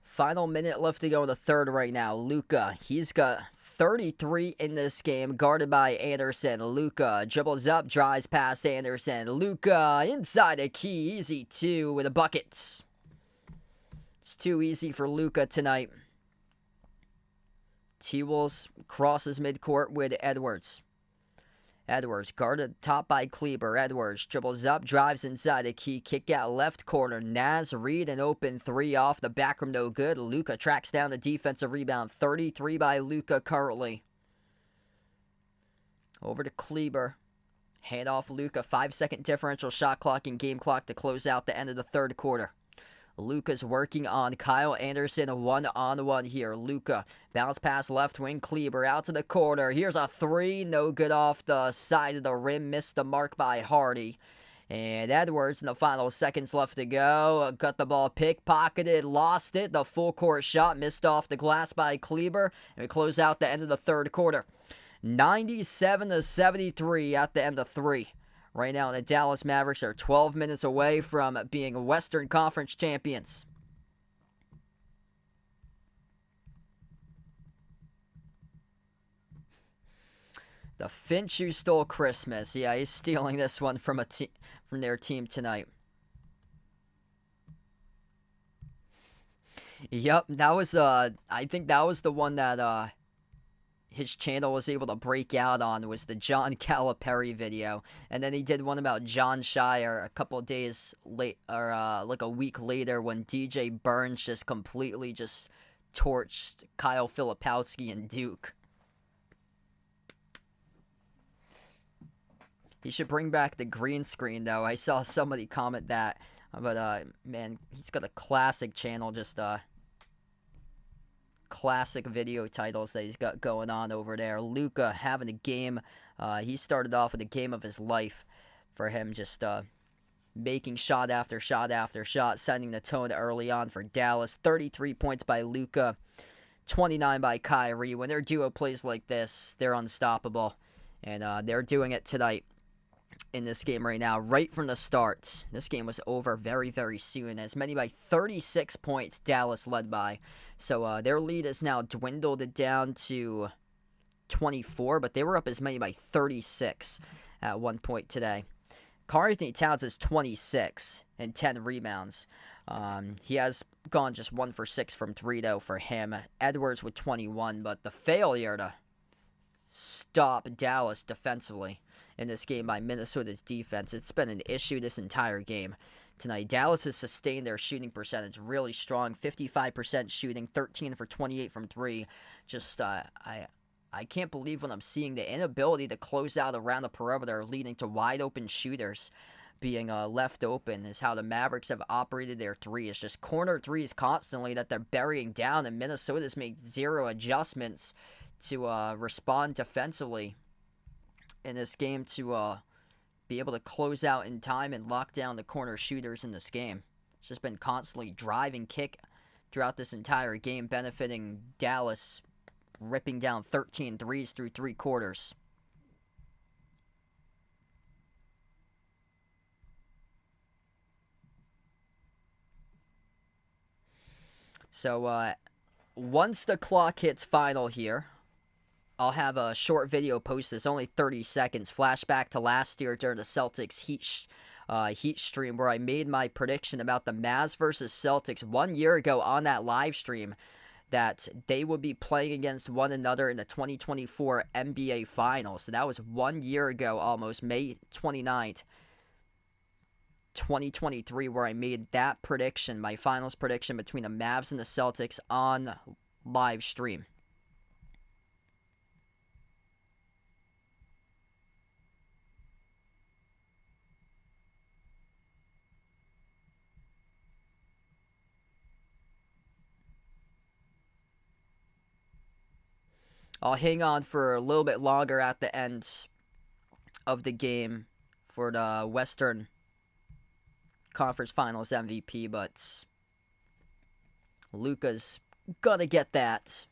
Final minute left to go in the third right now. Luka, he's got 33 in this game, guarded by Anderson. Luka dribbles up, drives past Anderson. Luka inside the key, easy 2 with the buckets. It's too easy for Luka tonight. T-Wolves crosses midcourt with Edwards. Edwards guarded top by Kleber. Edwards dribbles up, drives inside the key, kick out left corner. Naz Reid, an open 3 off the back room, no good. Luka tracks down the defensive rebound. 33 by Luka currently. Over to Kleber. Hand off Luka. 5-second differential shot clock and game clock to close out the end of the third quarter. Luka's working on Kyle Anderson, one-on-one here. Luka, bounce pass left wing, Kleber out to the corner. Here's a 3, no good off the side of the rim. Missed the mark by Hardy. And Edwards in the final seconds left to go. Got the ball pickpocketed, lost it. The full court shot missed off the glass by Kleber. And we close out the end of the third quarter. 97-73 at the end of 3. Right now, the Dallas Mavericks are 12 minutes away from being Western Conference champions. The Finch who stole Christmas. Yeah, he's stealing this one from their team tonight. Yep, that was I think that was the one that his channel was able to break out on, was the John Calipari video. And then he did one about John Shire a couple of days late, or like a week later, when DJ Burns just completely just torched Kyle Filipowski and Duke. He should bring back the green screen, though. I saw somebody comment that. But, man, he's got a classic channel, just, classic video titles that he's got going on over there. Luka having a game. He started off with a game of his life for him, just making shot after shot after shot, setting the tone early on for Dallas. 33 points by Luka, 29 by Kyrie. When their duo plays like this, they're unstoppable, and they're doing it tonight in this game right now, right from the start. This game was over very, very soon, as many by 36 points Dallas led by. So their lead is now dwindled down to 24, but they were up as many by 36 at one point today. Karl-Anthony Towns is 26 and 10 rebounds. He has gone just 1 for 6 from 3, though, for him. Edwards with 21, but the failure to stop Dallas defensively in this game by Minnesota's defense, it's been an issue this entire game tonight. Dallas has sustained their shooting percentage really strong, 55% shooting, 13 for 28 from 3. Just, I can't believe when I'm seeing the inability to close out around the perimeter, leading to wide open shooters being left open, is how the Mavericks have operated their 3. It's just corner 3s constantly that they're burying down, and Minnesota's made 0 adjustments to respond defensively in this game to be able to close out in time and lock down the corner shooters in this game. It's just been constantly driving kick throughout this entire game, benefiting Dallas, ripping down 13 threes through 3 quarters. So, once the clock hits final here, I'll have a short video posted. It's only 30 seconds. Flashback to last year during the Celtics Heat stream where I made my prediction about the Mavs versus Celtics 1 year ago on that live stream that they would be playing against one another in the 2024 NBA Finals. So that was 1 year ago almost, May 29th, 2023, where I made that prediction, my finals prediction between the Mavs and the Celtics on live stream. I'll hang on for a little bit longer at the end of the game for the Western Conference Finals MVP, but Luka's gonna get that.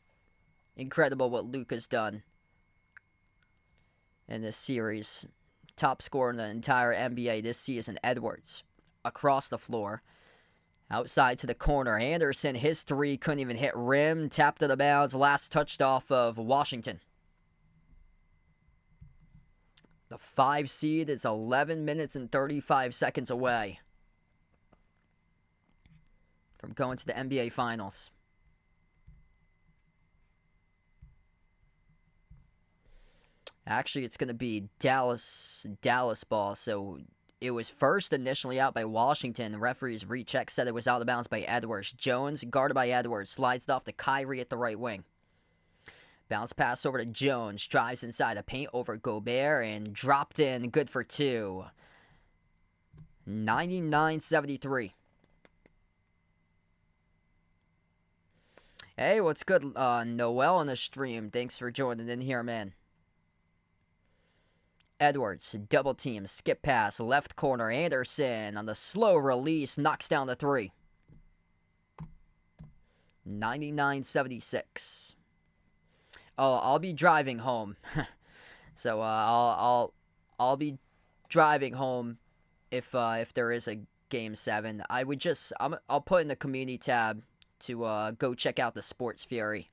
Incredible what Luka's done in this series. Top scorer in the entire NBA this season, Edwards. Across the floor. Outside to the corner. Anderson, his three couldn't even hit rim. Tapped out of bounds. Last touched off of Washington. The 5 seed is 11 minutes and 35 seconds away from going to the NBA Finals. Actually, it's going to be Dallas ball. So it was first initially out by Washington. The referee's recheck said it was out of bounds by Edwards. Jones, guarded by Edwards, slides it off to Kyrie at the right wing. Bounce pass over to Jones. Drives inside the paint over Gobert and dropped in. Good for 2. 99-73. Hey, what's good? Noel on the stream. Thanks for joining in here, man. Edwards, double team, skip pass, left corner. Anderson on the slow release, knocks down the 3. 99-76. Oh, I'll be driving home. So I'll be driving home if there is a game 7. I'll put in the community tab to go check out the Sports Fury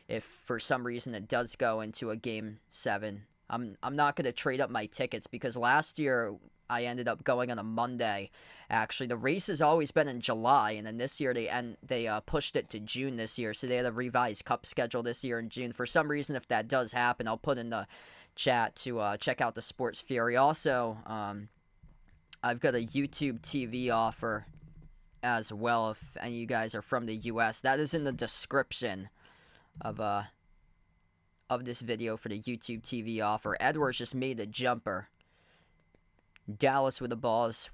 if for some reason it does go into a game 7. I'm not going to trade up my tickets because last year I ended up going on a Monday. Actually, the race has always been in July, and then this year they pushed it to June this year, so they had a revised cup schedule this year in June. For some reason, if that does happen, I'll put in the chat to check out the Sports Fury. Also, I've got a YouTube TV offer as well if any of you guys are from the U.S. That is in the description of this video for the YouTube TV offer. Edwards just made the jumper. Dallas with the balls.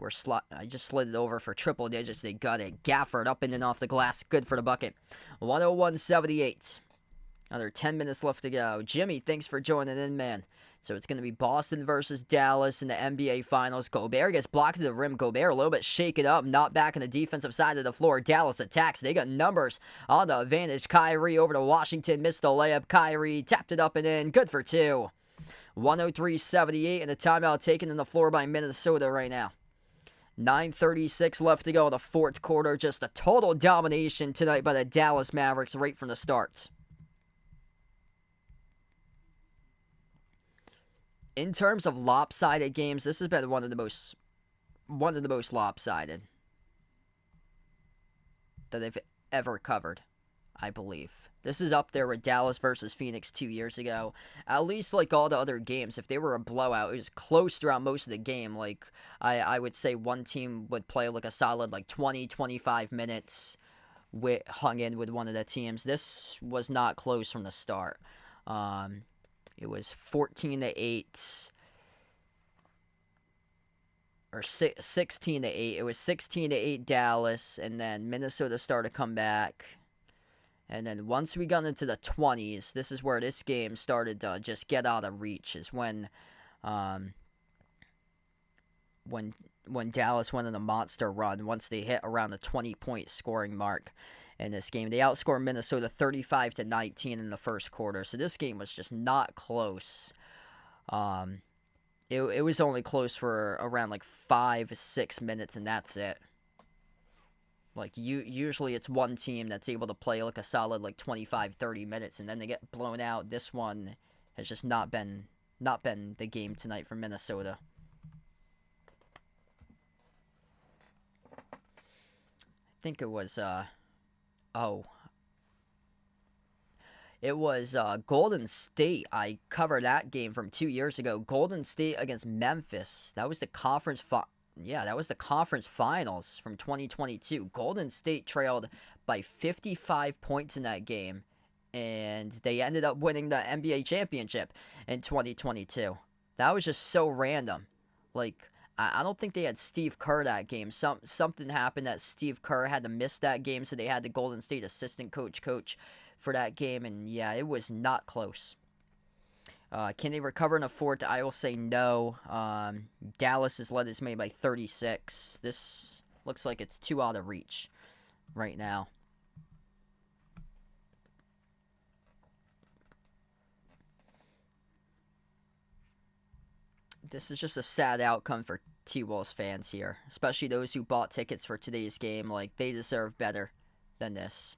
I just slid it over for triple digits. They got it. Gafford up in and off the glass. Good for the bucket. 101-78. Another 10 minutes left to go. Jimmy, thanks for joining in, man. So it's going to be Boston versus Dallas in the NBA Finals. Gobert gets blocked to the rim. Gobert a little bit shaken up, not back on the defensive side of the floor. Dallas attacks. They got numbers on the advantage. Kyrie over to Washington. Missed the layup. Kyrie tapped it up and in. Good for 2. 103-78 and a timeout taken in the floor by Minnesota right now. 9:36 left to go in the fourth quarter. Just a total domination tonight by the Dallas Mavericks right from the start. In terms of lopsided games, this has been one of the most lopsided that they've ever covered, I believe. This is up there with Dallas versus Phoenix 2 years ago. At least like all the other games, if they were a blowout, it was close throughout most of the game. Like, I would say one team would play like a solid like 20-25 minutes hung in with one of the teams. This was not close from the start. It was 14-8 or 16-8. It was 16-8 Dallas, and then Minnesota started to come back. And then once we got into the 20s, this is where this game started to just get out of reach. Is when Dallas went on a monster run. Once they hit around the 20-point scoring mark in this game, they outscored Minnesota 35-19 in the first quarter. So this game was just not close. It was only close for around like 5-6 minutes, and that's it. Like, usually it's one team that's able to play like a solid like 25, 30 minutes, and then they get blown out. This one has just not been the game tonight for Minnesota. I think it was it was Golden State. I covered that game from 2 years ago. Golden State against Memphis. That was the conference that was the conference finals from 2022. Golden State trailed by 55 points in that game, and they ended up winning the NBA championship in 2022. That was just so random. Like, I don't think they had Steve Kerr that game. Something happened that Steve Kerr had to miss that game, so they had the Golden State assistant coach for that game, and yeah, it was not close. Can they recover in a fourth? I will say no. Dallas has led this game by 36. This looks like it's too out of reach right now. This is just a sad outcome for T-Wolves fans here, especially those who bought tickets for today's game. Like, they deserve better than this.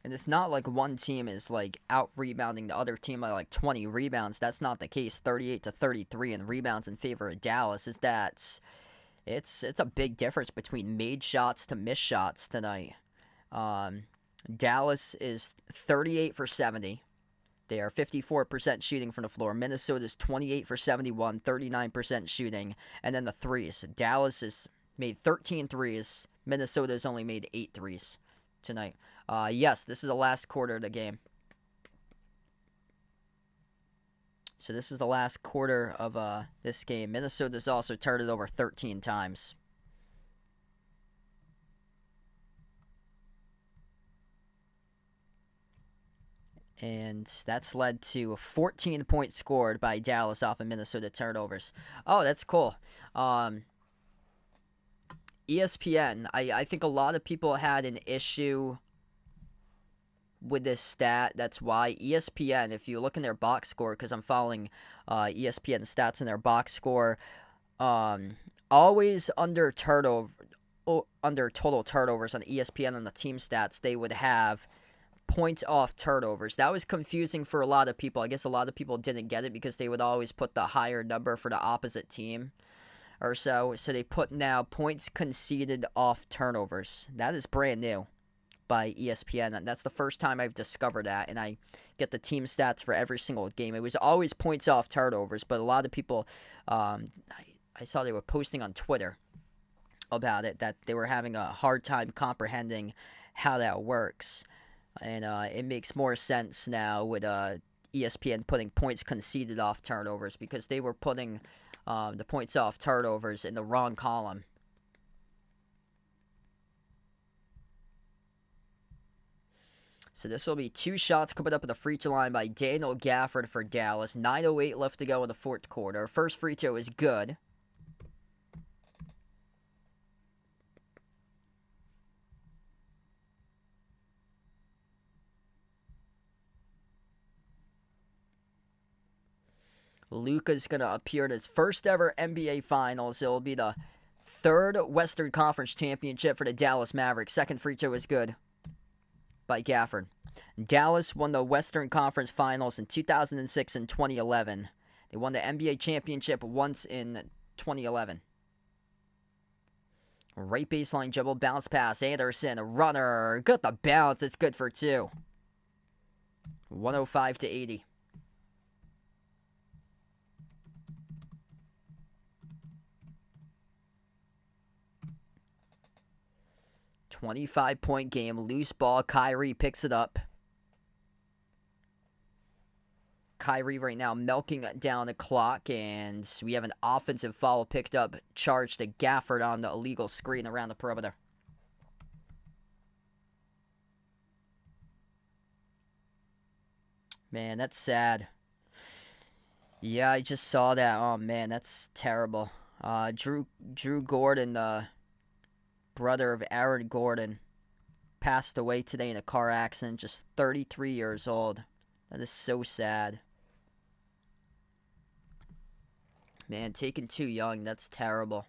And it's not like one team is like out rebounding the other team by like 20 rebounds. That's not the case. 38-33 in rebounds in favor of Dallas. It's a big difference between made shots to missed shots tonight. Dallas is 38 for 70. They are 54% shooting from the floor. Minnesota's 28 for 71, 39% shooting. And then the threes. Dallas has made 13 threes. Minnesota's only made 8 threes tonight. Yes, this is the last quarter of the game. So this is the last quarter of this game. Minnesota's also turned it over 13 times. And that's led to 14 points scored by Dallas off of Minnesota turnovers. Oh, that's cool. ESPN, I think a lot of people had an issue with this stat. That's why ESPN, if you look in their box score, because I'm following ESPN stats in their box score, always under total turnovers on ESPN on the team stats, they would have points off turnovers. That was confusing for a lot of people. I guess a lot of people didn't get it because they would always put the higher number for the opposite team or so. So they put now points conceded off turnovers. That is brand new by ESPN. That's the first time I've discovered that, and I get the team stats for every single game. It was always points off turnovers, but a lot of people, I saw they were posting on Twitter about it, that they were having a hard time comprehending how that works. And it makes more sense now with ESPN putting points conceded off turnovers, because they were putting the points off turnovers in the wrong column. So this will be 2 shots coming up at the free throw line by Daniel Gafford for Dallas. 9:08 left to go in the fourth quarter. First free throw is good. Luka's going to appear in his first ever NBA Finals. It will be the third Western Conference championship for the Dallas Mavericks. Second free throw is good by Gafford. Dallas won the Western Conference Finals in 2006 and 2011. They won the NBA championship once in 2011. Right baseline dribble, bounce pass, Anderson, a runner. Got the bounce, it's good for 2. 105-80. $25-point game, loose ball. Kyrie picks it up. Kyrie right now milking down the clock, and we have an offensive foul picked up, charged to Gafford on the illegal screen around the perimeter. Man, that's sad. Yeah, I just saw that. Oh man, that's terrible. Drew Gordon brother of Aaron Gordon, passed away today in a car accident, just 33 years old. That is so sad. Man, taken too young, that's terrible.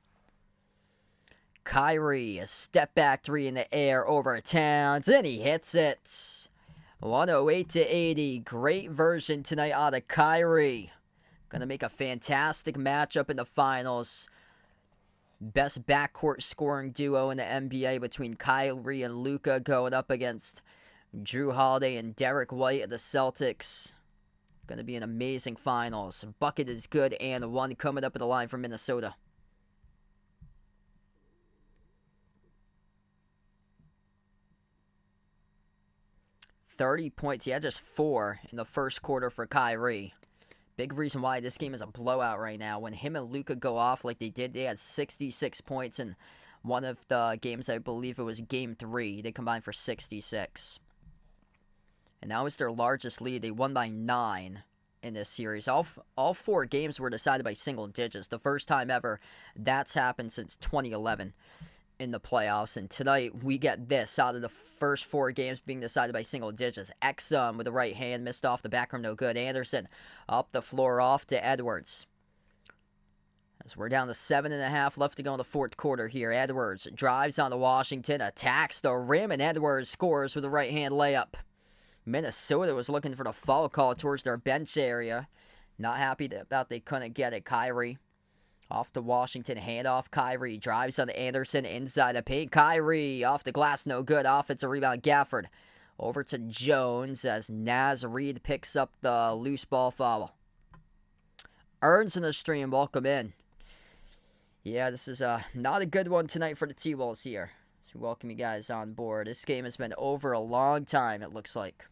Kyrie, a step back three in the air over Towns, and he hits it. 108-80. Great version tonight out of Kyrie. Gonna make a fantastic matchup in the finals. Best backcourt scoring duo in the NBA between Kyrie and Luka going up against Drew Holiday and Derek White of the Celtics. Gonna be an amazing finals. Bucket is good and one coming up at the line from Minnesota. 30 points. He had just 4 in the first quarter for Kyrie. Big reason why this game is a blowout right now. When him and Luka go off like they did, they had 66 points in one of the games. I believe it was Game 3. They combined for 66. And that was their largest lead. They won by 9 in this series. All 4 games were decided by single digits. The first time ever that's happened since 2011. In the playoffs, and tonight we get this out of the first 4 games being decided by single digits. Exum with the right hand, missed off the back rim, no good. Anderson up the floor, off to Edwards. As we're down to 7.5 left to go in the fourth quarter here. Edwards drives on to Washington, attacks the rim, and Edwards scores with a right hand layup. Minnesota was looking for the foul call towards their bench area. Not happy about they couldn't get it. Kyrie off to Washington, handoff. Kyrie drives on to Anderson inside the paint. Kyrie off the glass, no good. Offensive rebound, Gafford. Over to Jones as Naz Reid picks up the loose ball foul. Earns in the stream, welcome in. Yeah, this is not a good one tonight for the T-Wolves here. So welcome you guys on board. This game has been over a long time, it looks like.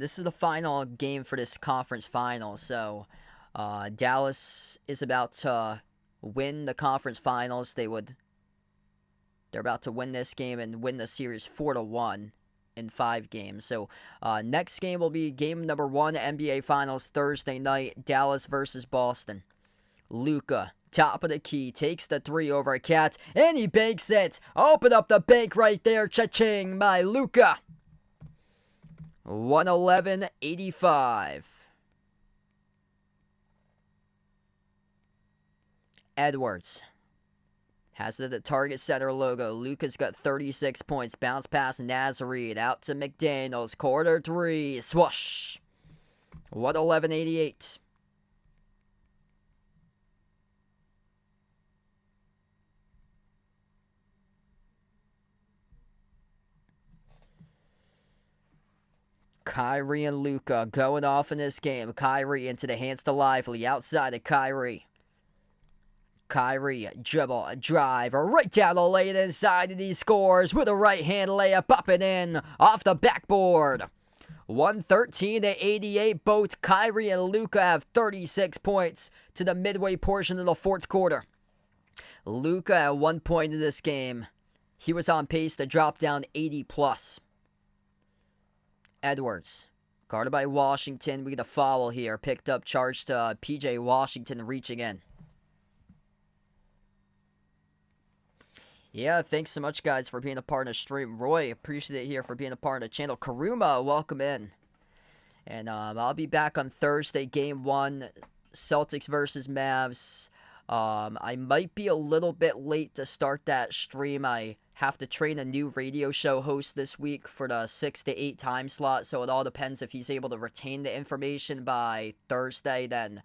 This is the final game for this conference final, so Dallas is about to win the conference finals. They're about to win this game and win the series 4-1 in 5 games. So next game will be game number 1, NBA Finals Thursday night, Dallas versus Boston. Luka, top of the key, takes the 3 over Cat, and he banks it. Open up the bank right there, cha-ching, by Luka. 111-85. Edwards has the target center logo. Luka's got 36 points. Bounce pass Naz Reid out to McDaniels. Quarter 3. Swoosh. 111-88. Kyrie and Luka going off in this game. Kyrie into the hands to Lively. Outside of Kyrie. Kyrie, dribble, drive, right down the lane inside, and he scores with a right-hand layup up and in off the backboard. 113-88. Both Kyrie and Luka have 36 points to the midway portion of the fourth quarter. Luka at one point in this game, he was on pace to drop down 80+. Edwards, guarded by Washington. We get a foul here. Picked up, charged to P.J. Washington reaching in. Yeah, thanks so much, guys, for being a part of the stream. Roy, appreciate it here for being a part of the channel. Karuma, welcome in. And I'll be back on Thursday, Game 1, Celtics versus Mavs. I might be a little bit late to start that stream. I have to train a new radio show host this week for the 6 to 8 time slot, so it all depends if he's able to retain the information by Thursday. Then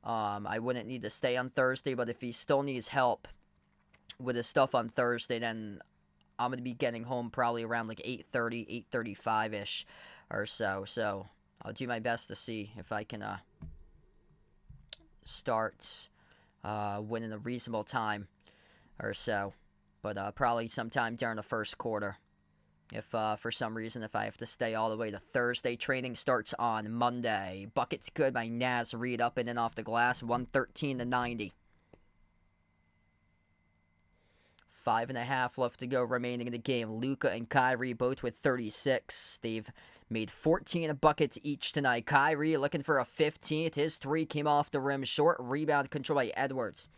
I wouldn't need to stay on Thursday, but if he still needs help with his stuff on Thursday, then I'm going to be getting home probably around like 8:30, 8:35-ish or so. So I'll do my best to see if I can start winning a reasonable time or so. But probably sometime during the first quarter. If for some reason, if I have to stay all the way to Thursday, training starts on Monday. Buckets good by Naz Reid up and in off the glass, 113-90. 5.5 left to go remaining in the game. Luka and Kyrie both with 36. They've made 14 buckets each tonight. Kyrie looking for a 15th. His 3 came off the rim short. Rebound control by Edwards.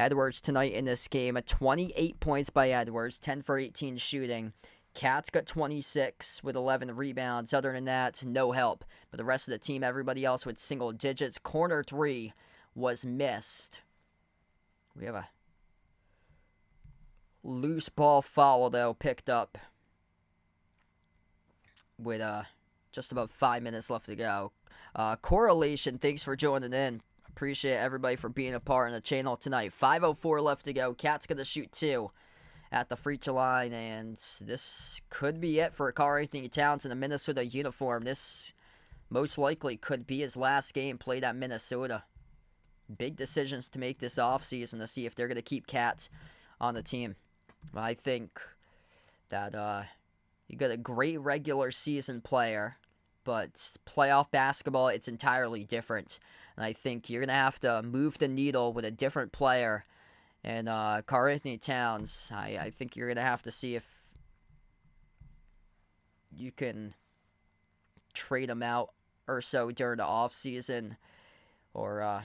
Edwards tonight in this game, 28 points by Edwards, 10 for 18 shooting. Cat's got 26 with 11 rebounds. Other than that, no help. But the rest of the team, everybody else with single digits. Corner 3 was missed. We have a loose ball foul, though, picked up with just about 5 minutes left to go. Correlation, thanks for joining in. Appreciate everybody for being a part of the channel tonight. 5:04 left to go. Cat's going to shoot 2 at the free throw line, and this could be it for Karl-Anthony Towns in a Minnesota uniform. This most likely could be his last game played at Minnesota. Big decisions to make this offseason to see if they're going to keep Cat on the team. I think that you got a great regular season player, but playoff basketball, it's entirely different. And I think you're going to have to move the needle with a different player. And Karl-Anthony Towns, I think you're going to have to see if you can trade him out or so during the offseason, or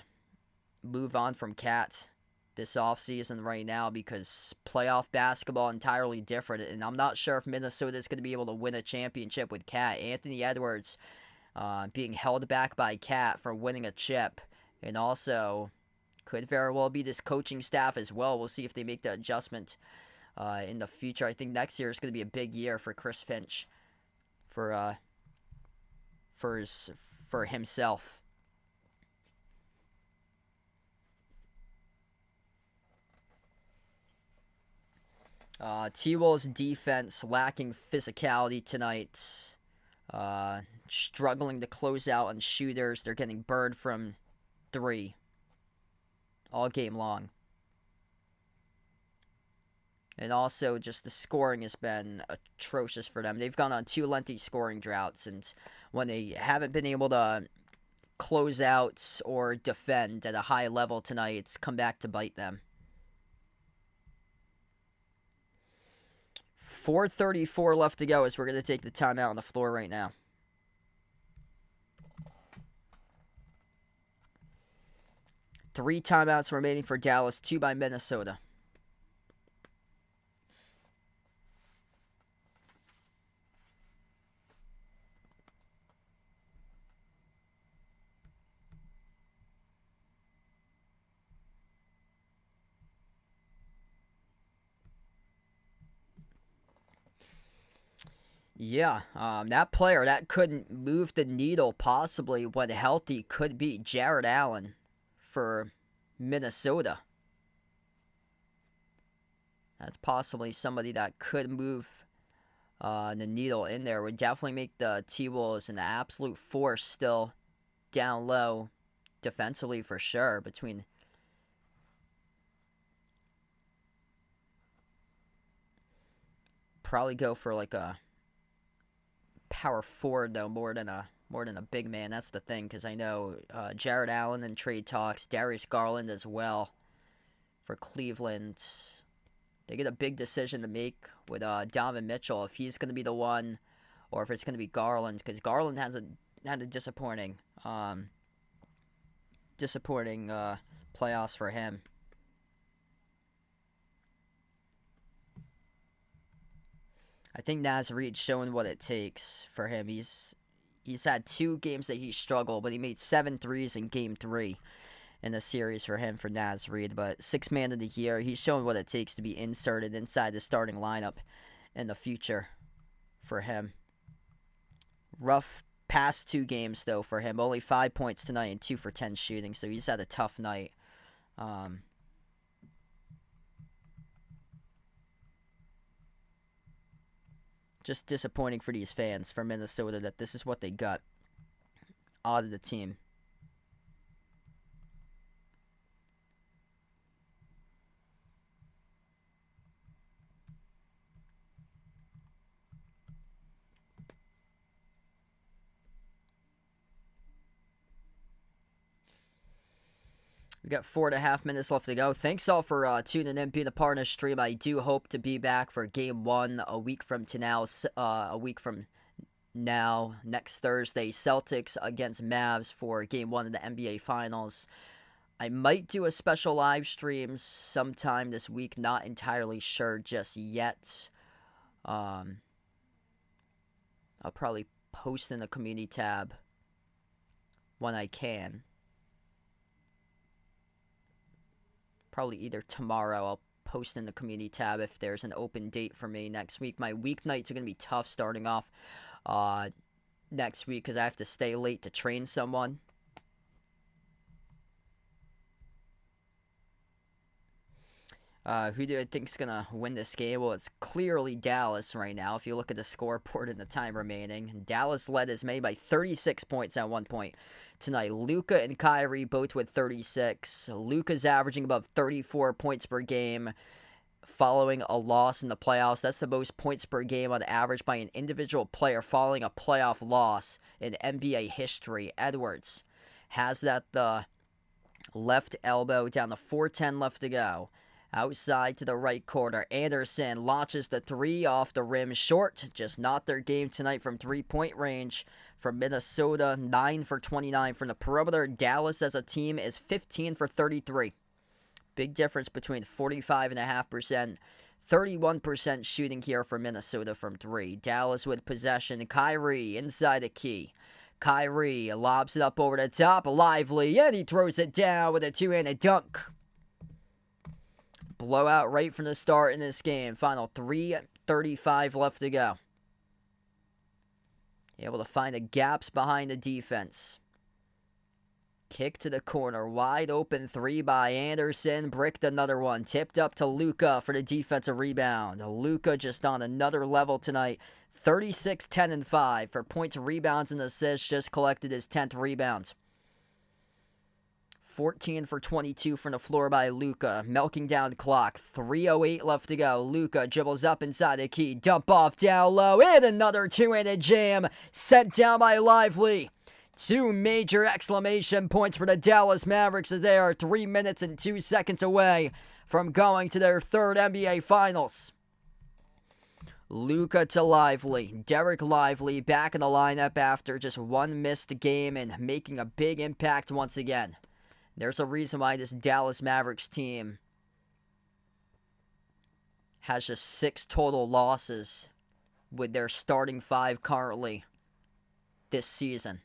move on from Cat this offseason right now, because playoff basketball entirely different. And I'm not sure if Minnesota is going to be able to win a championship with Cat. Anthony Edwards being held back by Cat for winning a chip, and also could very well be this coaching staff as well. We'll see if they make the adjustment in the future. I think next year is going to be a big year for Chris Finch for himself. T-Wolves defense lacking physicality tonight. Struggling to close out on shooters. They're getting burned from 3 all game long. And also, just the scoring has been atrocious for them. They've gone on 2 lengthy scoring droughts, and when they haven't been able to close out or defend at a high level tonight, it's come back to bite them. 4:34 left to go as we're going to take the timeout on the floor right now. Three timeouts remaining for Dallas, 2 by Minnesota. Yeah, that player that couldn't move the needle possibly when healthy could be Jared Allen for Minnesota. That's possibly somebody that could move the needle in there. Would definitely make the T-Wolves an absolute force still down low defensively for sure. Probably go for like a power forward though, more than a big man. That's the thing, because I know Jared Allen in trade talks, Darius Garland as well for Cleveland. They get a big decision to make with Donovan Mitchell, if he's going to be the one or if it's going to be Garland, because Garland had a disappointing playoffs for him. I think Naz Reid's showing what it takes for him. He's had 2 games that he struggled, but he made 7 threes in Game 3 in the series for him, for Naz Reid. But 6th man of the year, he's showing what it takes to be inserted inside the starting lineup in the future for him. Rough past 2 games, though, for him. Only 5 points tonight and 2 for 10 shooting, so he's had a tough night. Just disappointing for these fans for Minnesota that this is what they got out of the team. We got 4.5 minutes left to go. Thanks all for tuning in, being a part of the stream. I do hope to be back for Game 1 a week from now, next Thursday. Celtics against Mavs for Game 1 of the NBA Finals. I might do a special live stream sometime this week. Not entirely sure just yet. I'll probably post in the community tab when I can. Probably either tomorrow. I'll post in the community tab if there's an open date for me next week. My weeknights are going to be tough starting off next week because I have to stay late to train someone. Who do I think is going to win this game? Well, it's clearly Dallas right now. If you look at the scoreboard and the time remaining, Dallas led as many by 36 points at one point tonight. Luka and Kyrie both with 36. Luka's averaging above 34 points per game following a loss in the playoffs. That's the most points per game on average by an individual player following a playoff loss in NBA history. Edwards has that the left elbow down to 4:10 left to go. Outside to the right corner, Anderson launches the three off the rim short. Just not their game tonight from three-point range. From Minnesota, 9 for 29 from the perimeter. Dallas as a team is 15 for 33. Big difference between 45.5%, 31% shooting here for Minnesota from three. Dallas with possession. Kyrie inside the key. Kyrie lobs it up over the top. Lively, and he throws it down with a two-handed dunk. Blowout right from the start in this game. Final 3:35 left to go. Able to find the gaps behind the defense. Kick to the corner. Wide open three by Anderson. Bricked another one. Tipped up to Luka for the defensive rebound. Luka just on another level tonight. 36, 10, and 5 for points, rebounds, and assists. Just collected his 10th rebounds. 14 for 22 from the floor by Luka. Milking down the clock. 3:08 left to go. Luka dribbles up inside the key. Dump off down low. And another two-handed jam. Sent down by Lively. Two major exclamation points for the Dallas Mavericks as they are 3 minutes and 2 seconds away from going to their third NBA Finals. Luka to Lively. Derek Lively back in the lineup after just one missed game and making a big impact once again. There's a reason why this Dallas Mavericks team has just 6 total losses with their starting 5 currently this season.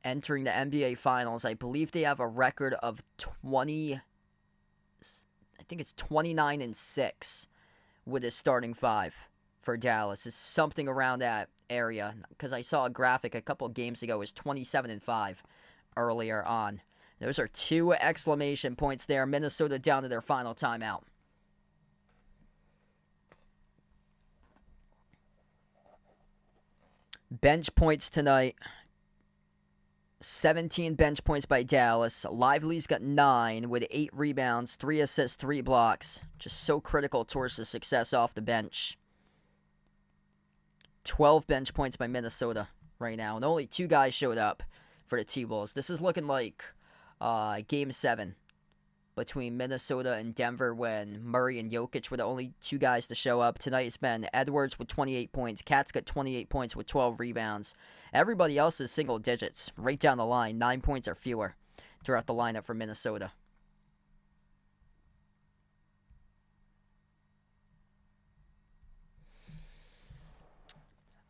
Entering the NBA Finals, I believe they have a record of 29-6 with his starting 5 for Dallas. It's something around that area because I saw a graphic a couple games ago. It was 27-5 earlier on. Those are 2 exclamation points there. Minnesota down to their final timeout. Bench points tonight. 17 bench points by Dallas. Lively's got 9 with 8 rebounds, 3 assists, 3 blocks. Just so critical towards the success off the bench. 12 bench points by Minnesota right now. And only 2 guys showed up for the T-Wolves. This is looking like Game 7 between Minnesota and Denver when Murray and Jokic were the only 2 guys to show up. Tonight it's been Edwards with 28 points. Cat's got 28 points with 12 rebounds. Everybody else is single digits. Right down the line, 9 points or fewer throughout the lineup for Minnesota.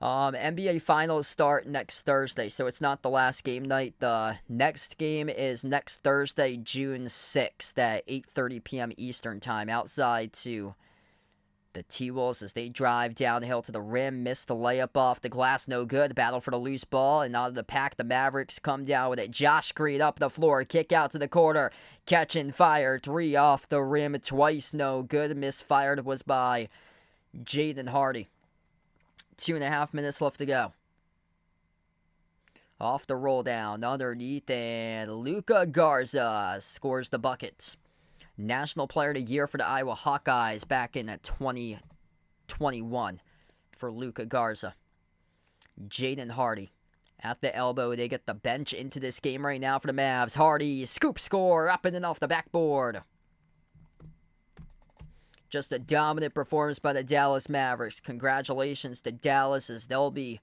NBA Finals start next Thursday, so it's not the last game night. The next game is next Thursday, June 6th at 8:30 p.m. Eastern Time. Outside to the T-Wolves as they drive downhill to the rim. Missed the layup off the glass, no good. Battle for the loose ball, and out of the pack, the Mavericks come down with it. Josh Green up the floor, kick out to the corner. Catch and fire, 3 off the rim twice, no good. Misfired was by Jaden Hardy. 2.5 minutes left to go. Off the roll down, underneath, and Luka Garza scores the bucket. National Player of the Year for the Iowa Hawkeyes back in 2021 for Luka Garza. Jaden Hardy at the elbow. They get the bench into this game right now for the Mavs. Hardy, scoop score, up and in off the backboard. Just a dominant performance by the Dallas Mavericks. Congratulations to Dallas as they'll be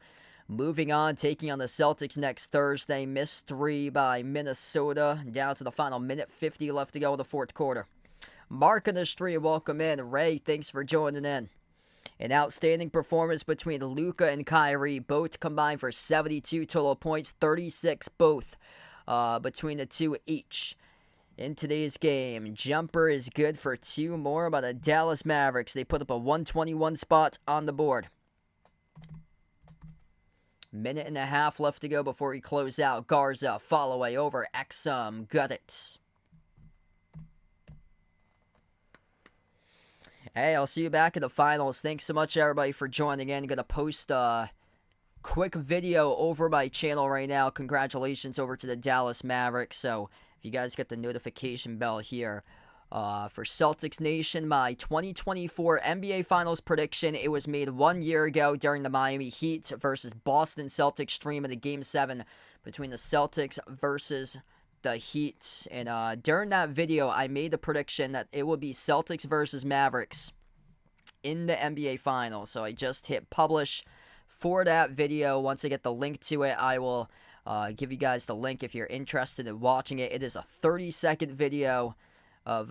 Moving on, taking on the Celtics next Thursday. Missed 3 by Minnesota. Down to the final minute 50 left to go in the fourth quarter. Mark on the stream, welcome in. Ray, thanks for joining in. An outstanding performance between Luka and Kyrie. Both combined for 72 total points, 36 both between the two each. In today's game, jumper is good for 2 more by the Dallas Mavericks. They put up a 121 spot on the board. Minute and a half left to go before we close out. Garza, fall away over Exum, got it. Hey, I'll see you back in the finals. Thanks so much, everybody, for joining in. Going to post a quick video over my channel right now. Congratulations over to the Dallas Mavericks. So, if you guys get the notification bell here. For Celtics Nation, my 2024 NBA Finals prediction, it was made 1 year ago during the Miami Heat versus Boston Celtics stream in the Game 7 between the Celtics versus the Heat. And during that video, I made the prediction that it would be Celtics versus Mavericks in the NBA Finals. So I just hit publish for that video. Once I get the link to it, I will give you guys the link if you're interested in watching it. It is a 30-second video of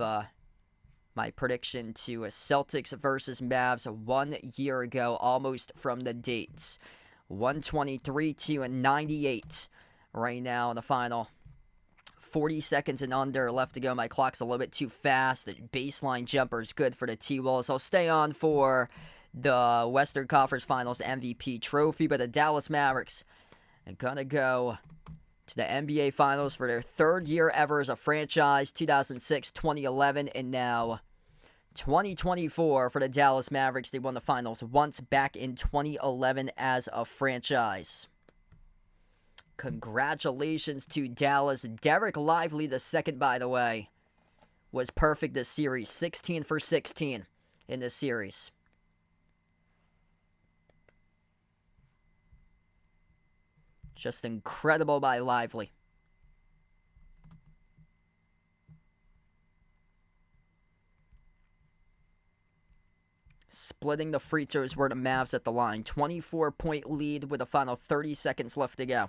my prediction to a Celtics versus Mavs 1 year ago, almost from the dates. 123-98 right now in the final. 40 seconds and under left to go. My clock's a little bit too fast. The baseline jumper is good for the T-Wolves. I'll stay on for the Western Conference Finals MVP trophy, but the Dallas Mavericks are going to go to the NBA Finals for their 3rd year ever as a franchise, 2006, 2011, and now 2024 for the Dallas Mavericks. They won the Finals once back in 2011 as a franchise. Congratulations to Dallas. Derek Lively, the second, by the way, was perfect this series. 16 for 16 in this series. Just incredible by Lively. Splitting the free throws were the Mavs at the line. 24-point lead with the final 30 seconds left to go.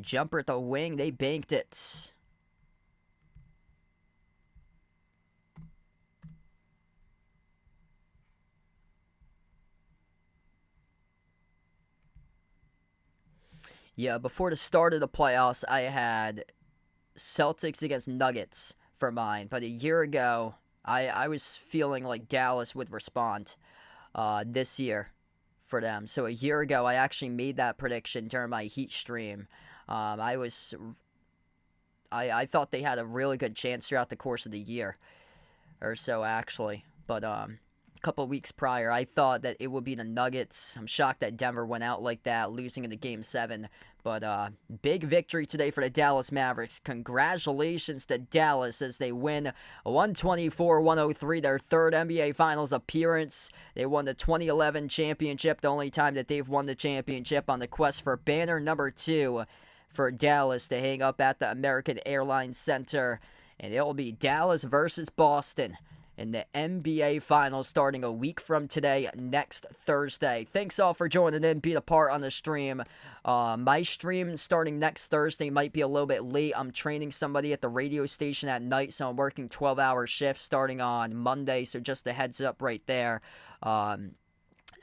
Jumper at the wing. They banked it. Yeah, before the start of the playoffs, I had Celtics against Nuggets for mine. But a year ago, I was feeling like Dallas would respond this year for them. So a year ago, I actually made that prediction during my Heat stream. I thought they had a really good chance throughout the course of the year or so, actually. But a couple of weeks prior, I thought that it would be the Nuggets. I'm shocked that Denver went out like that, losing in the Game 7. But big victory today for the Dallas Mavericks. Congratulations to Dallas as they win 124-103, their 3rd NBA Finals appearance. They won the 2011 championship, the only time that they've won the championship, on the quest for banner number 2 for Dallas to hang up at the American Airlines Center. And it will be Dallas versus Boston in the NBA Finals starting a week from today, next Thursday. Thanks all for joining in, being a part on the stream. My stream starting next Thursday might be a little bit late. I'm training somebody at the radio station at night, so I'm working 12-hour shifts starting on Monday, so just a heads up right there. So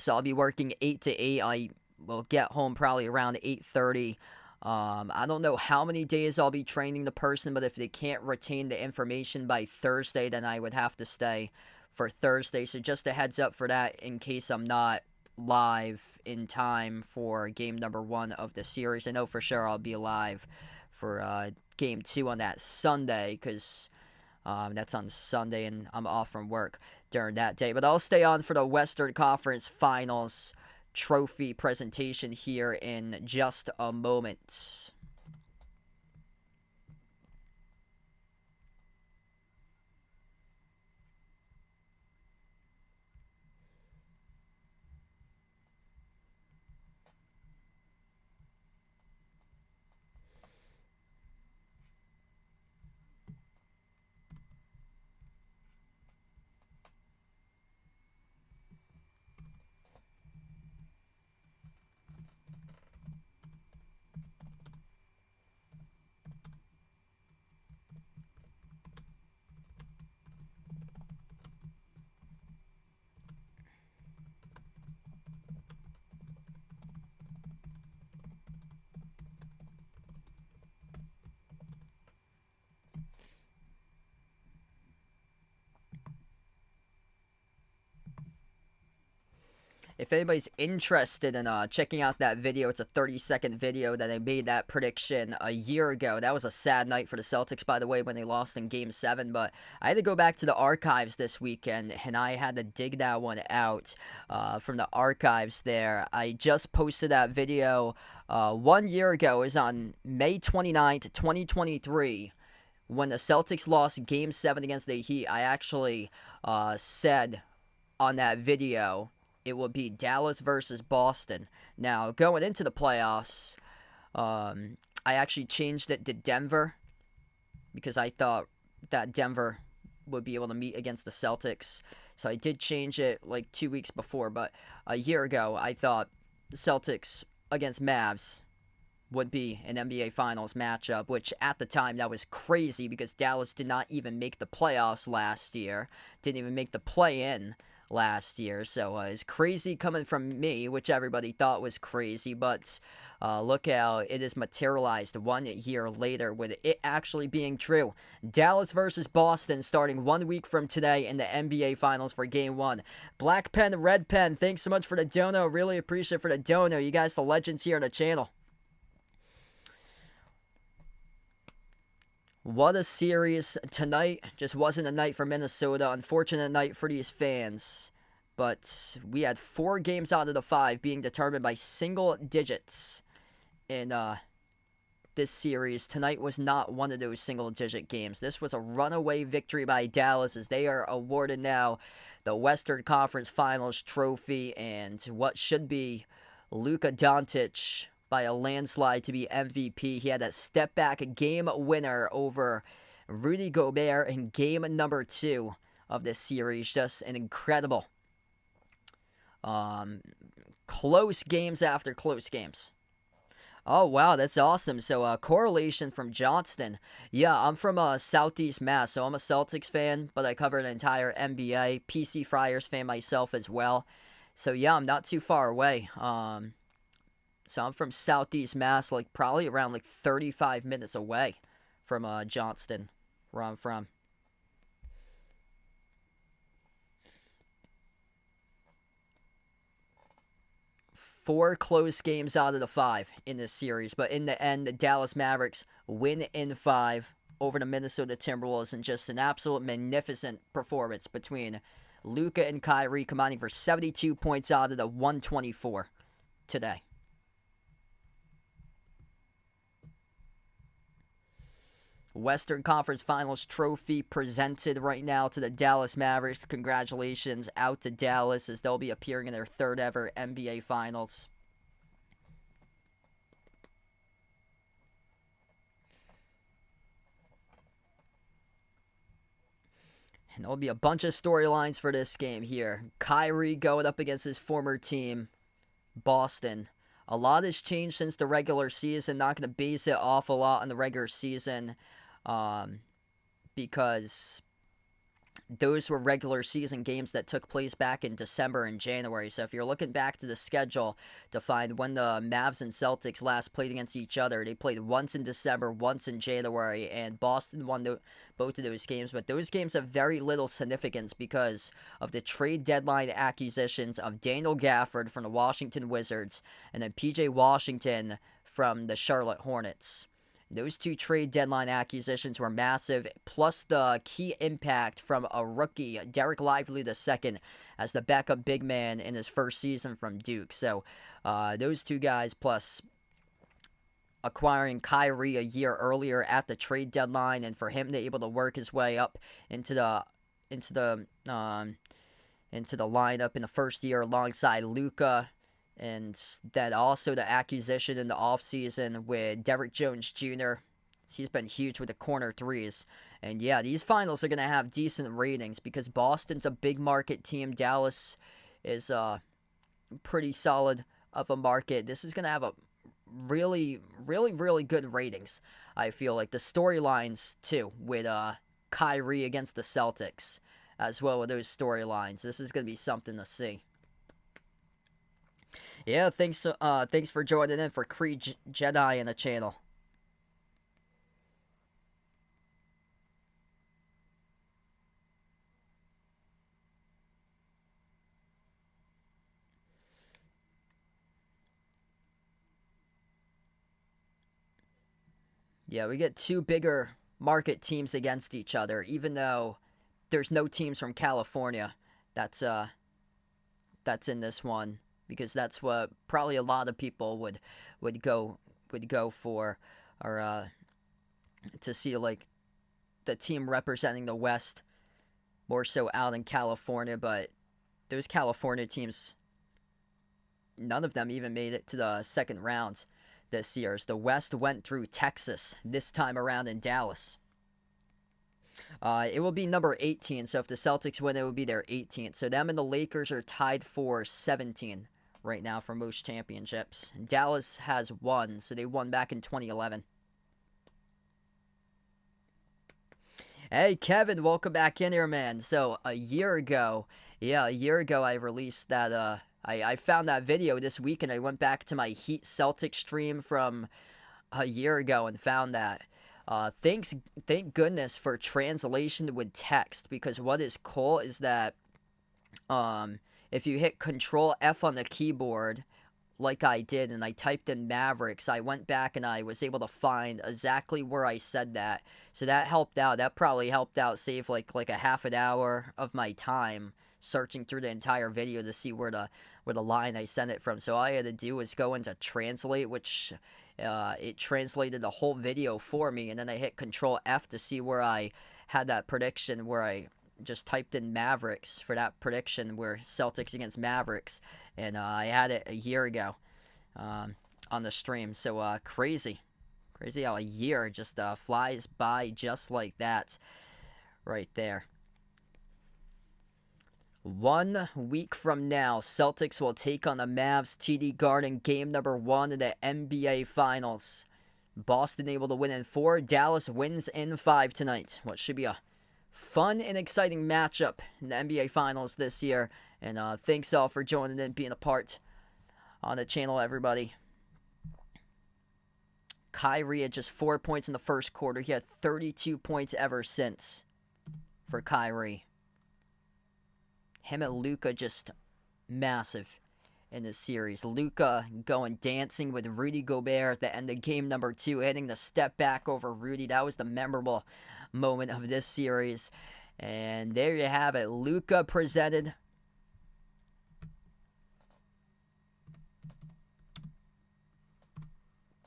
I'll be working 8 to 8. I will get home probably around 8:30. I don't know how many days I'll be training the person, but if they can't retain the information by Thursday, then I would have to stay for Thursday. So just a heads up for that in case I'm not live in time for game number 1 of the series. I know for sure I'll be live for game 2 on that Sunday because that's on Sunday and I'm off from work during that day. But I'll stay on for the Western Conference Finals trophy presentation here in just a moment. if anybody's interested in checking out that video, it's a 30-second video that I made that prediction a year ago. That was a sad night for the Celtics, by the way, when they lost in Game 7, but I had to go back to the archives this weekend, and I had to dig that one out from the archives there. I just posted that video 1 year ago. It was on May 29th, 2023. When the Celtics lost Game 7 against the Heat, I actually said on that video it would be Dallas versus Boston. Now, going into the playoffs, I actually changed it to Denver because I thought that Denver would be able to meet against the Celtics. So I did change it like 2 weeks before, but a year ago I thought the Celtics against Mavs would be an NBA Finals matchup, which at the time that was crazy because Dallas did not even make the playoffs last year, didn't even make the play-in last year, so it's crazy coming from me, which everybody thought was crazy, but look how it is materialized 1 year later with it actually being true. Dallas versus Boston starting 1 week from today in the NBA Finals for Game 1. Black Pen, Red Pen, thanks so much for the dono, really appreciate it for the dono. You guys the legends here on the channel. What a series tonight. Just wasn't a night for Minnesota. Unfortunate night for these fans. But we had 4 games out of the 5 being determined by single digits in this series. Tonight was not one of those single-digit games. This was a runaway victory by Dallas as they are awarded now the Western Conference Finals trophy and what should be Luka Doncic by a landslide to be MVP. He had a step-back game winner over Rudy Gobert in game number 2 of this series. Just an incredible close games after close games. Oh, wow, that's awesome. So, correlation from Johnston. Yeah, I'm from Southeast Mass, so I'm a Celtics fan, but I cover the entire NBA. PC Friars fan myself as well. So, yeah, I'm not too far away. So I'm from Southeast Mass, like probably around like 35 minutes away from Johnston, where I'm from. Four close games out of the 5 in this series, but in the end, the Dallas Mavericks win in 5 over the Minnesota Timberwolves in just an absolute magnificent performance between Luka and Kyrie, combining for 72 points out of the 124 today. Western Conference Finals trophy presented right now to the Dallas Mavericks. Congratulations out to Dallas as they'll be appearing in their 3rd ever NBA Finals. And there'll be a bunch of storylines for this game here. Kyrie going up against his former team, Boston. A lot has changed since the regular season. Not going to base it off a lot on the regular season. Because those were regular season games that took place back in December and January. So if you're looking back to the schedule to find when the Mavs and Celtics last played against each other, they played once in December, once in January, and Boston won both of those games. But those games have very little significance because of the trade deadline acquisitions of Daniel Gafford from the Washington Wizards and then PJ Washington from the Charlotte Hornets. Those 2 trade deadline acquisitions were massive, plus the key impact from a rookie, Derek Lively II, as the backup big man in his first season from Duke. So those 2 guys, plus acquiring Kyrie a year earlier at the trade deadline, and for him to be able to work his way up into the lineup in the first year alongside Luka. And then also the acquisition in the offseason with Derrick Jones Jr. He's been huge with the corner threes. And yeah, these finals are going to have decent ratings because Boston's a big market team. Dallas is pretty solid of a market. This is going to have a really good ratings, I feel like. The storylines, too, with Kyrie against the Celtics, as well with those storylines. This is going to be something to see. Yeah, thanks for joining in for Creed Jedi in the channel. Yeah, we get two bigger market teams against each other, even though there's no teams from California. That's in this one because that's what probably a lot of people would go for, or to see like the team representing the West more so out in California. But those California teams, none of them even made it to the second round this year. As the West went through Texas this time around in Dallas. It will be number 18, so if the Celtics win, it will be their 18th. So them and the Lakers are tied for 17 right now for most championships. Dallas has one, so they won back in 2011. Hey, Kevin, welcome back in here, man. So a year ago, I released that, I found that video this week, and I went back to my Heat Celtics stream from a year ago and found that. Thank goodness for translation with text, because what is cool is that if you hit Control F on the keyboard, like I did, and I typed in Mavericks, I went back and I was able to find exactly where I said that. So that helped out. That probably helped out save like a half an hour of my time searching through the entire video to see where the line I sent it from. So all I had to do was go into translate, which it translated the whole video for me, and then I hit Control F to see where I had that prediction, where I just typed in Mavericks for that prediction, where Celtics against Mavericks, and I had it a year ago on the stream. So crazy how a year just flies by just like that right there. 1 week from now, Celtics will take on the Mavs TD Garden, game number 1 in the NBA Finals. Boston able to win in 4. Dallas wins in 5 tonight. What should be a fun and exciting matchup in the NBA Finals this year. And thanks all for joining in, being a part on the channel, everybody. Kyrie had just 4 points in the first quarter. He had 32 points ever since for Kyrie. Him and Luka just massive in this series. Luka going dancing with Rudy Gobert at the end of game number 2, hitting the step back over Rudy. That was the memorable moment of this series. And there you have it. Luka presented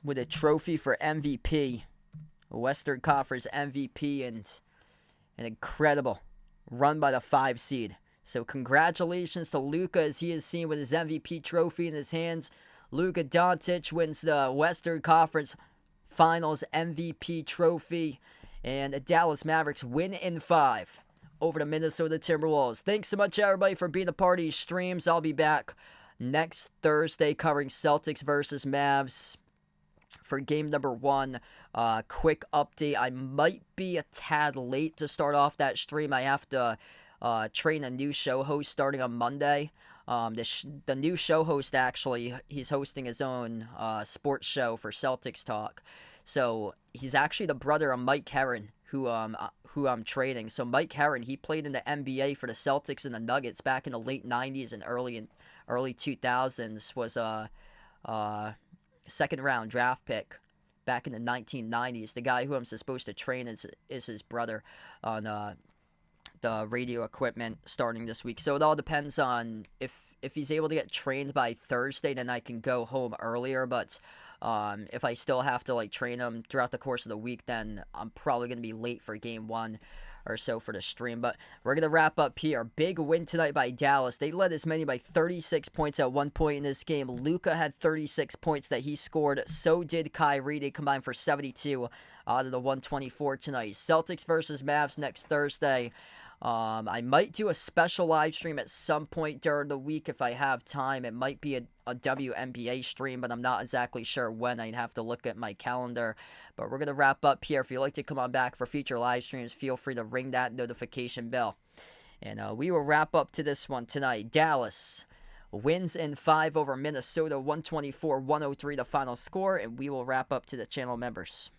with a trophy for MVP, Western Conference MVP, and an incredible run by the 5 seed. So congratulations to Luka as he is seen with his MVP trophy in his hands. Luka Doncic wins the Western Conference Finals MVP trophy. And the Dallas Mavericks win in 5 over the Minnesota Timberwolves. Thanks so much, everybody, for being a part of these streams. I'll be back next Thursday covering Celtics versus Mavs for game number 1. Quick update. I might be a tad late to start off that stream. I have to train a new show host starting on Monday. The new show host, actually, he's hosting his own sports show for Celtics Talk. So he's actually the brother of Mike Herron, who I'm training. So Mike Herron, he played in the NBA for the Celtics and the Nuggets back in the late 90s and early 2000s. Was a second round draft pick back in the 1990s. The guy who I'm supposed to train is his brother on the radio equipment starting this week. So it all depends on if he's able to get trained by Thursday, then I can go home earlier. But if I still have to train him throughout the course of the week, then I'm probably going to be late for game 1 or so for the stream. But we're going to wrap up here. Big win tonight by Dallas. They led as many by 36 points at one point in this game. Luka had 36 points that he scored. So did Kyrie. They combined for 72 out of the 124 tonight. Celtics versus Mavs next Thursday. I might do a special live stream at some point during the week if I have time. It might be a WNBA stream, but I'm not exactly sure when. I'd have to look at my calendar. But we're going to wrap up here. If you'd like to come on back for future live streams, feel free to ring that notification bell. And we will wrap up to this one tonight. Dallas wins in 5 over Minnesota, 124-103 the final score. And we will wrap up to the channel members.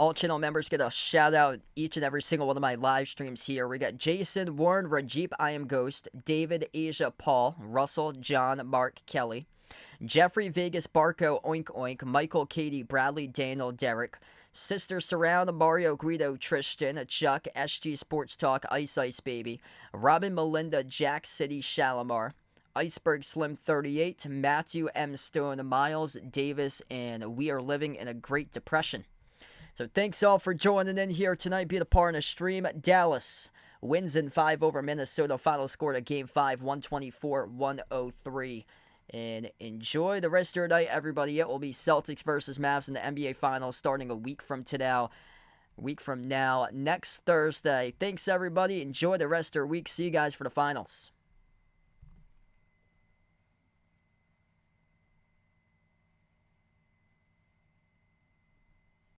All channel members get a shout out each and every single one of my live streams here. We got Jason, Warren, Rajeep, I Am Ghost, David, Asia, Paul, Russell, John, Mark, Kelly, Jeffrey, Vegas, Barco, Oink Oink, Michael, Katie, Bradley, Daniel, Derek, Sister Surround, Mario, Guido, Tristan, Chuck, SG Sports Talk, Ice Ice Baby, Robin, Melinda, Jack City, Shalimar, Iceberg Slim 38, Matthew M. Stone, Miles, Davis, and we are living in a Great Depression. So thanks all for joining in here tonight. Be a part of the stream. Dallas wins in 5 over Minnesota. Final score to Game 5, 124-103. And enjoy the rest of your night, everybody. It will be Celtics versus Mavs in the NBA Finals starting a week from now, next Thursday. Thanks, everybody. Enjoy the rest of your week. See you guys for the finals.